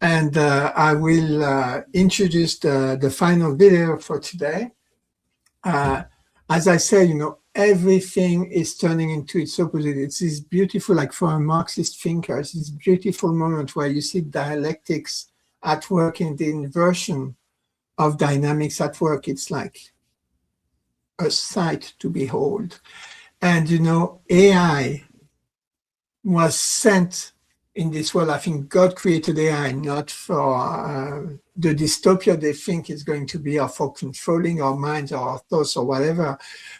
And I will introduce the final video for today. As I said, everything is turning into its opposite. It's this beautiful, like for a Marxist thinker, it's this beautiful moment where you see dialectics at work in the inversion of dynamics at work. It's like a sight to behold. And, AI was sent in this world. I think God created AI not for the dystopia they think is going to be, or for controlling our minds or our thoughts or whatever.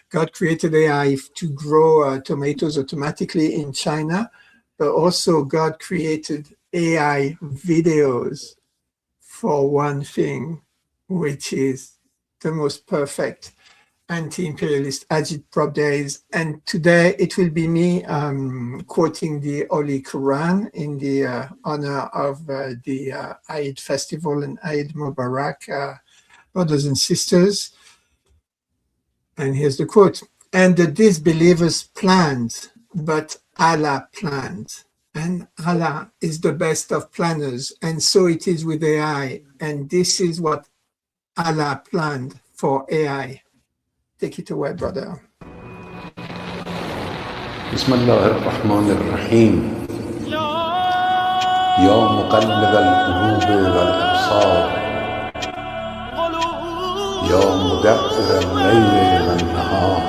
God created AI to grow tomatoes automatically in China, but also God created AI videos for one thing, which is the most perfect anti-imperialist agitprop there is. And today it will be me quoting the Holy Quran in the honor of the Eid festival and Eid Mubarak, brothers and sisters. And here's the quote. And the disbelievers planned, but Allah planned. And Allah is the best of planners. And so it is with AI. And this is what Allah planned for AI. Take it away, brother. بسم الله الرحمن الرحيم يا مقلب القلوب والأبصار يا مدبر الليل والنهار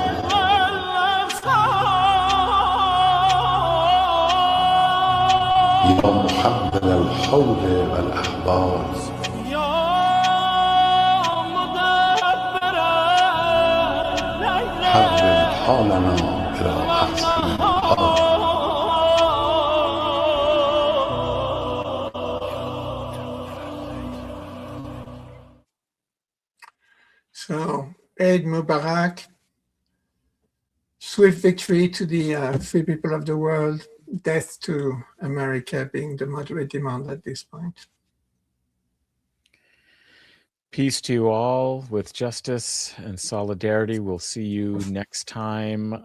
يا محمل الحول والأحبار حول حالنا إلى أحسن الحال. So, Eid Mubarak, swift victory to the free people of the world, death to America being the moderate demand at this point. Peace to you all with justice and solidarity. We'll see you next time,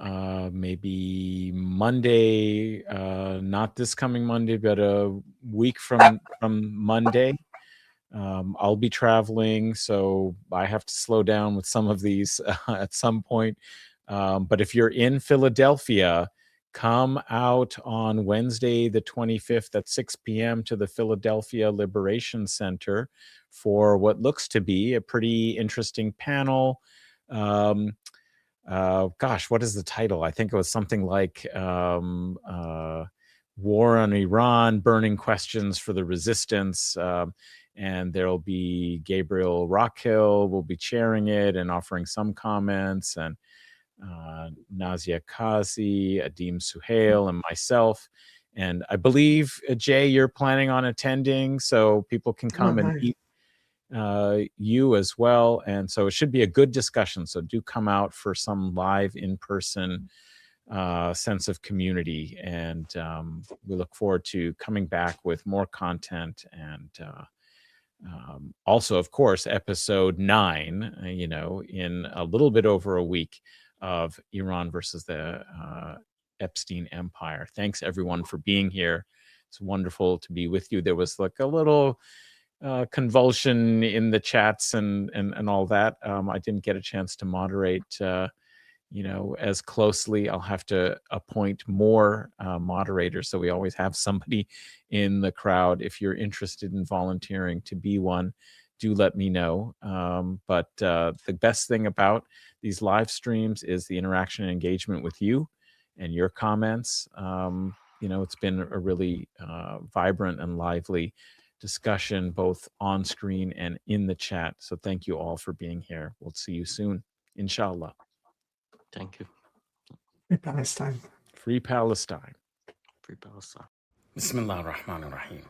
maybe Monday, not this coming Monday, but a week from Monday. I'll be traveling, so I have to slow down with some of these at some point. But if you're in Philadelphia, come out on Wednesday, the 25th at 6 p.m. to the Philadelphia Liberation Center for what looks to be a pretty interesting panel. Gosh, what is the title? I think it was something like War on Iran, Burning Questions for the Resistance. And there'll be Gabriel Rockhill will be chairing it and offering some comments, and Nazia Kazi, Adim Suhail, and myself. And I believe, Jay, you're planning on attending, so people can come and meet you as well. And so it should be a good discussion. So do come out for some live in-person sense of community. And we look forward to coming back with more content and also, of course, episode 9, in a little bit over a week of Iran versus the Epstein Empire. Thanks, everyone, for being here. It's wonderful to be with you. There was like a little convulsion in the chats and all that. I didn't get a chance to moderate as closely. I'll have to appoint more moderators, so we always have somebody in the crowd. If you're interested in volunteering to be one, do let me know. But the best thing about these live streams is the interaction and engagement with you and your comments. It's been a really vibrant and lively discussion, both on screen and in the chat. So thank you all for being here. We'll see you soon, inshallah. Thank you. Free Palestine. Free Palestine. Free Palestine. Bismillah ar-Rahman ar-Rahim.